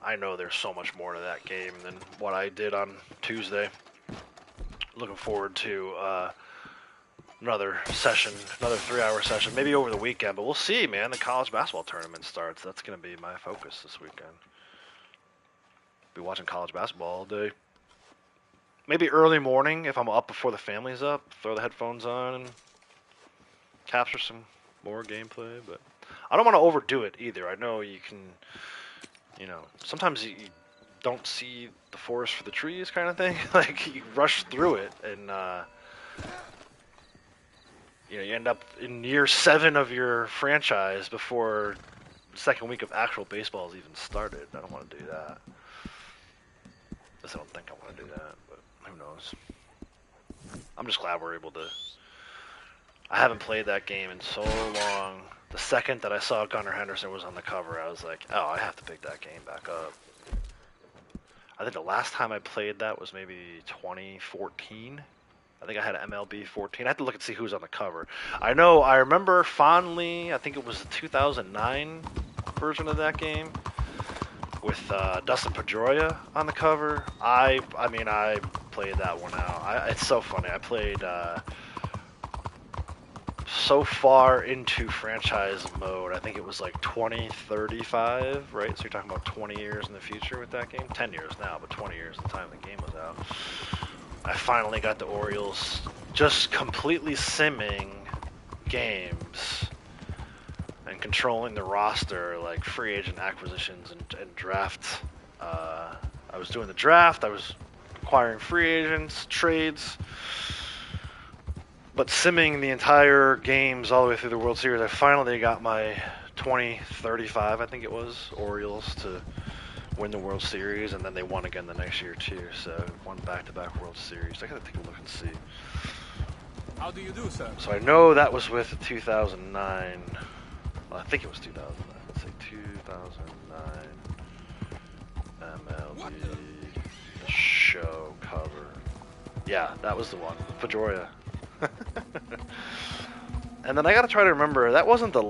I know there's so much more to that game than what I did on Tuesday. Looking forward to another session, another 3-hour session, maybe over the weekend, but we'll see, man. The college basketball tournament starts. That's going to be my focus this weekend. Be watching college basketball all day. Maybe early morning if I'm up before the family's up, throw the headphones on and capture some more gameplay, but I don't want to overdo it either. I know you can, sometimes you don't see the forest for the trees kind of thing. You rush through it and, you end up in year 7 of your franchise before the second week of actual baseball has even started. I don't want to do that. At least I don't think I want to do that, but who knows. I'm just glad we're able to... I haven't played that game in so long. The second that I saw Gunnar Henderson was on the cover, I was like, oh, I have to pick that game back up. I think the last time I played that was maybe 2014. I think I had MLB 14. I have to look and see who's on the cover. I remember fondly, I think it was the 2009 version of that game with Dustin Pedroia on the cover. I played that one out. It's so funny. I played so far into franchise mode. I think it was 2035, right? So you're talking about 20 years in the future with that game. 10 years now, but 20 years at the time the game was out. I finally got the Orioles just completely simming games and controlling the roster, free agent acquisitions and draft. I was doing the draft, I was acquiring free agents, trades, but simming the entire games all the way through the World Series. I finally got my 2035, I think it was, Orioles to win the World Series, and then they won again the next year too. So won back-to-back World Series. I gotta take a look and see. How do you do, sir? So I know that was with 2009. Well, I think it was 2009. Let's say 2009 MLB the Show cover. Yeah, that was the one. Pedroia. And then I gotta try to remember. That wasn't the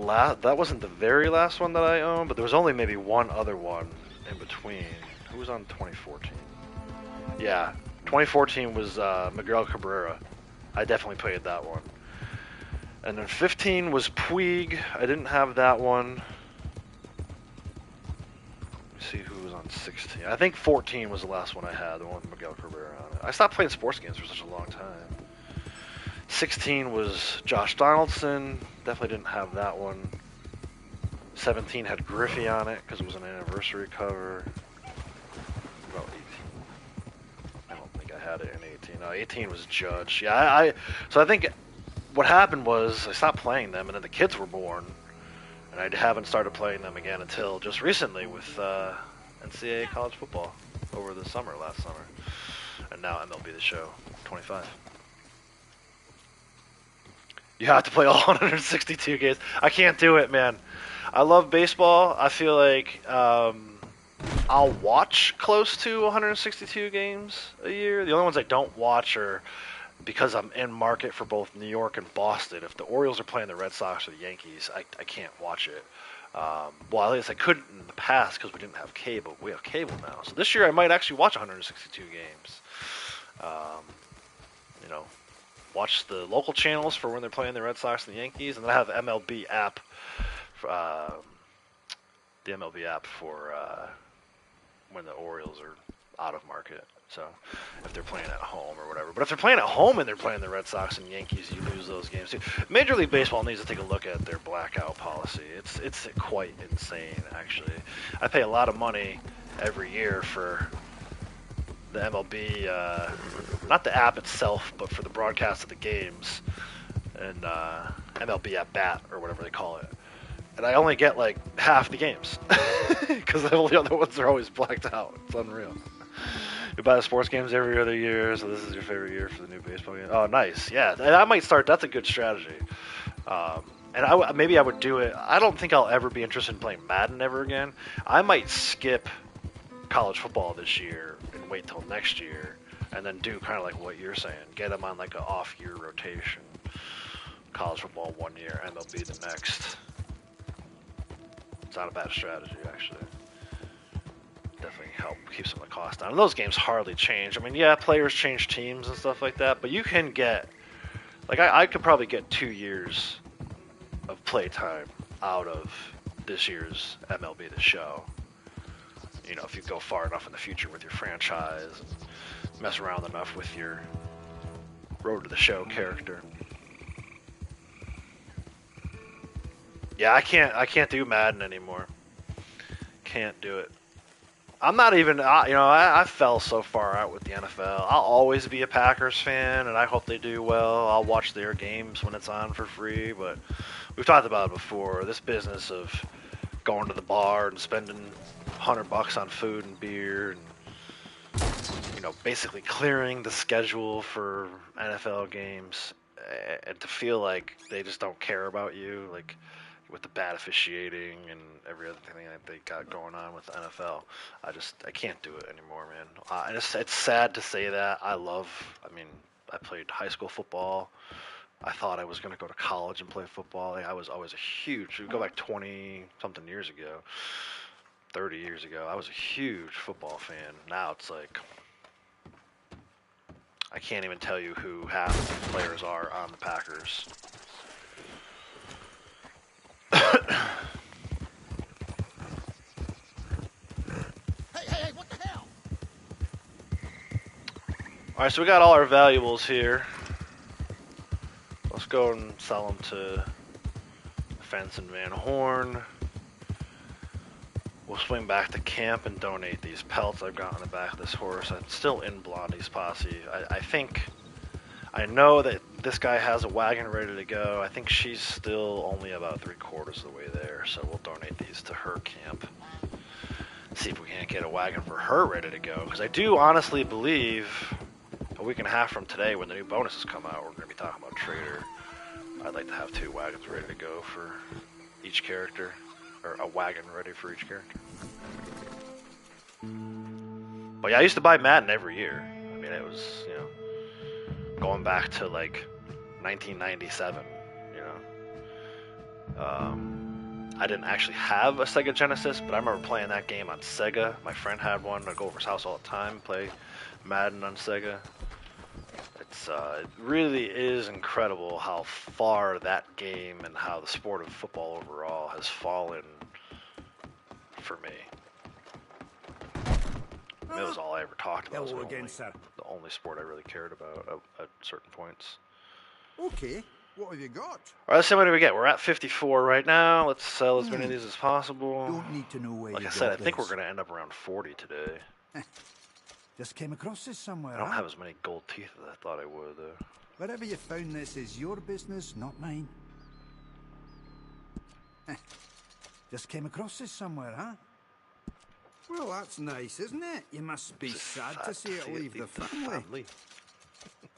very last one that I owned, but there was only maybe one other one in between. Who was on 2014? Yeah, 2014 was Miguel Cabrera. I definitely played that one. And then 15 was Puig. I didn't have that one. Let me see who was on 16. I think 14 was the last one I had, the one with Miguel Cabrera on it. I stopped playing sports games for such a long time. 16 was Josh Donaldson. Definitely didn't have that one. 17 had Griffey on it because it was an anniversary cover. About had it in 18. No, 18 was Judge. Yeah, so I think what happened was I stopped playing them, and then the kids were born, and I haven't started playing them again until just recently with NCAA college football over the last summer, and now MLB The Show 25. You have to play all 162 games. I can't do it, man. I love baseball. I feel like I'll watch close to 162 games a year. The only ones I don't watch are because I'm in market for both New York and Boston. If the Orioles are playing the Red Sox or the Yankees, I can't watch it. Well, at least I couldn't in the past because we didn't have cable. We have cable now. So this year I might actually watch 162 games. You know, watch the local channels for when they're playing the Red Sox and the Yankees, and then I have the MLB app for when the Orioles are out of market. So if they're playing at home or whatever. But if they're playing at home and they're playing the Red Sox and Yankees, you lose those games too. Major League Baseball needs to take a look at their blackout policy. It's quite insane, actually. I pay a lot of money every year for the MLB, not the app itself, but for the broadcast of the games, and MLB at bat or whatever they call it. And I only get like half the games because all the other ones are always blacked out. It's unreal. You buy the sports games every other year, so this is your favorite year for the new baseball game. Oh, nice. Yeah, and I might start. That's a good strategy. And maybe I would do it. I don't think I'll ever be interested in playing Madden ever again. I might skip college football this year and wait till next year, and then do kind of like what you're saying. Get them on like an off-year rotation. College football 1 year, MLB the next. It's not a bad strategy, actually. Definitely help keep some of the costs down. And those games hardly change. I mean, yeah, players change teams and stuff like that, but you can get, like, I could probably get 2 years of play time out of this year's MLB The Show. You know, if you go far enough in the future with your franchise and mess around enough with your Road to the Show character. Yeah, I can't do Madden anymore. Can't do it. I'm not even, I fell so far out with the NFL. I'll always be a Packers fan, and I hope they do well. I'll watch their games when it's on for free, but we've talked about it before. This business of going to the bar and spending $100 on food and beer, and basically clearing the schedule for NFL games, and to feel like they just don't care about you, like with the bad officiating and every other thing that they got going on with the NFL. I can't do it anymore, man. It's sad to say that. I played high school football. I thought I was going to go to college and play football. Like, I was always we go back 20-something years ago, 30 years ago. I was a huge football fan. Now it's like, I can't even tell you who half the players are on the Packers. Hey, what the hell? Alright, so we got all our valuables here. Let's go and sell them to Fence and Van Horn. We'll swing back to camp and donate these pelts I've got on the back of this horse. I'm still in Blondie's posse. I know that this guy has a wagon ready to go. I think she's still only about 3/4 of the way there, so we'll donate these to her camp. See if we can't get a wagon for her ready to go, because I do honestly believe a week and a half from today, when the new bonuses come out, we're going to be talking about Trader. I'd like to have 2 wagons ready to go for each character, or a wagon ready for each character. But yeah, I used to buy Madden every year. I mean, it was, going back to like 1997, I didn't actually have a Sega Genesis, but I remember playing that game on Sega. My friend had one. I'd go over his house all the time, play Madden on Sega. It really is incredible how far that game and how the sport of football overall has fallen for me. It was all I ever talked about. Hello again, sir. The only sport I really cared about at certain points. Okay, what have you got? All right, let's see what do we get. We're at 54 right now. Let's sell as many of these as possible. Don't need to know where Like you I said, I got think we're this. going to end up around 40 today. Just came across this somewhere, I don't huh? have as many gold teeth as I thought I would, though. Wherever you found this is your business, not mine. Just came across this somewhere, huh? Well, that's nice, isn't it? You must be sad to see it leave the family.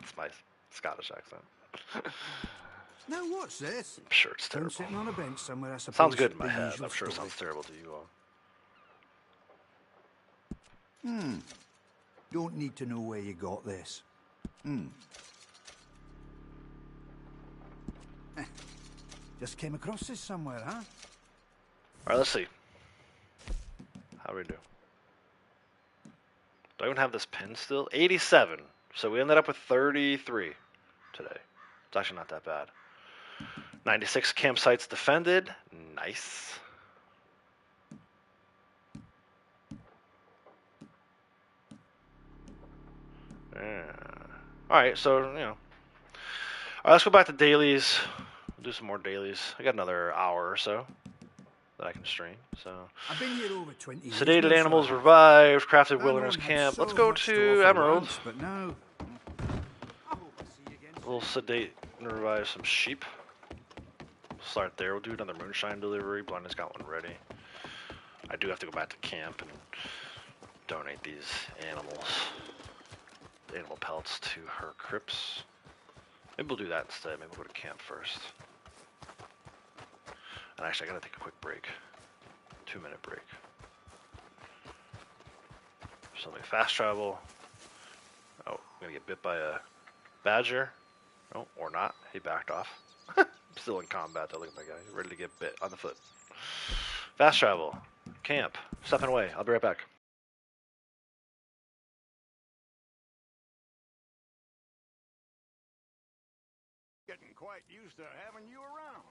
It's my Scottish accent. Now, what's this? I'm sure it's Found terrible. sitting on a bench somewhere, I suppose. Sounds good in my the head. usual I'm sure it story. sounds terrible to you all. Don't need to know where you got this. Just came across this somewhere, huh? Alright, let's see. How do we do? Do I even have this pin still? 87. So we ended up with 33 today. It's actually not that bad. 96 campsites defended. Nice. Yeah. Alright, so, you know. Alright, let's go back to dailies. We'll do some more dailies. I got another hour or so that I can stream, so. I've been here over 20 years. Sedated now, animals so revived, crafted I wilderness had camp. so Let's go much to offer Emerald. once, but now We'll sedate and revive some sheep. Start there. We'll do another moonshine delivery. Blunder's got one ready. I do have to go back to camp and donate these animals, the animal pellets, to her crypts. Maybe we'll do that instead. Maybe we'll go to camp first. And actually, I gotta take a quick break. 2-minute break. Something fast travel. Oh, I'm gonna get bit by a badger. Oh, or not. He backed off. Still in combat though. Look at my guy. He's ready to get bit on the foot. Fast travel. Camp. Stepping away. I'll be right back. Getting quite used to having you around.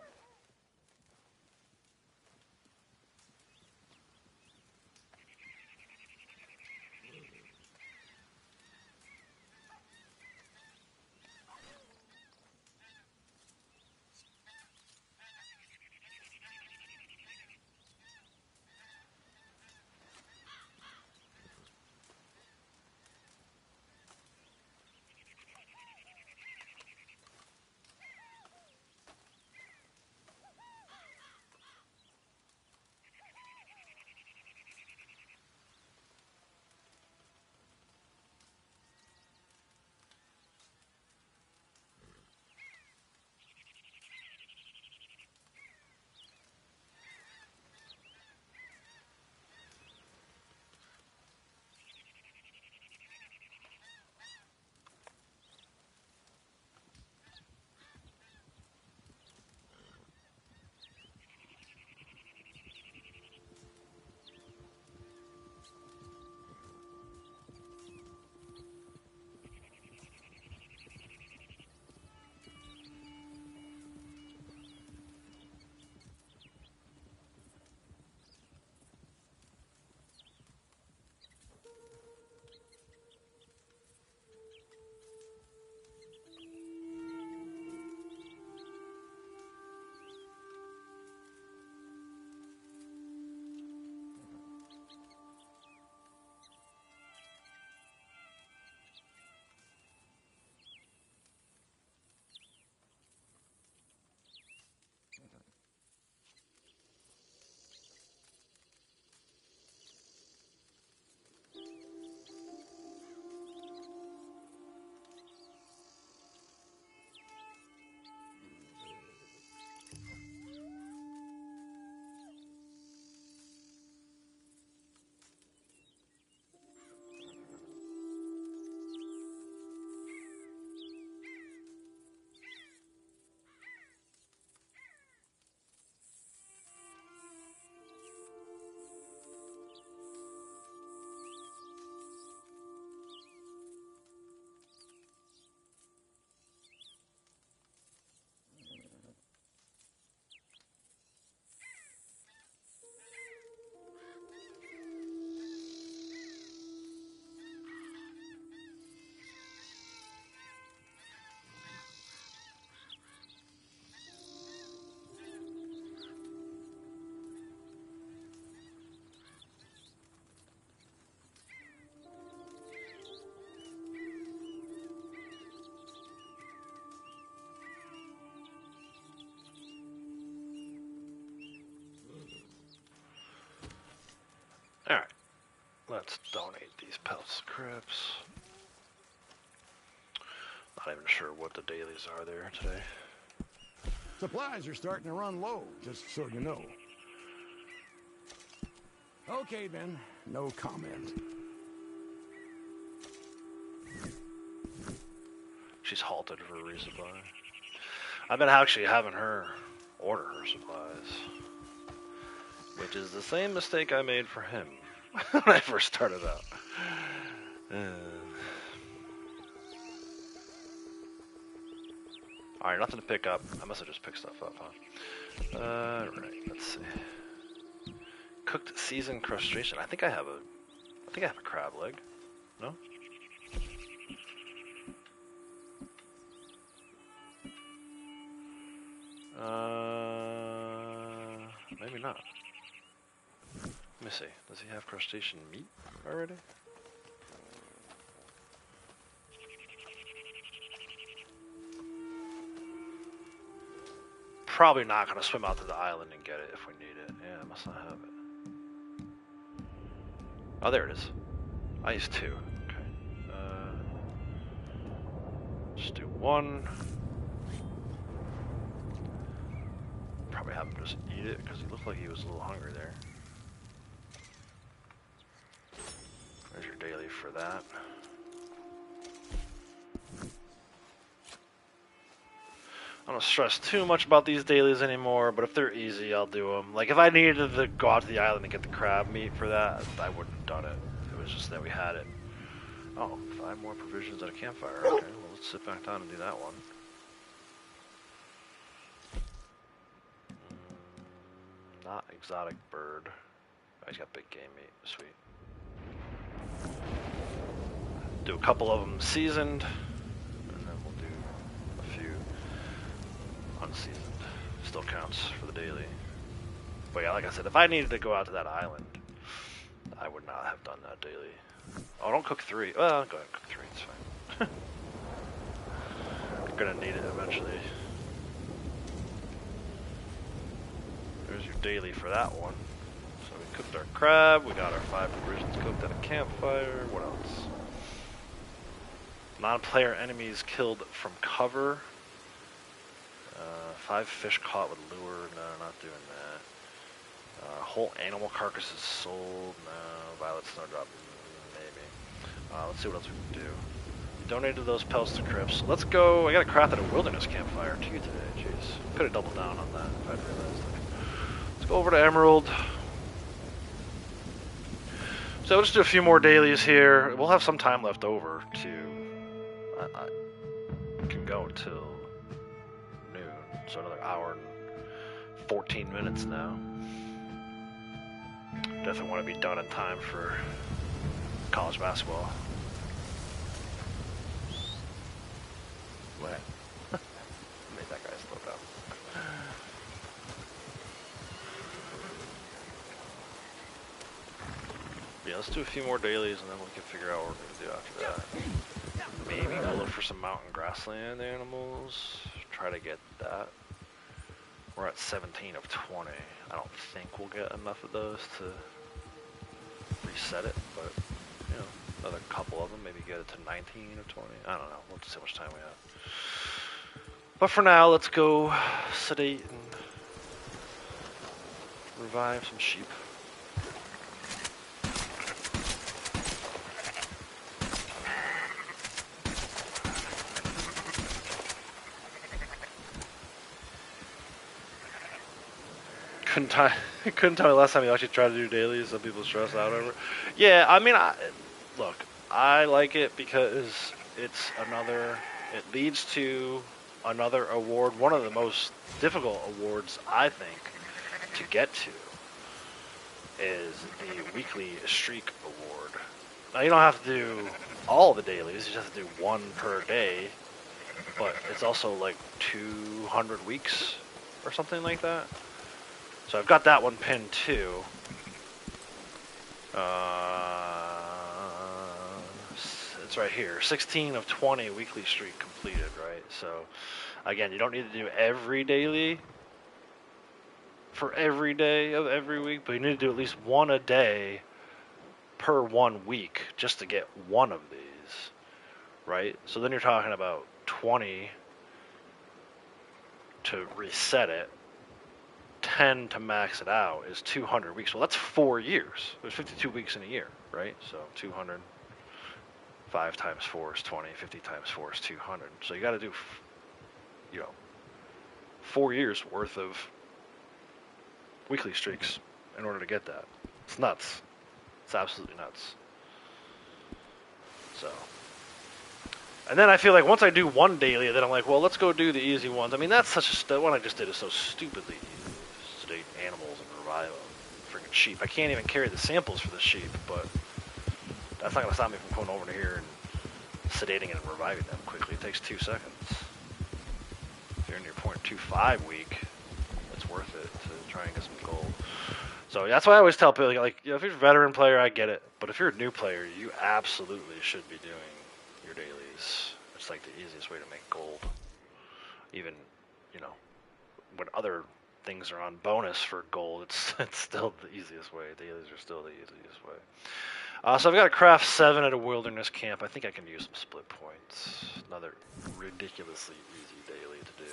Let's donate these pelts to Crips. Not even sure what the dailies are there today. Supplies are starting to run low, just so you know. Okay, then. No comment. She's halted for a resupply. I've been actually having her order her supplies, which is the same mistake I made for him when I first started out. Alright, nothing to pick up. I must have just picked stuff up, huh? Alright, let's see. Cooked seasoned crustacean. I think I have a crab leg. No? Maybe not. Let me see. Does he have crustacean meat already? Probably not going to swim out to the island and get it if we need it. Yeah, I must not have it. Oh, there it is. Ice 2. Okay. Just do 1. Probably have him just eat it because he looked like he was a little hungry there. There's your daily for that. I don't stress too much about these dailies anymore, but if they're easy, I'll do them. Like, if I needed to go out to the island and get the crab meat for that, I wouldn't have done it. It was just that we had it. Oh, 5 more provisions at a campfire. Okay, well, let's sit back down and do that one. Not exotic bird. Oh, he's got big game meat. Sweet. Do a couple of them seasoned, and then we'll do a few unseasoned. Still counts for the daily. But yeah, like I said, if I needed to go out to that island, I would not have done that daily. Oh, don't cook 3. Well, go ahead and cook 3. It's fine. You're gonna need it eventually. There's your daily for that one. So we cooked our crab. We got our 5 provisions cooked at a campfire. What else? Non-player enemies killed from cover. 5 fish caught with lure. No, not doing that. Whole animal carcasses sold. No. Violet snowdrop. Maybe. Let's see what else we can do. Donated those pelts to Crips. Let's go. I got a crafted a wilderness campfire too today. Jeez. Could have doubled down on that if I'd realized it. Let's go over to Emerald. So let's do a few more dailies here. We'll have some time left over to. I can go until noon, so another hour and 14 minutes now. Definitely want to be done in time for college basketball. What? Made that guy slow down. Yeah, let's do a few more dailies and then we can figure out what we're going to do after that. Maybe go look for some mountain grassland animals. Try to get that. We're at 17 of 20. I don't think we'll get enough of those to reset it, but you know, another couple of them, maybe get it to 19 of 20. I don't know. We'll see how much time we have. But for now, let's go sedate and revive some sheep. Couldn't tell me last time you actually tried to do dailies. Some people stress out over it. Yeah, I mean, look, I like it because it's another. It leads to another award. One of the most difficult awards, I think, to get to is the weekly streak award. Now you don't have to do all the dailies. You just have to do 1 per day. But it's also like 200 weeks or something like that. So I've got that one pinned too. It's right here. 16 of 20 weekly streak completed, right? So again, you don't need to do every daily for every day of every week, but you need to do at least 1 a day per 1 week just to get one of these, right? So then you're talking about 20 to reset it, 10 to max it out is 200 weeks. Well, that's 4 years. There's 52 weeks in a year, right? So 200, 5 times 4 is 20, 50 times 4 is 200. So you got to do, 4 years worth of weekly streaks in order to get that. It's nuts. It's absolutely nuts. So, and then I feel like once I do one daily, then I'm like, well, let's go do the easy ones. I mean, that's the one I just did is so stupidly easy. Sedate animals and revive them. Freaking sheep. I can't even carry the samples for the sheep, but that's not going to stop me from going over to here and sedating it and reviving them quickly. It takes 2 seconds. If you're in your 0.25 week, it's worth it to try and get some gold. So that's why I always tell people, like, if you're a veteran player, I get it. But if you're a new player, you absolutely should be doing your dailies. It's like the easiest way to make gold. Even, when other things are on bonus for gold, it's still the easiest way. Dailies are still the easiest way. So I've got to craft 7 at a wilderness camp. I think I can use some split points. Another ridiculously easy daily to do.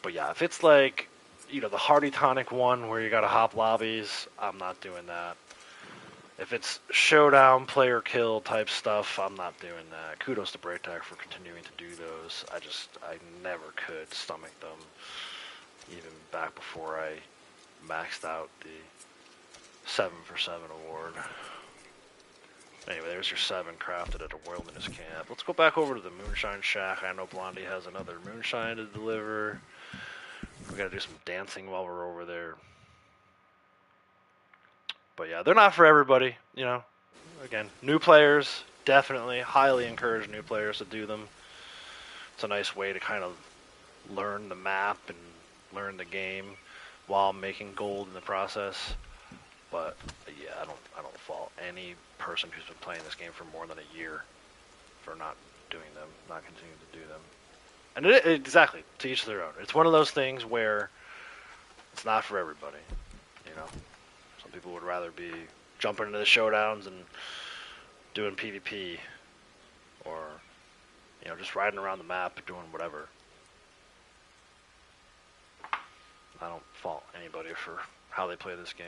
But yeah, if it's like, the Hardy Tonic one where you got to hop lobbies, I'm not doing that. If it's showdown, player kill type stuff, I'm not doing that. Kudos to Braytac for continuing to do those. I never could stomach them, even back before I maxed out the 7 for 7 award. Anyway, there's your 7 crafted at a wilderness camp. Let's go back over to the Moonshine Shack. I know Blondie has another moonshine to deliver. We gotta do some dancing while we're over there. But yeah, they're not for everybody, Again, new players, definitely, highly encourage new players to do them. It's a nice way to kind of learn the map and learn the game while making gold in the process. But yeah, I don't fault any person who's been playing this game for more than a year for not doing them, not continuing to do them. And exactly, to each their own. It's one of those things where it's not for everybody, Some people would rather be jumping into the showdowns and doing PvP, or just riding around the map doing whatever. I don't fault anybody for how they play this game,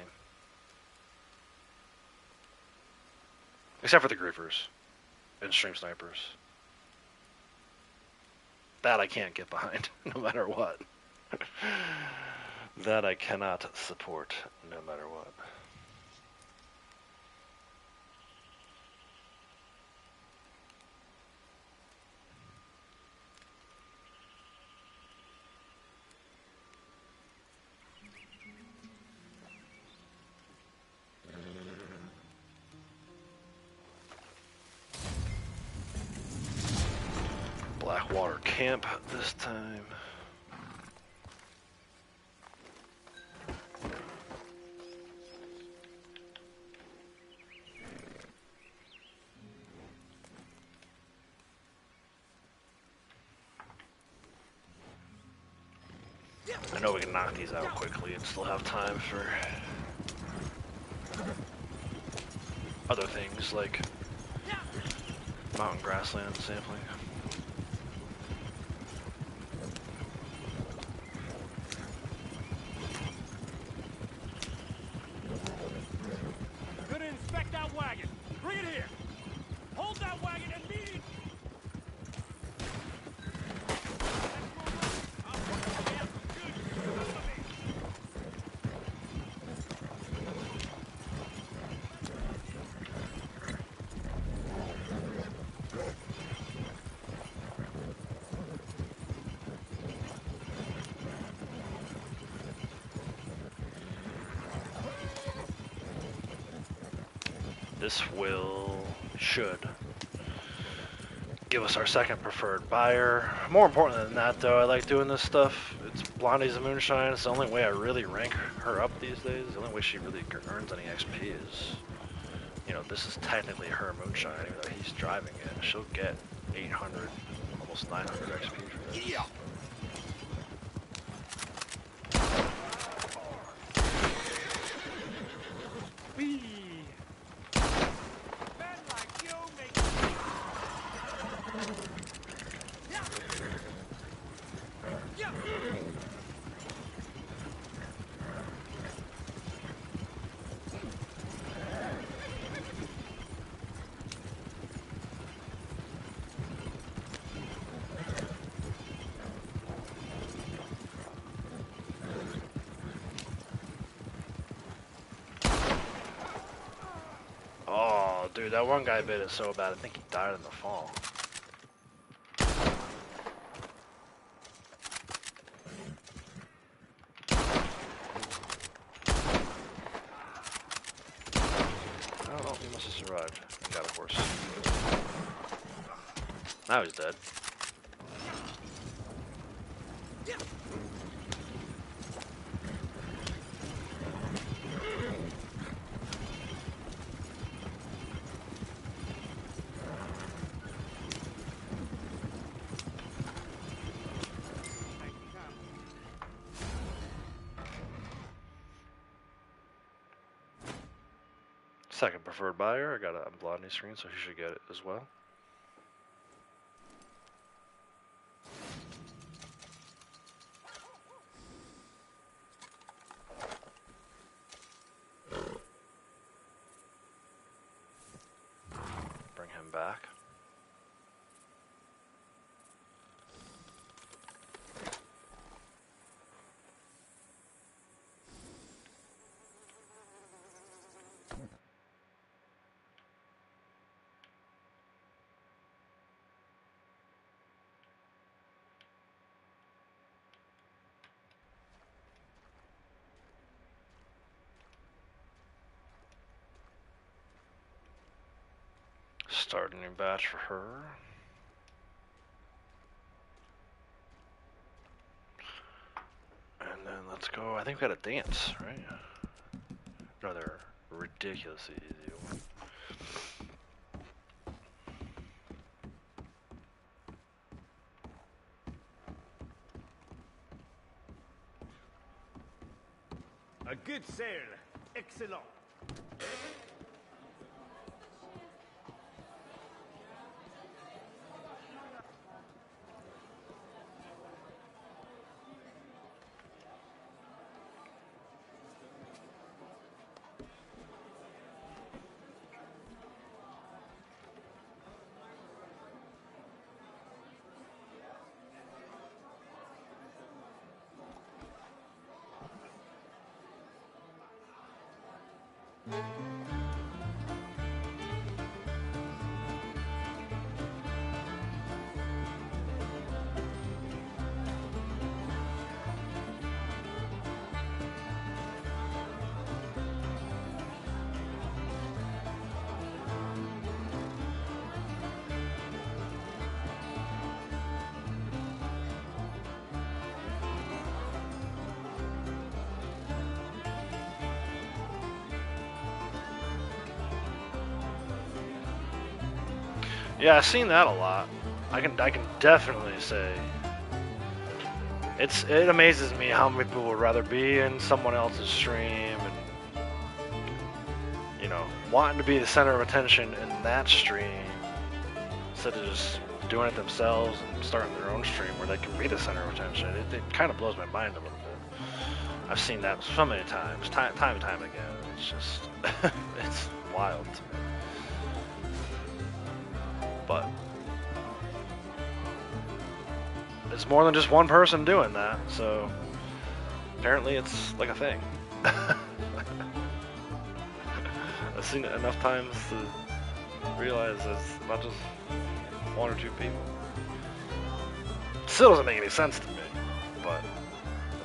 except for the griefers and stream snipers. That I can't get behind, no matter what. That I cannot support, no matter what. Blackwater camp this time. I know we can knock these out quickly and still have time for other things like mountain grassland sampling. Gonna inspect that wagon. Bring it here. Hold that wagon and meet it. This should give us our second preferred buyer. More important than that, though, I like doing this stuff. It's Blondie's a Moonshine. It's the only way I really rank her up these days. The only way she really earns any XP is, this is technically her Moonshine, even though he's driving it. She'll get 800, almost 900 XP for this. Yeah. Oh, dude, that one guy bit it so bad. I think he died in the fall. Oh, he must have survived. He got a horse. Now he's dead. Second preferred buyer. I got a blondie screen, so he should get it as well. Bring him back. Start a new batch for her. And then let's go. I think we got a dance, right? Another ridiculously easy one. A good sail. Excellent. Yeah, I've seen that a lot. I can definitely say it amazes me how many people would rather be in someone else's stream and wanting to be the center of attention in that stream instead of just doing it themselves and starting their own stream where they can be the center of attention. It kind of blows my mind a little bit. I've seen that so many times, time and time again. It's just it's wild to me. But it's more than just one person doing that, so apparently it's like a thing. I've seen it enough times to realize it's not just one or two people. It still doesn't make any sense to me, but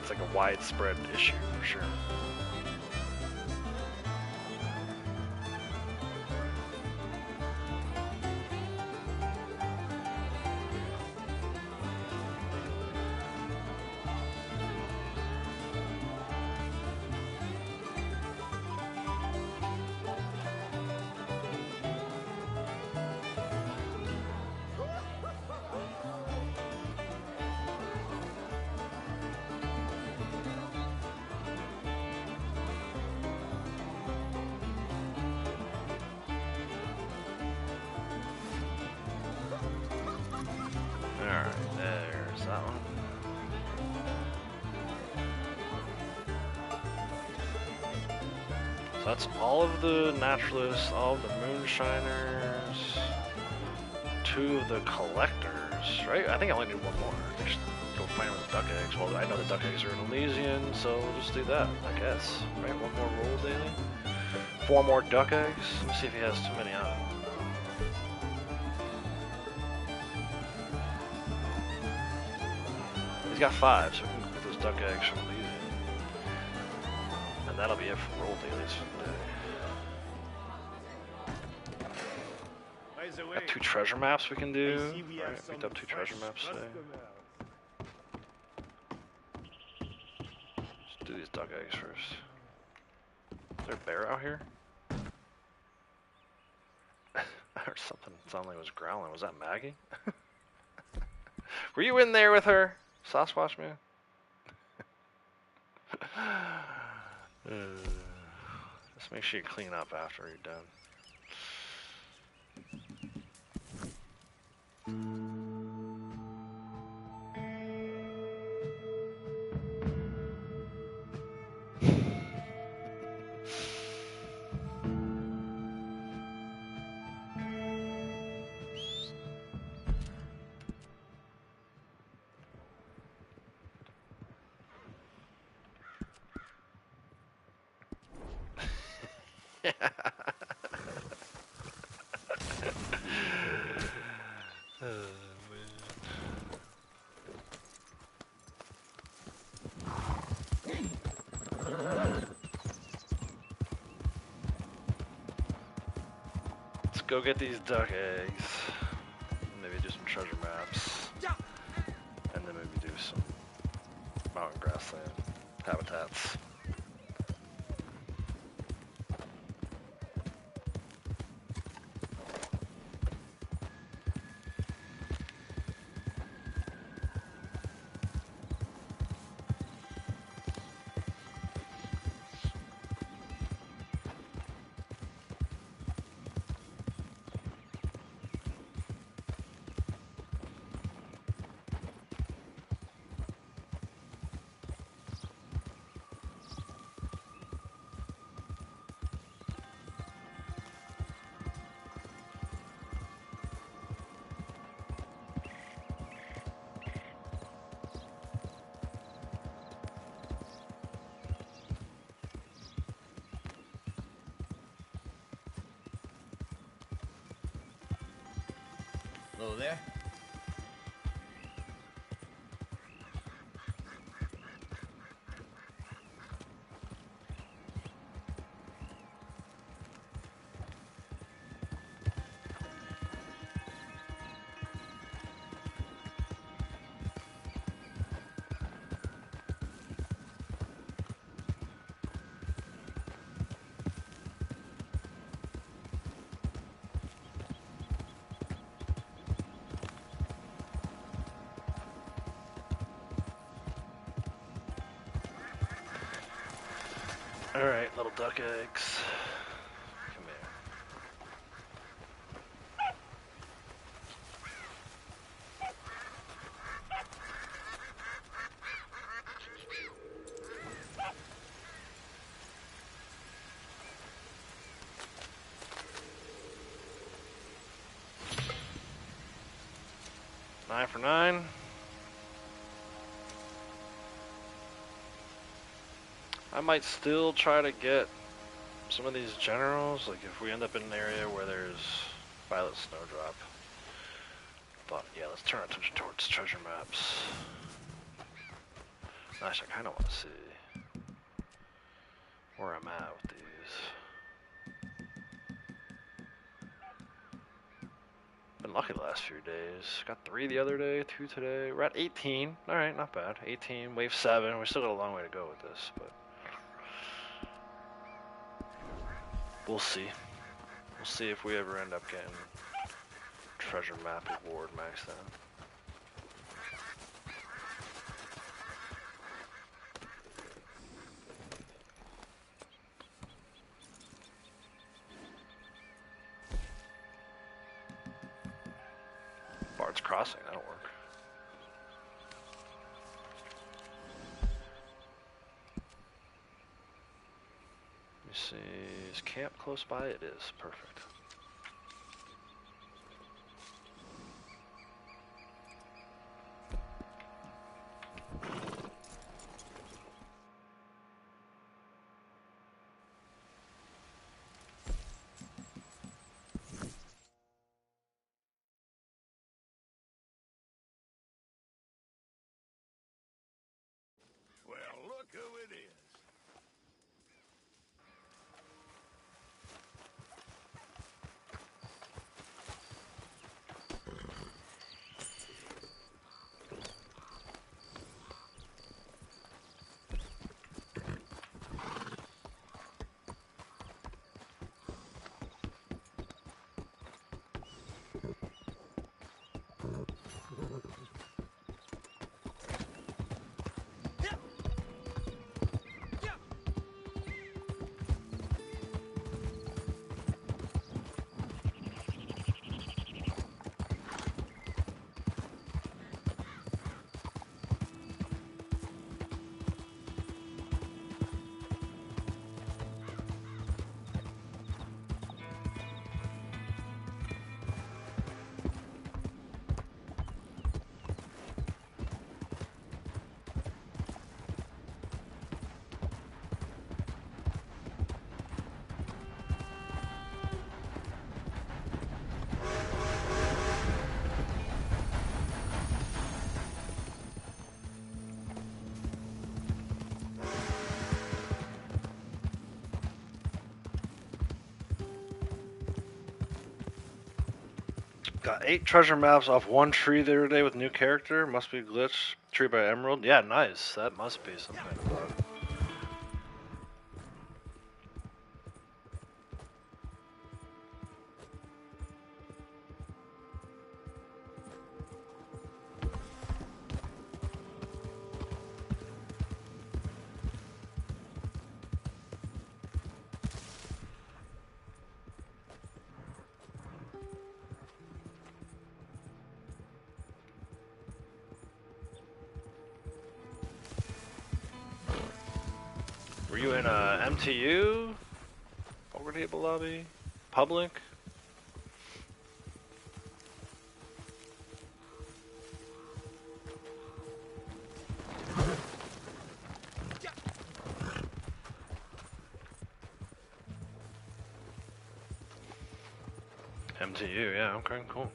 it's like a widespread issue for sure. that one. So that's all of the naturalists, all of the moonshiners, 2 of the collectors, right? I think I only need 1 more. Just go find with the duck eggs. Well, I know the duck eggs are in Elysian, so we'll just do that, I guess. Right? 1 more roll daily. 4 more duck eggs. Let me see if he has too many on him. He's got 5, so we can get those duck eggs from Elysian. And that'll be it for roll dailies for the day. Got 2 treasure maps we can do. Alright, picked up 2 treasure maps today. Let's do these duck eggs first. Is there a bear out here? I heard something sound like it was growling. Was that Maggie? Were you in there with her, Sasquatch man? Just make sure you clean up after you're done. Let's go get these duck eggs. Maybe do some treasure maps. And then maybe do some mountain grassland habitats. Hello there. Alright, little duck eggs. Come here. Nine for 9. I might still try to get some of these generals, like if we end up in an area where there's violet snowdrop. But yeah, let's turn our attention towards treasure maps. Actually, I kind of want to see where I'm at with these. Been lucky the last few days. Got 3 the other day, 2 today. We're at 18. Alright, not bad. 18, wave 7. We still got a long way to go with this, but we'll see. We'll see if we ever end up getting treasure map reward maxed out. Bard's Crossing, that'll work. see. Is camp close by? It is. Perfect. Well, look who it is. Got 8 treasure maps off one tree the other day with new character. Must be glitch. Tree by Emerald. Yeah, nice. That must be some kind of bug. Were you in MTU? Over table lobby? Public? MTU, yeah, okay, cool.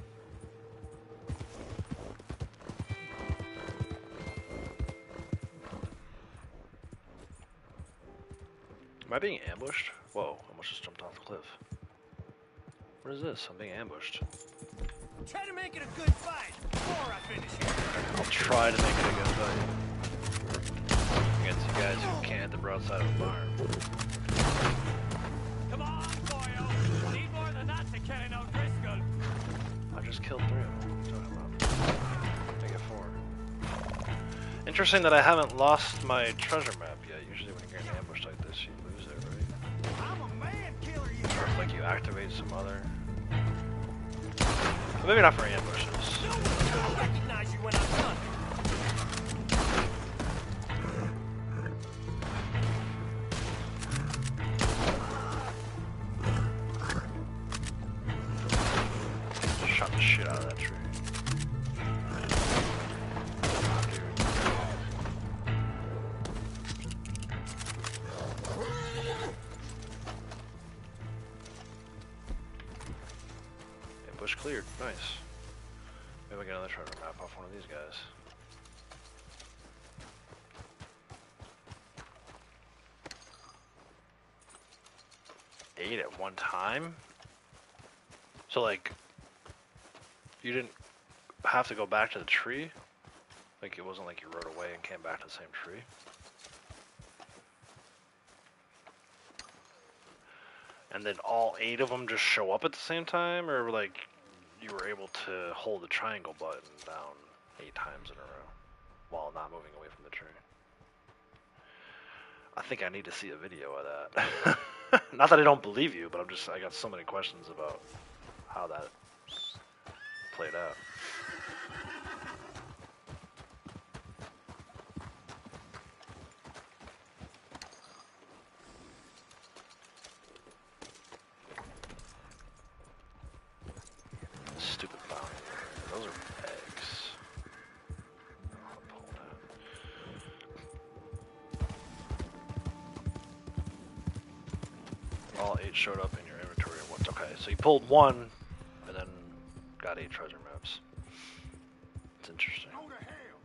Am I being ambushed? Whoa, I almost just jumped off the cliff. What is this? I'm being ambushed. Try to make it a good fight before I finish here. I'll try to make it a good fight. Against you guys who can't at the broadside of a barn. Come on, boyo. Need more than that to carry no Driscoll. I just killed 3 of them. What are you talking about? I get 4. Interesting that I haven't lost my treasure map yet. Usually when you're getting ambushed like this, you lose it, right? I'm a man killer, you Or hear if, like you activate some other... But maybe not for ambushes. No one's gonna recognize you when I'm done. Shot the shit out of that tree. Bush cleared. Nice. Maybe I get another treasure map off one of these guys. Eight at one time? So, like, you didn't have to go back to the tree? Like, it wasn't like you rode away and came back to the same tree? And then all 8 of them just show up at the same time? Or, like, you were able to hold the triangle button down 8 times in a row while not moving away from the tree? I think I need to see a video of that. Not that I don't believe you, but I got so many questions about how that played out. stupid bounty. Those are eggs. I'll pull that. All 8 showed up in your inventory at once. Okay, so you pulled 1 and then got 8 treasure maps. It's interesting. Go to hell.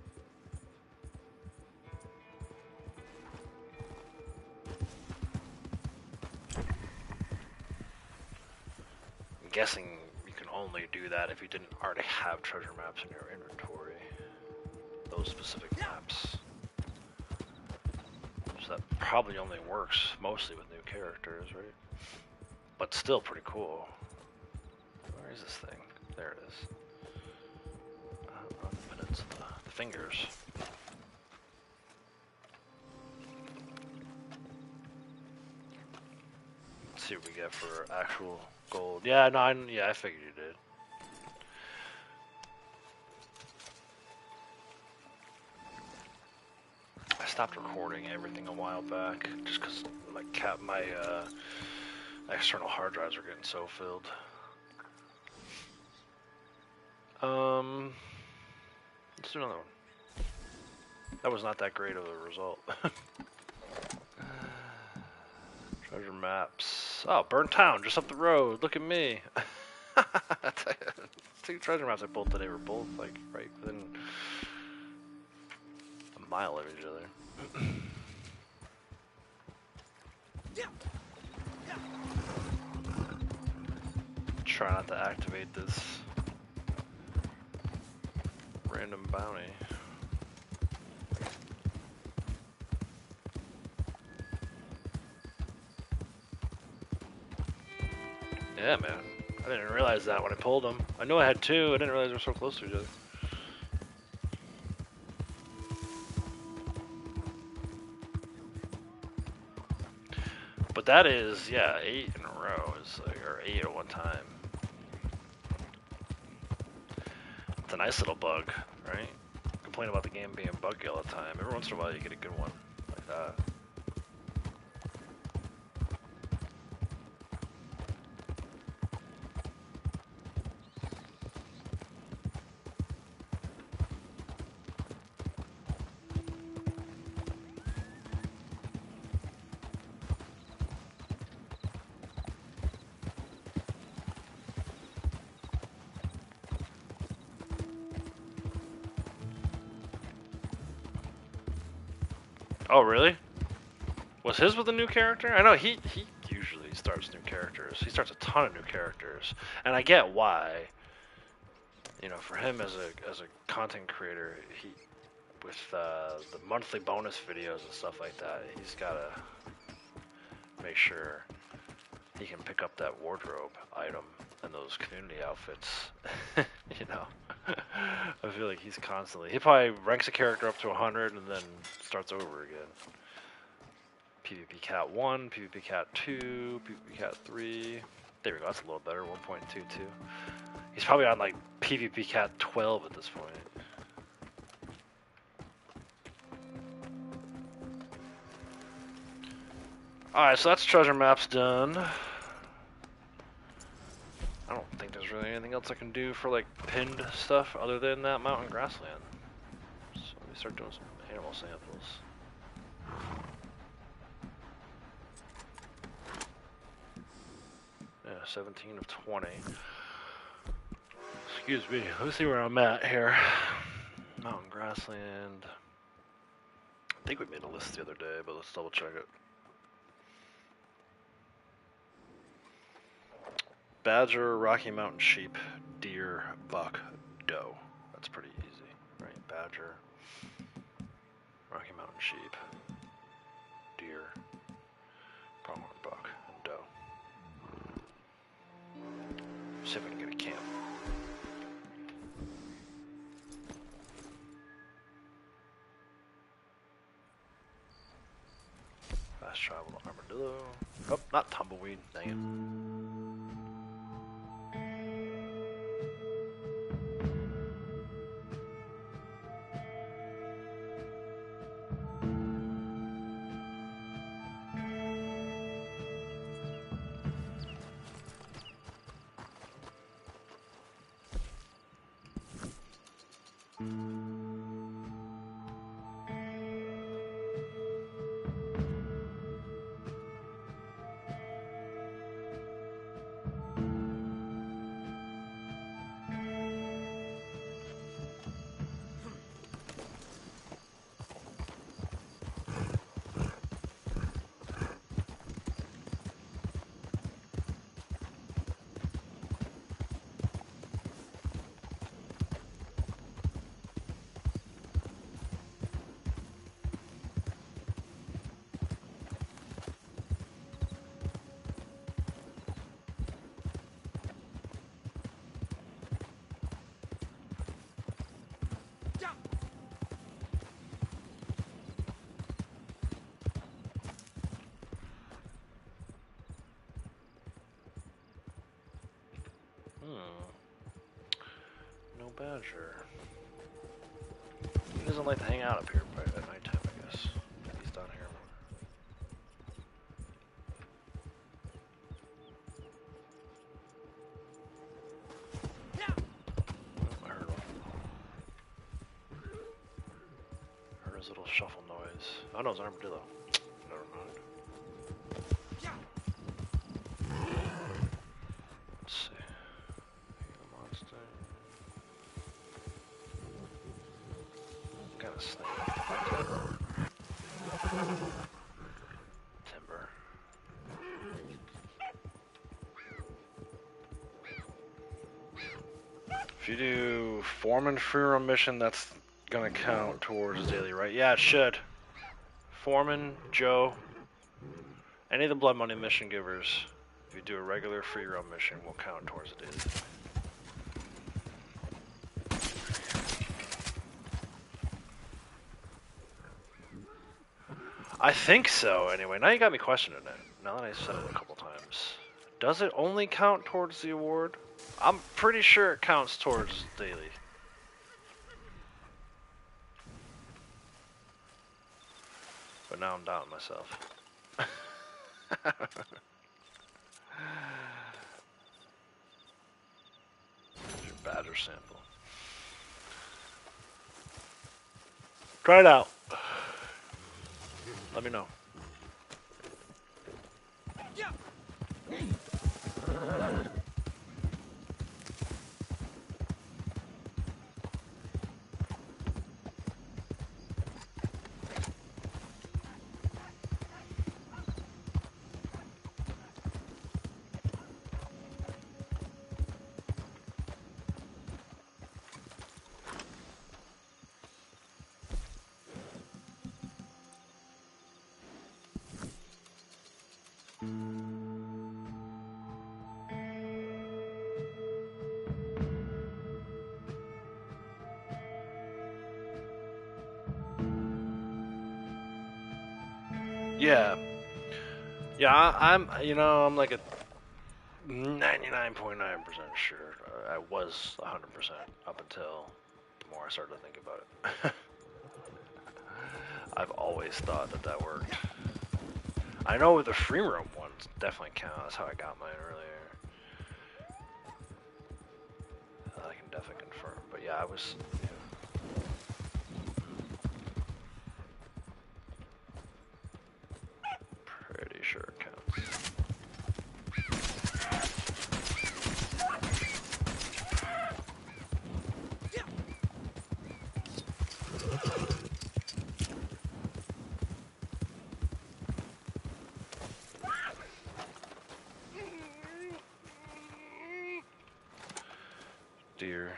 I'm guessing you can only do that if you didn't already have treasure maps in your inventory. Those specific maps. So that probably only works mostly with new characters, right? But still pretty cool. Where is this thing? There it is. On the peninsula. The fingers. Let's see what we get for actual gold. Yeah, no, I figured you did. I stopped recording everything a while back just because my external hard drives were getting so filled. Let's do another one. That was not that great of a result. Treasure maps. Oh, Burnt Town, just up the road. Look at me. 2 treasure maps I pulled today were both like right within a mile of each other. Try not to activate this random bounty. Yeah, man. I didn't realize that when I pulled them. I knew I had 2. I didn't realize they were so close to each other. But that is, yeah, 8 in a row, is like, or 8 at one time. It's a nice little bug, right? Complain about the game being buggy all the time. Every once in a while you get a good one like that. Oh, really? Was his with a new character? I know he usually starts new characters. He starts a ton of new characters, and I get why. You know, for him as a content creator, he with the monthly bonus videos and stuff like that, he's gotta make sure he can pick up that wardrobe item and those community outfits. You know, I feel like he's constantly. He probably ranks a character up to 100 and then starts over again. PvP Cat 1, PvP Cat 2, PvP Cat 3. There we go, that's a little better, 1.22. He's probably on like PvP Cat 12 at this point. Alright, so that's treasure maps done. I don't think there's really anything else I can do for like pinned stuff other than that mountain grassland. So let me start doing some animal samples. Yeah, 17 of 20. Excuse me, let's see where I'm at here. Mountain grassland. I think we made a list the other day, but let's double check it. Badger, Rocky Mountain sheep, deer, buck, doe. That's pretty easy, right? Badger, Rocky Mountain sheep, deer, pronghorn buck, and doe. See if we can get a camp. Fast travel to armadillo. Oh, not tumbleweed. Dang it. No badger. He doesn't like to hang out up here but at nighttime, I guess. He's down here more. Oh, I heard one. Heard his little shuffle noise. Oh no, it's an armadillo. Never mind. Let's see. Gila monster. What kind of snake? Timber. If you do foreman free roam mission, that's gonna count towards daily, right? Yeah, it should. Foreman, Joe, any of the blood money mission givers, if you do a regular free roam mission, will count towards the daily. I think so, anyway. Now you got me questioning it. Now that I said it a couple times. Does it only count towards the award? I'm pretty sure it counts towards daily. But now I'm doubting myself. Here's your badger sample. Try it out. Let me know. Yeah. Yeah, I'm I'm like a 99.9% sure. I was 100% up until the more I started to think about it. I've always thought that worked. I know with the free roam ones definitely count. That's how I got mine earlier. I can definitely confirm. But yeah, I was... pretty sure it counts. Deer.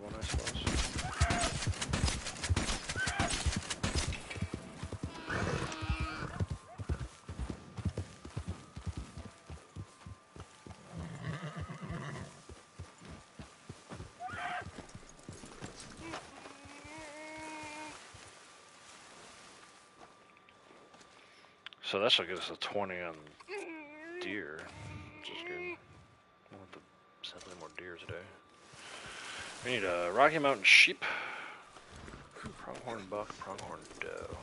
one, I suppose. So that should get us a 20 on deer, which is good. I want to sample more deer today. We need a Rocky Mountain sheep, pronghorn buck, pronghorn doe.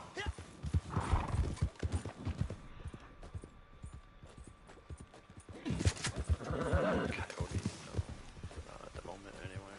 Coyote, no, not at the moment anyway.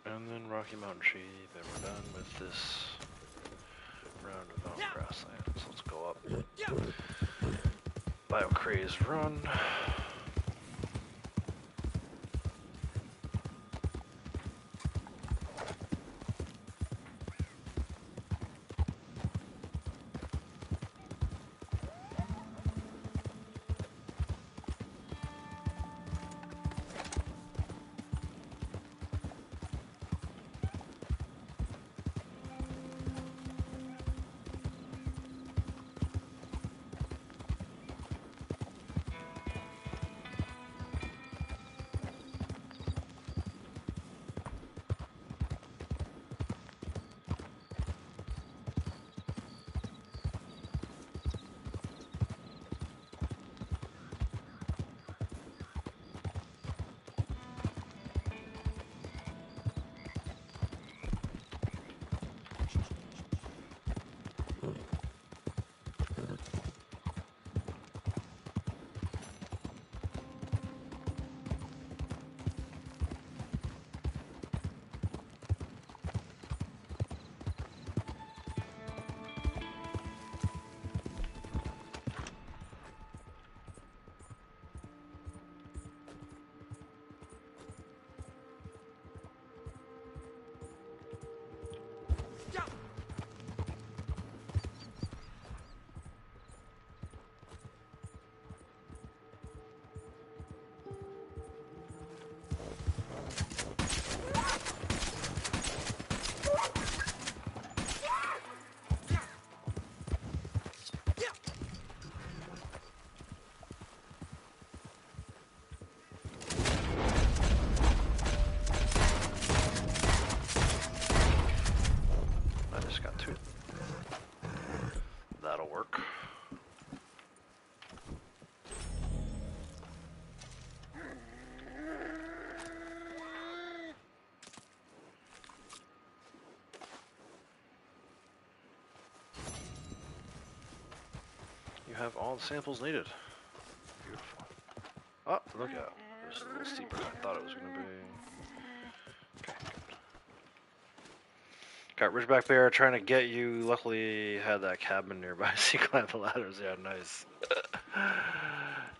And then Rocky Mountain sheep, and we're done with this round of mountain grasslands. Let's go up. Biocraze run. That'll work. You have all the samples needed. Beautiful. Oh, look out. It's a little steeper than I thought it was going to be. Okay, good. Got Ridgeback Bear trying to get you. Luckily, had that cabin nearby. So you climb the ladders. Yeah, nice.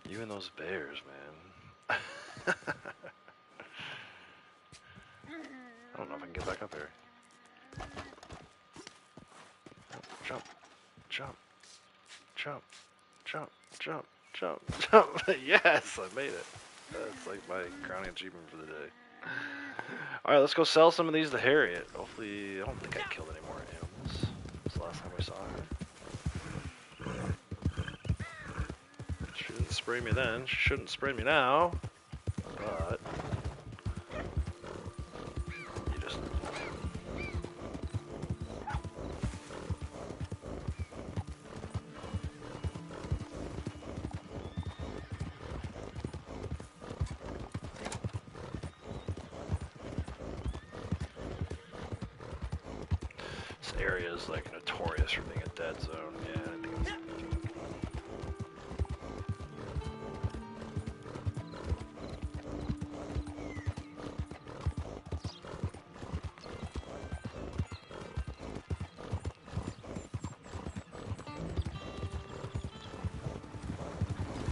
You and those bears, man. I don't know if I can get back up here. Jump, jump, jump, jump, jump, jump, jump. Yes, I made it. That's like my crowning achievement for the day. Alright, let's go sell some of these to Harriet. Hopefully, I don't think I killed any more animals. That's the last time I saw her. She didn't spray me then. She shouldn't spray me now. But you just 'This area is like notorious for being a dead zone. Yeah, I think it's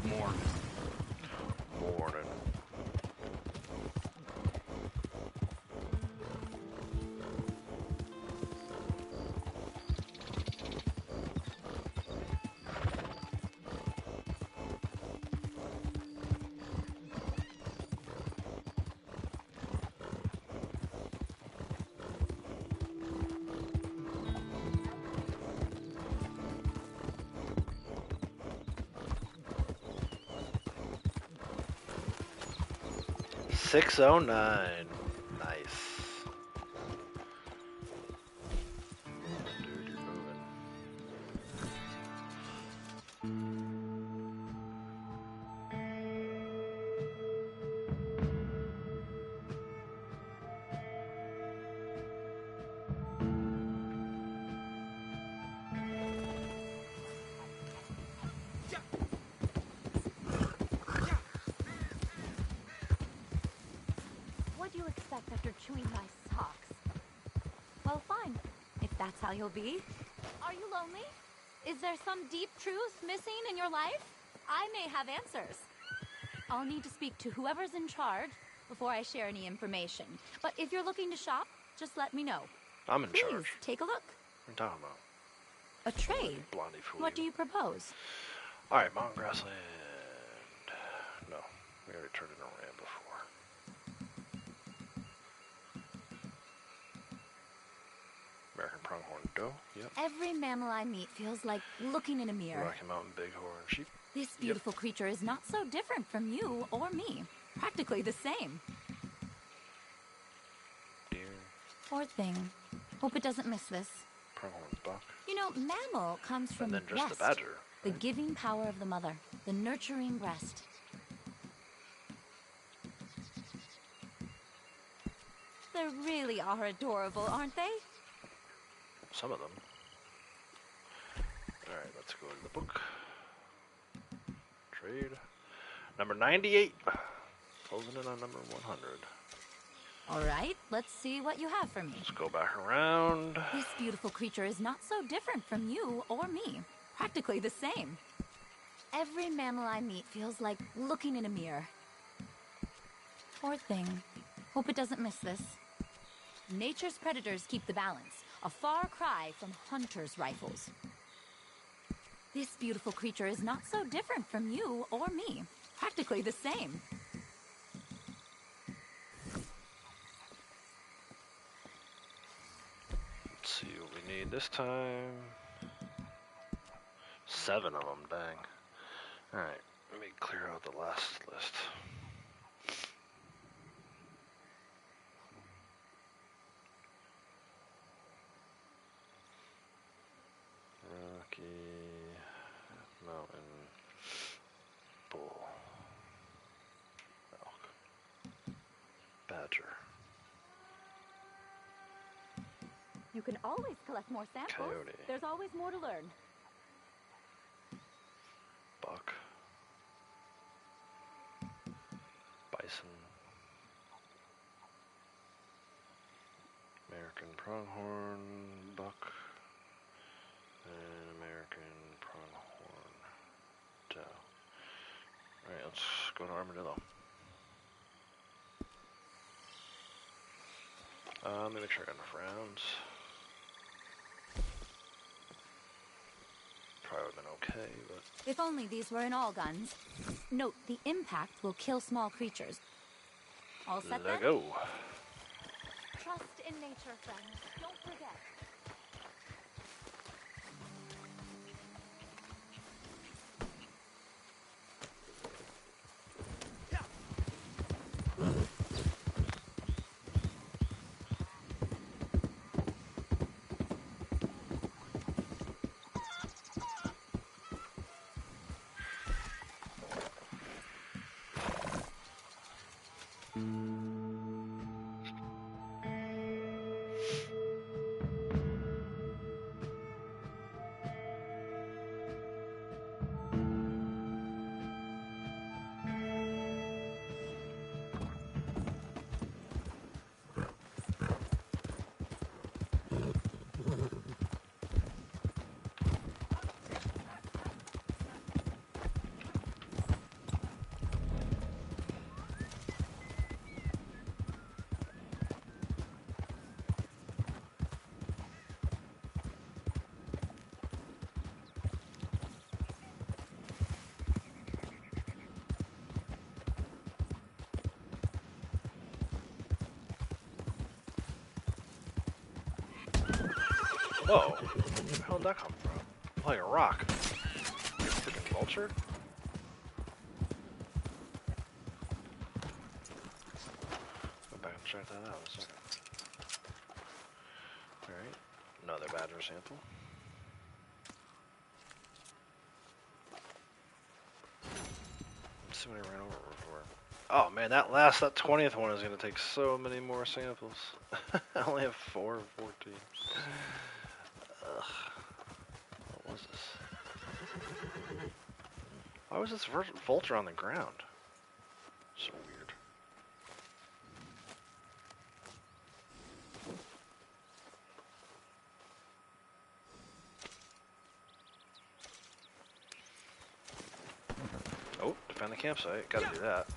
Morning. morning. $609. Nice. Dude, you're moving. What do you expect after chewing my socks? Well, fine, if that's how you'll be. Are you lonely? Is there some deep truth missing in your life? I may have answers. I'll need to speak to whoever's in charge before I share any information. But if you're looking to shop, just let me know. I'm in Please, charge. take a look. What are you talking about? A trade? Blondie fool. What do you propose? Alright, Mountain Grassland. No, we already turned in a ram before. American pronghorn doe. Yep. Every mammal I meet feels like looking in a mirror. Rocky Mountain bighorn sheep. This beautiful creature is not so different from you or me. Practically the same. Deer. Poor thing. Hope it doesn't miss this. Pronghorn buck. You know, mammal comes from And then just breast, the badger. the giving power of the mother, the nurturing breast. They really are adorable, aren't they? Some of them. Alright, let's go to the book. Trade. Number 98. Closing in on number 100. All right, let's see what you have for me. Let's go back around. This beautiful creature is not so different from you or me. Practically the same. Every mammal I meet feels like looking in a mirror. Poor thing. Hope it doesn't miss this. Nature's predators keep the balance. A far cry from hunters' rifles. This beautiful creature is not so different from you or me. Practically the same. Let's see what we need this time. 7 of them, dang. Alright, let me clear out the last list. Rocky Mountain Bull Elk Badger. You can always collect more samples. Coyote. There's always more to learn. Buck. Bison. Mare American pronghorn buck, and American pronghorn doe. Alright, let's go to armadillo. Let me make sure I got enough rounds. Probably would have been okay, but... If only these were in all guns. Note, the impact will kill small creatures. All set then? Let go. Trust in nature, friends. Don't forget. Whoa, where the hell did that come from? Like a rock. Freaking vulture? Go back and check that out in a second. Alright, another badger sample. Let's see what I ran over before. Oh man, that 20th one is going to take so many more samples. I only have 4 of 14. Ugh. What was this? Why was this vulture on the ground? So weird. Oh, defend the campsite. Gotta do that.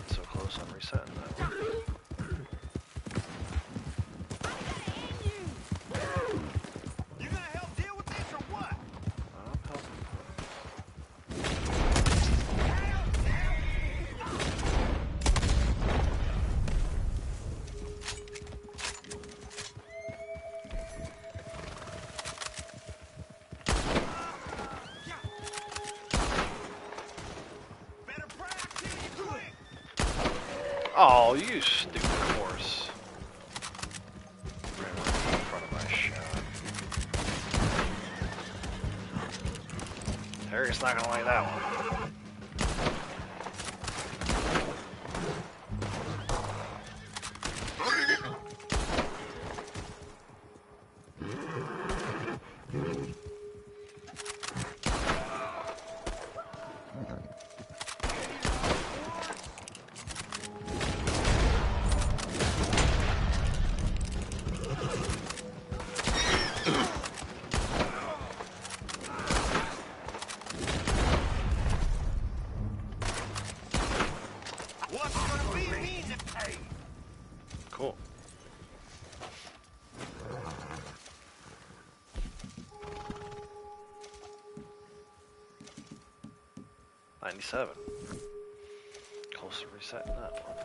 So close on resetting that one. Oh, you stupid horse. Ran right in front of my shot. Harry's not gonna like that one. Cool. $97. Close to resetting that one.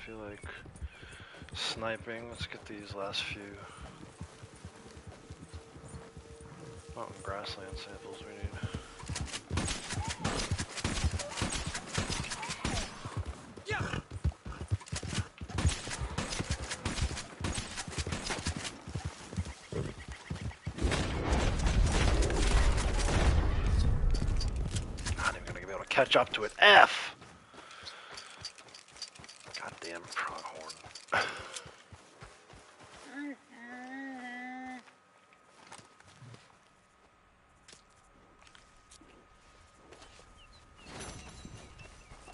feel like sniping. Let's get these last few mountain grassland samples we need. Catch up to it. F! Goddamn pronghorn.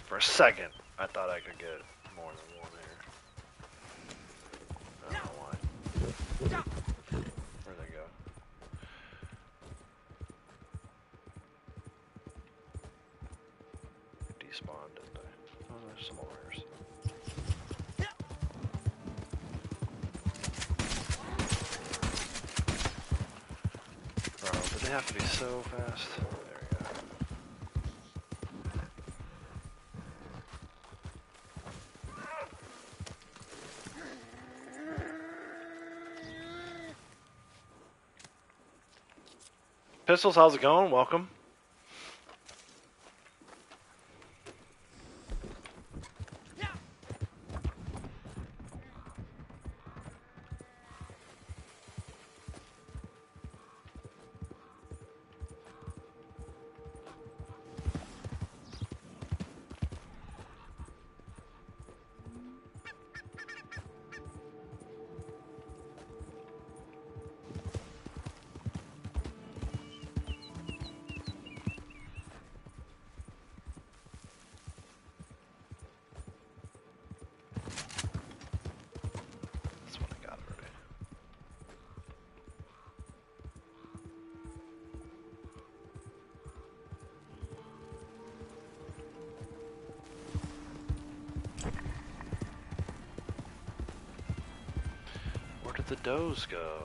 For a second, I thought I could get more than one here. I don't know why. Where'd they go? Despawned, didn't they? Oh, there's some warriors. Bro, did they have to be so fast? There we go. Pistols, how's it going? Welcome. Where did the does go?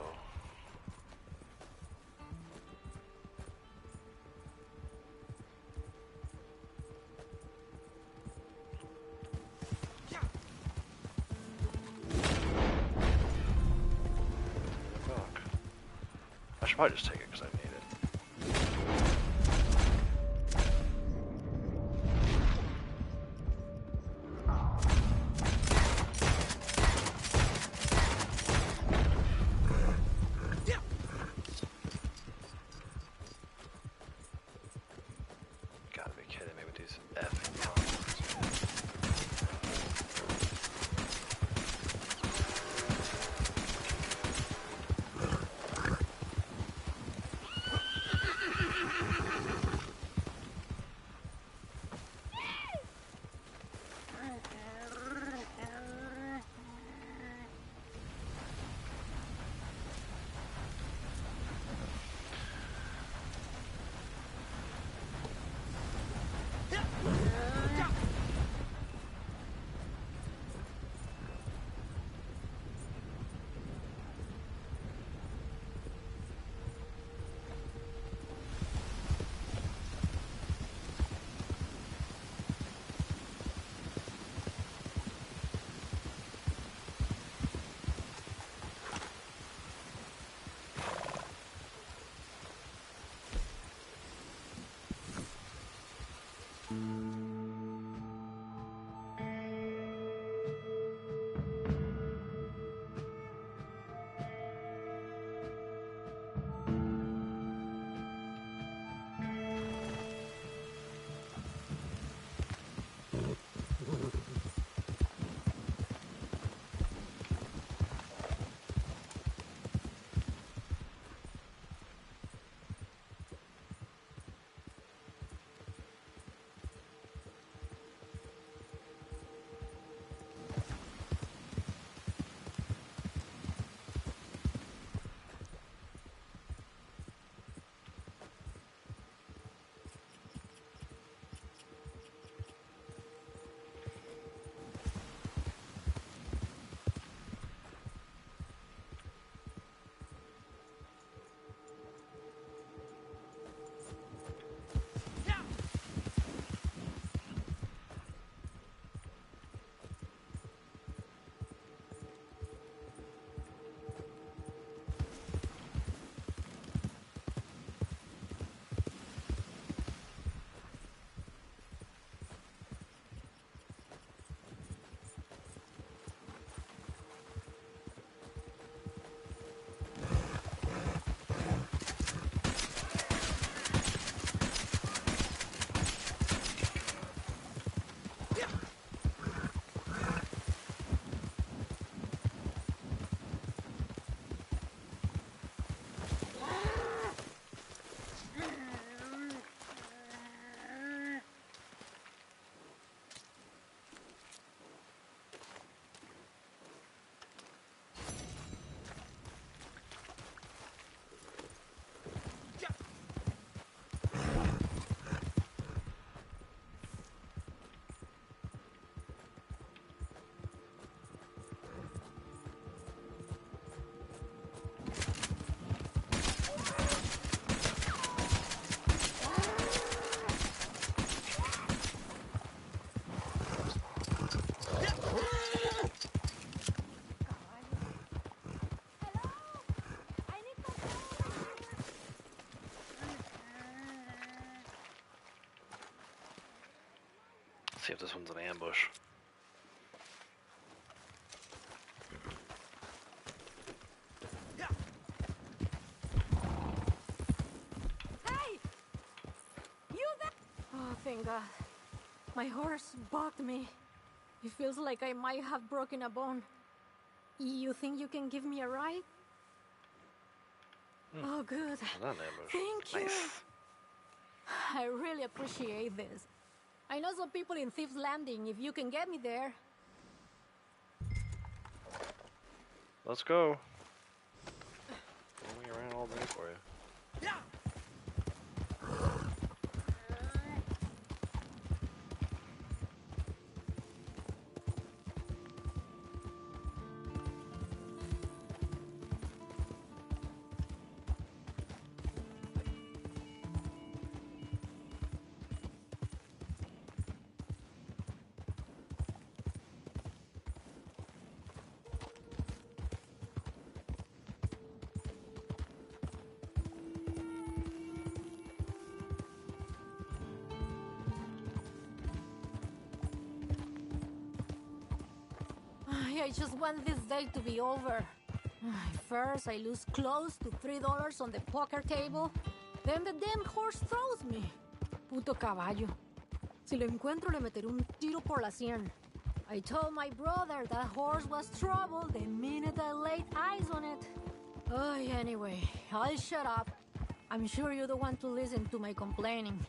Fuck. I should probably just take it because I need it. see if this one's an ambush. Hey! You there? Oh, thank God. My horse bucked me. It feels like I might have broken a bone. You think you can give me a ride? Oh, good. Not an ambush. Thank you. Nice. I really appreciate this. I know some people in Thieves Landing. If you can get me there. Let's go. Roaming around all day for you. I just want this day to be over. First, I lose close to $3 on the poker table. Then the damn horse throws me. Puto caballo. Si lo encuentro, le meteré un tiro por la sien. I told my brother that horse was trouble the minute I laid eyes on it. Oh, anyway, I'll shut up. I'm sure you don't want to listen to my complaining.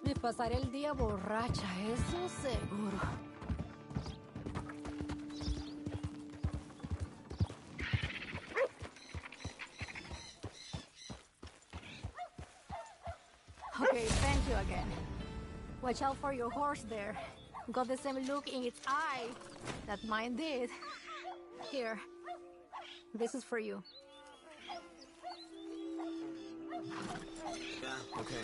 Me pasaré el día borracha, eso seguro. Okay, thank you again. Watch out for your horse there. Got the same look in its eye that mine did. Here, this is for you. Yeah, okay.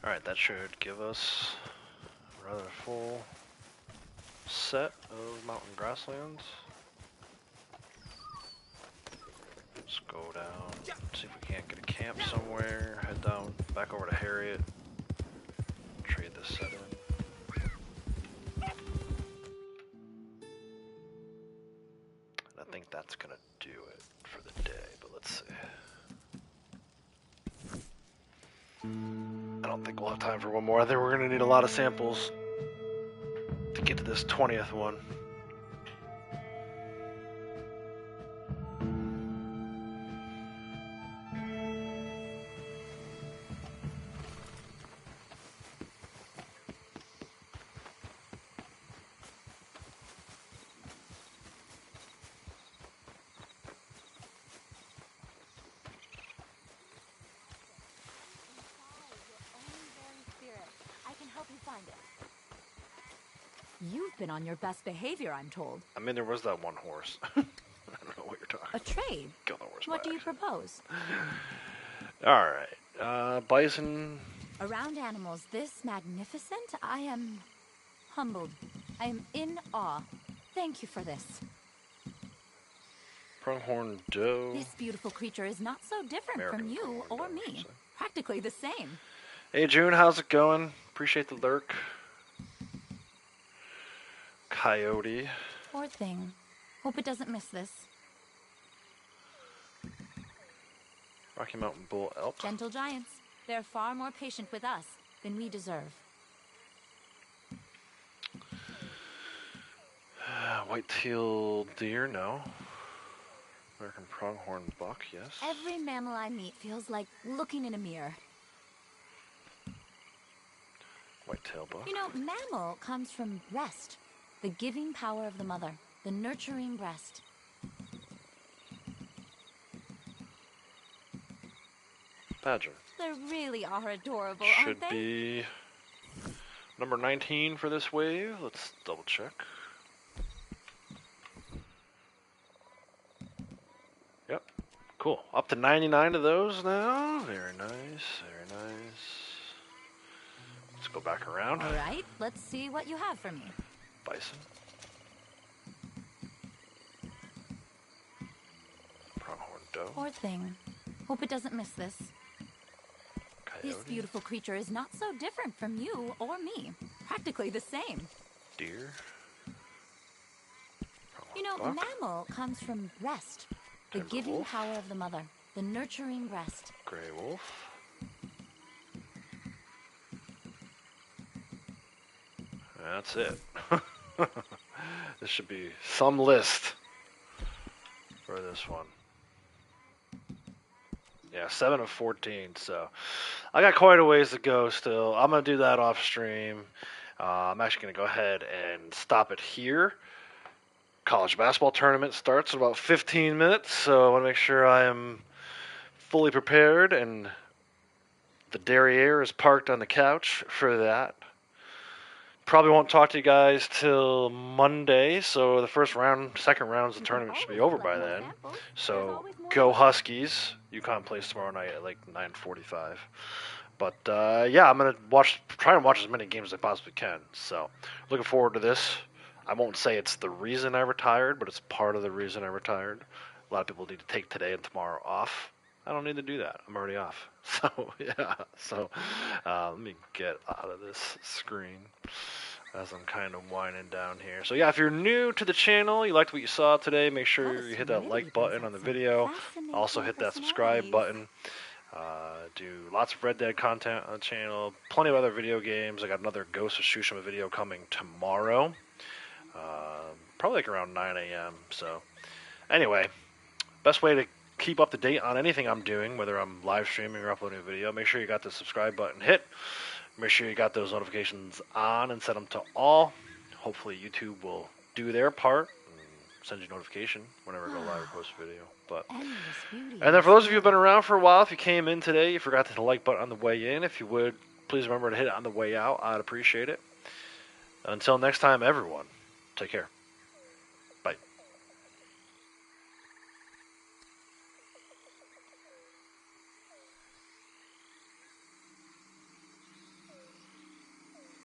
Alright, that should give us a rather full set of mountain grasslands. Let's go down, see if we can't get a camp somewhere, head down, back over to Harriet, trade this set in. And I think that's gonna do it for the day, but let's see. I don't think we'll have time for one more. I think we're gonna need a lot of samples to get to this 20th one. You've been on your best behavior, I'm told. I mean, there was that one horse. I don't know what you're talking A about. trade? Kill the horse. What do you propose? Alright. Bison. Around animals this magnificent, I am humbled. I am in awe. Thank you for this. Pronghorn doe. This beautiful creature is not so different American from you or pronghorn doe, me. so. Practically the same. Hey June, how's it going? Appreciate the lurk. Coyote. Poor thing. Hope it doesn't miss this. Rocky Mountain bull elk. Gentle giants. They're far more patient with us than we deserve. White-tailed deer, no. American pronghorn buck, yes. Every mammal I meet feels like looking in a mirror. White-tailed buck. You know, mammal comes from breast. The giving power of the mother. The nurturing breast. Badger. They really are adorable, Should aren't they? be number 19 for this wave. Let's double check. Yep. Cool. Up to 99 of those now. Very nice. Very nice. Let's go back around. All right, let's see what you have for me. Bison. Pronghorn doe. Poor thing. Hope it doesn't miss this. Coyote. This beautiful creature is not so different from you or me. Practically the same. Deer. You know, Pronghorn buck. mammal comes from breast. The Timber giving wolf. power of the mother. The nurturing breast. Gray wolf. That's it. This should be some list for this one. Yeah, 7 of 14, so I got quite a ways to go still. I'm going to do that off stream. I'm actually going to go ahead and stop it here. College basketball tournament starts in about 15 minutes, so I want to make sure I am fully prepared, and the derriere is parked on the couch for that. Probably won't talk to you guys till Monday, so the second rounds of the tournament should be over by then. So go Huskies. UConn plays tomorrow night at like 9:45. But yeah, I'm gonna try and watch as many games as I possibly can. So looking forward to this. I won't say it's the reason I retired, but it's part of the reason I retired. A lot of people need to take today and tomorrow off. I don't need to do that. I'm already off. So yeah. So let me get out of this screen as I'm kind of winding down here. So yeah, if you're new to the channel, you liked what you saw today, make sure you hit that like button on the video. Also hit that subscribe button. Do lots of Red Dead content on the channel. Plenty of other video games. I got another Ghost of Tsushima video coming tomorrow. Probably like around 9 a.m. So anyway, best way to keep up to date on anything I'm doing, whether I'm live streaming or uploading a video, make sure you got the subscribe button hit. Make sure you got those notifications on and set them to all. Hopefully YouTube will do their part and send you a notification whenever I go live or post a video. But and then for those of you who've been around for a while, if you came in today, you forgot to hit the like button on the way in. If you would, please remember to hit it on the way out. I'd appreciate it. Until next time, everyone, take care.